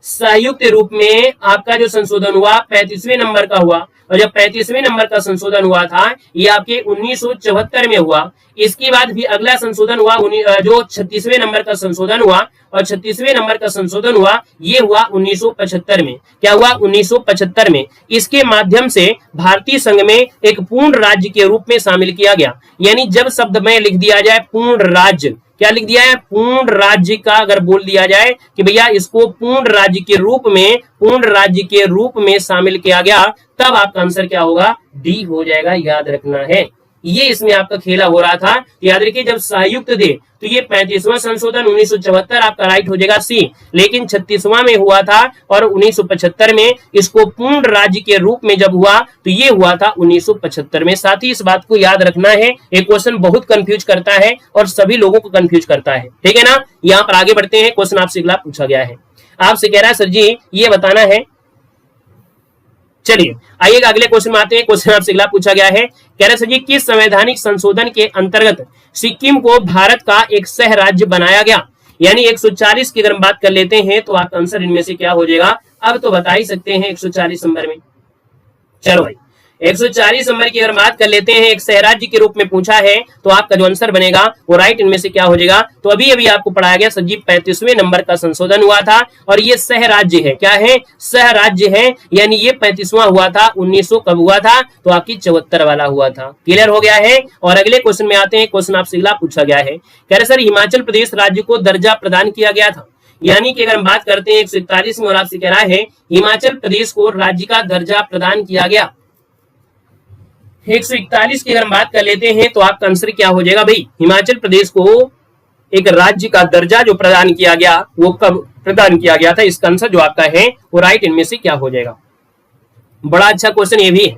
संयुक्त रूप में आपका जो संशोधन हुआ 35वें नंबर का हुआ, और जब 35वें नंबर का संशोधन हुआ था ये आपके 1974 में हुआ। इसके बाद भी अगला संशोधन हुआ जो 36वें नंबर का संशोधन हुआ, और 36वें नंबर का संशोधन हुआ ये हुआ 1975 में। क्या हुआ, 1975 में। इसके माध्यम से भारतीय संघ में एक पूर्ण राज्य के रूप में शामिल किया गया। यानी जब शब्द में लिख दिया जाए पूर्ण राज्य, क्या लिख दिया है, पूर्ण राज्य का अगर बोल दिया जाए कि भैया इसको पूर्ण राज्य के रूप में, पूर्ण राज्य के रूप में शामिल किया गया, तब आपका आंसर क्या होगा, डी हो जाएगा। याद रखना है ये इसमें आपका खेला हो रहा था। याद रखिए जब संयुक्त दे तो ये 35वां संशोधन 1974 आपका राइट हो जाएगा सी, लेकिन 36वां में हुआ था और 1975 में इसको पूर्ण राज्य के रूप में जब हुआ तो ये हुआ था 1975 में। साथ ही इस बात को याद रखना है, एक क्वेश्चन बहुत कंफ्यूज करता है और सभी लोगों को कंफ्यूज करता है। ठीक है ना। यहाँ पर आगे बढ़ते हैं, क्वेश्चन आपसे अगला पूछा गया है, आपसे कह रहा है सर जी ये बताना है। चलिए आइएगा अगले क्वेश्चन में आते हैं। क्वेश्चन आपसे अगला पूछा गया है, कह रहे सर जी किस संवैधानिक संशोधन के अंतर्गत सिक्किम को भारत का एक सह राज्य बनाया गया। यानी 140 की अगर हम बात कर लेते हैं तो आपका आंसर इनमें से क्या हो जाएगा, अब तो बता ही सकते हैं 140 नंबर में। चलो भाई 140 नंबर की अगर बात कर लेते हैं, एक सहराज्य के रूप में पूछा है तो आपका जो आंसर बनेगा वो राइट इनमें से क्या हो जाएगा। तो अभी अभी आपको पढ़ाया गया सर जी 35वें नंबर का संशोधन हुआ था और ये सहराज्य है। क्या है, सहराज्य है, यानी ये 35वां हुआ था। 1900 कब हुआ था, तो आपकी 74 वाला हुआ था। क्लियर हो गया है। और अगले क्वेश्चन में आते हैं। क्वेश्चन आपसे अगला पूछा गया है, कह रहे सर हिमाचल प्रदेश राज्य को दर्जा प्रदान किया गया था। यानी कि अगर हम बात करते हैं 141 में और आपसे कह रहा है हिमाचल प्रदेश को राज्य का दर्जा प्रदान किया गया। 141 की अगर हम बात कर लेते हैं तो आपका आंसर क्या हो जाएगा भाई, हिमाचल प्रदेश को एक राज्य का दर्जा जो प्रदान किया गया वो कब प्रदान किया गया था। इसका आंसर जो आपका है वो राइट इनमें से क्या हो जाएगा। बड़ा अच्छा क्वेश्चन ये भी है,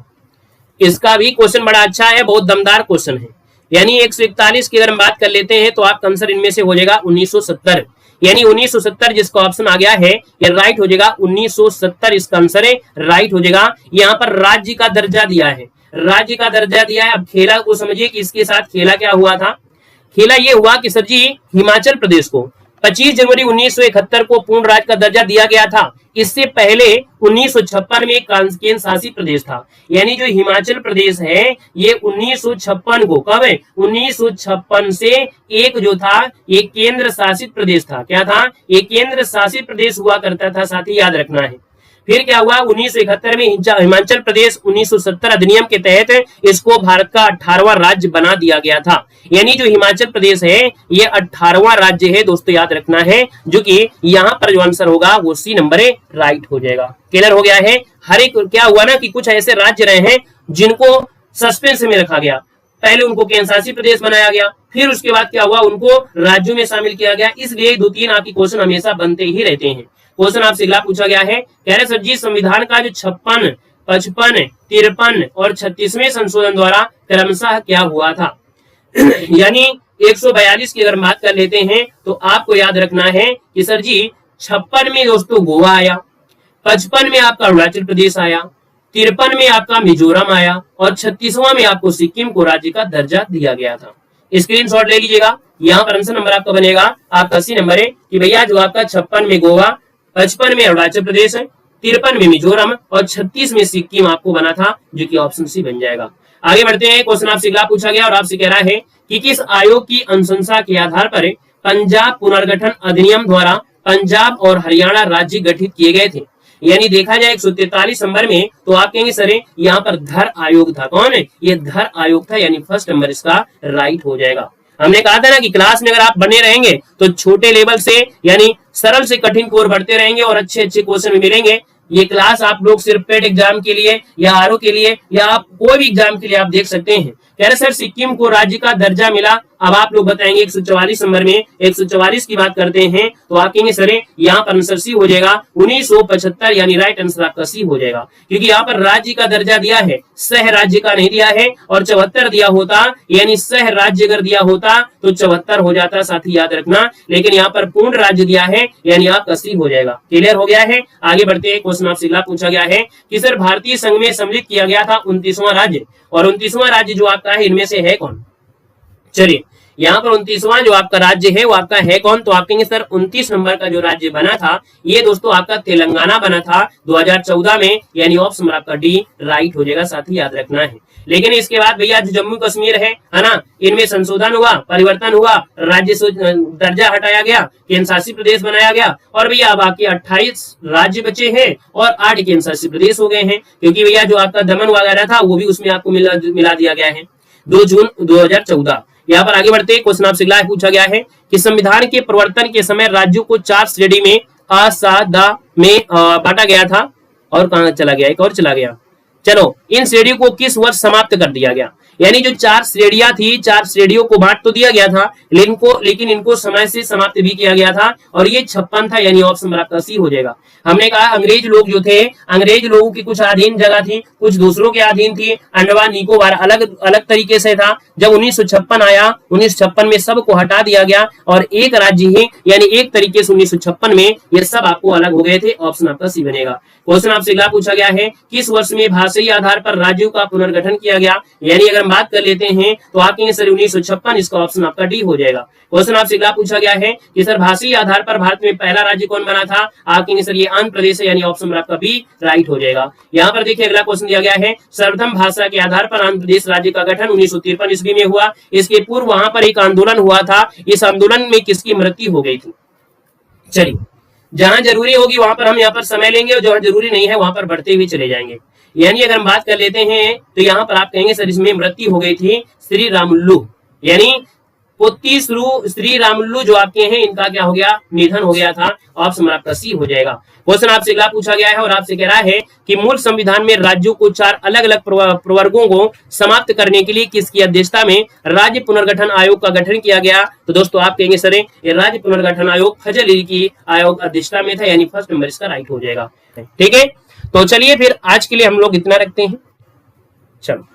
इसका भी क्वेश्चन बड़ा अच्छा है, बहुत दमदार क्वेश्चन है। यानी 141 की अगर हम बात कर लेते हैं तो आपका आंसर इनमें से हो जाएगा 1970। यानी 1970 जिसका ऑप्शन आ गया है ये राइट हो जाएगा। 1970 इसका आंसर है, राइट हो जाएगा। यहाँ पर राज्य का दर्जा दिया है, राज्य का दर्जा दिया है। अब खेला को समझिए कि इसके साथ खेला क्या हुआ था। खेला ये हुआ कि सर जी हिमाचल प्रदेश को 25 जनवरी 1971 को पूर्ण राज्य का दर्जा दिया गया था। इससे पहले 1956 में केंद्र शासित प्रदेश था। यानी जो हिमाचल प्रदेश है ये 1956 को, कब है 1956 से एक जो था ये केंद्र शासित प्रदेश था। क्या था, ये केंद्र शासित प्रदेश हुआ करता था। साथ ही याद रखना है फिर क्या हुआ 1971 में हिमाचल प्रदेश 1970 अधिनियम के तहत इसको भारत का 18वां राज्य बना दिया गया था। यानी जो हिमाचल प्रदेश है ये 18वां राज्य है दोस्तों, याद रखना है। जो कि यहाँ पर जो आंसर होगा वो सी नंबर है, राइट हो जाएगा। क्लियर हो गया है। हर एक क्या हुआ ना कि कुछ ऐसे राज्य रहे हैं जिनको सस्पेंस में रखा गया। पहले उनको केंद्रशासित प्रदेश बनाया गया, फिर उसके बाद क्या हुआ, उनको राज्यों में शामिल किया गया। इसलिए 2-3 आपकी क्वेश्चन हमेशा बनते ही रहते हैं। क्वेश्चन आपसे अगला पूछा गया है, कह रहे सर जी संविधान का जो 56, 55, 53 और 36वें संशोधन द्वारा क्रमशः क्या हुआ था। यानी 142 की अगर बात कर लेते हैं तो आपको याद रखना है कि सर जी 56 में दोस्तों गोवा आया, 55 में आपका अरुणाचल प्रदेश आया, 53 में आपका मिजोरम आया और 36वां में आपको सिक्किम को राज्य का दर्जा दिया गया था। स्क्रीनशॉट ले लीजिएगा। यहाँ पर आंसर नंबर आपका बनेगा आपका 80 नंबर है कि भैया जो आपका 56 में गोवा, 55 में अरुणाचल प्रदेश है, 53 में मिजोरम और 36 में सिक्किम आपको बना था, जो कि ऑप्शन सी बन जाएगा। आगे बढ़ते हैं। क्वेश्चन आपसे अगला पूछा गया और आपसे कह रहा है कि किस आयोग की अनुशंसा के आधार पर पंजाब पुनर्गठन अधिनियम द्वारा पंजाब और हरियाणा राज्य गठित किए गए थे। यानी देखा जाए 143 नंबर में तो आप कहेंगे सर यहाँ पर धर आयोग था। कौन है ये? धर आयोग था, यानी फर्स्ट नंबर इसका राइट हो जाएगा। हमने कहा था ना कि क्लास में अगर आप बने रहेंगे तो छोटे लेवल से यानी सरल से कठिन की ओर बढ़ते रहेंगे और अच्छे अच्छे क्वेश्चन मिलेंगे। ये क्लास आप लोग सिर्फ पेट एग्जाम के लिए या आरओ के लिए या आप कोई भी एग्जाम के लिए आप देख सकते हैं। कह रहे सर सिक्किम को राज्य का दर्जा मिला, अब आप लोग बताएंगे 144 नंबर में 144 की बात करते हैं तो आप कहेंगे सर यहाँ पर आंसर सी हो जाएगा 1975, यानी राइट आंसर आपका सी हो जाएगा। क्योंकि यहाँ पर राज्य का दर्जा दिया है, सह राज्य का नहीं दिया है। और 74 दिया होता यानी सह राज्य अगर दिया होता तो 74 हो जाता, साथ ही याद रखना। लेकिन यहाँ पर पूर्ण राज्य दिया है यानी आपका सी हो जाएगा। क्लियर हो गया है। आगे बढ़ते हैं। क्वेश्चन आपसे अगला पूछा गया है कि सर भारतीय संघ में सम्मिलित किया गया था 29वां राज्य, और 29वां राज्य जो आपका है इनमें से है कौन? चलिए यहाँ पर 29वां जो आपका राज्य है वो आपका है कौन? तो आप कहेंगे सर 29 नंबर का जो राज्य बना था ये दोस्तों आपका तेलंगाना बना था 2014 में, यानी ऑप्शन आपका डी राइट हो जाएगा, साथ ही याद रखना है। लेकिन इसके बाद भैया जो जम्मू कश्मीर है ना, इनमें संशोधन हुआ, परिवर्तन हुआ, राज्य से दर्जा हटाया गया, केंद्र शासित प्रदेश बनाया गया और भैया अब आपके 28 राज्य बचे हैं और 8 केंद्र शासित प्रदेश हो गए हैं। क्योंकि भैया जो आपका दमन वगैरह था वो भी उसमें आपको मिला दिया गया है 2 जून 2014। यहाँ पर आगे बढ़ते क्वेश्चन आपसे अगला पूछा गया है कि संविधान के प्रवर्तन के समय राज्यों को 4 श्रेणी में असादा में बांटा गया था और कहां चला गया, एक और चला गया। चलो इन श्रेणियों को किस वर्ष समाप्त कर दिया गया? यानी जो 4 श्रेणियां थी, 4 श्रेणियों को बांट तो दिया गया था लेकिन इनको समय से समाप्त भी किया गया था और ये 56 था, यानी ऑप्शन नंबर आपका सी हो जाएगा। हमने कहा अंग्रेज लोग जो थे, अंग्रेज लोगों की कुछ अधीन जगह थी, कुछ दूसरों के अधीन थी। अंडमान निकोबार अलग अलग तरीके से था। जब 1956 आया, 1956 में सबको हटा दिया गया और एक राज्य ही यानी एक तरीके से 1956 में ये सब आपको अलग हो गए थे। ऑप्शन आपका सी बनेगा। क्वेश्चन आपसे अगला पूछा गया है किस वर्ष में भाषाई आधार पर राज्यों का पुनर्गठन किया गया? यानी अगर बात कर लेते हैं तो आप कहेंगे सर 1956, इसका ऑप्शन आपका डी हो जाएगा। क्वेश्चन आपसे अगला पूछा गया है कि सर भाषाई आधार पर भारत में पहला राज्य कौन बना था? आप कहेंगे सर ये आंध्र प्रदेश है, यानी ऑप्शन आपका बी राइट हो जाएगा। यहाँ पर देखिए अगला क्वेश्चन दिया गया है सर्वप्रथम भाषा के आधार पर आंध्र प्रदेश राज्य का गठन 1953 ईस्वी में हुआ। इसके पूर्व वहां पर एक आंदोलन हुआ था। इस आंदोलन में किसकी मृत्यु हो गई थी? चलिए जहां जरूरी होगी वहां पर हम यहाँ पर समय लेंगे और जहां जरूरी नहीं है वहां पर बढ़ते हुए चले जाएंगे। यानी अगर हम बात कर लेते हैं तो यहाँ पर आप कहेंगे सर इसमें मृत्यु हो गई थी श्री रामुलु, यानी पोती श्री रामुलु जो आपके हैं इनका क्या हो गया, निधन हो गया था। ऑप्शन आपका सी हो जाएगा। क्वेश्चन आपसे अगला पूछा गया है और आपसे कह रहा है कि मूल संविधान में राज्यों को 4 अलग अलग प्रवर्गों को समाप्त करने के लिए किसकी अध्यक्षता में राज्य पुनर्गठन आयोग का गठन किया गया? तो दोस्तों आप कहेंगे सर ये राज्य पुनर्गठन आयोग फजल अली की आयोग अध्यक्षता में था, यानी फर्स्ट नंबर इसका राइट हो जाएगा। ठीक है, तो चलिए फिर आज के लिए हम लोग इतना रखते हैं। चलो।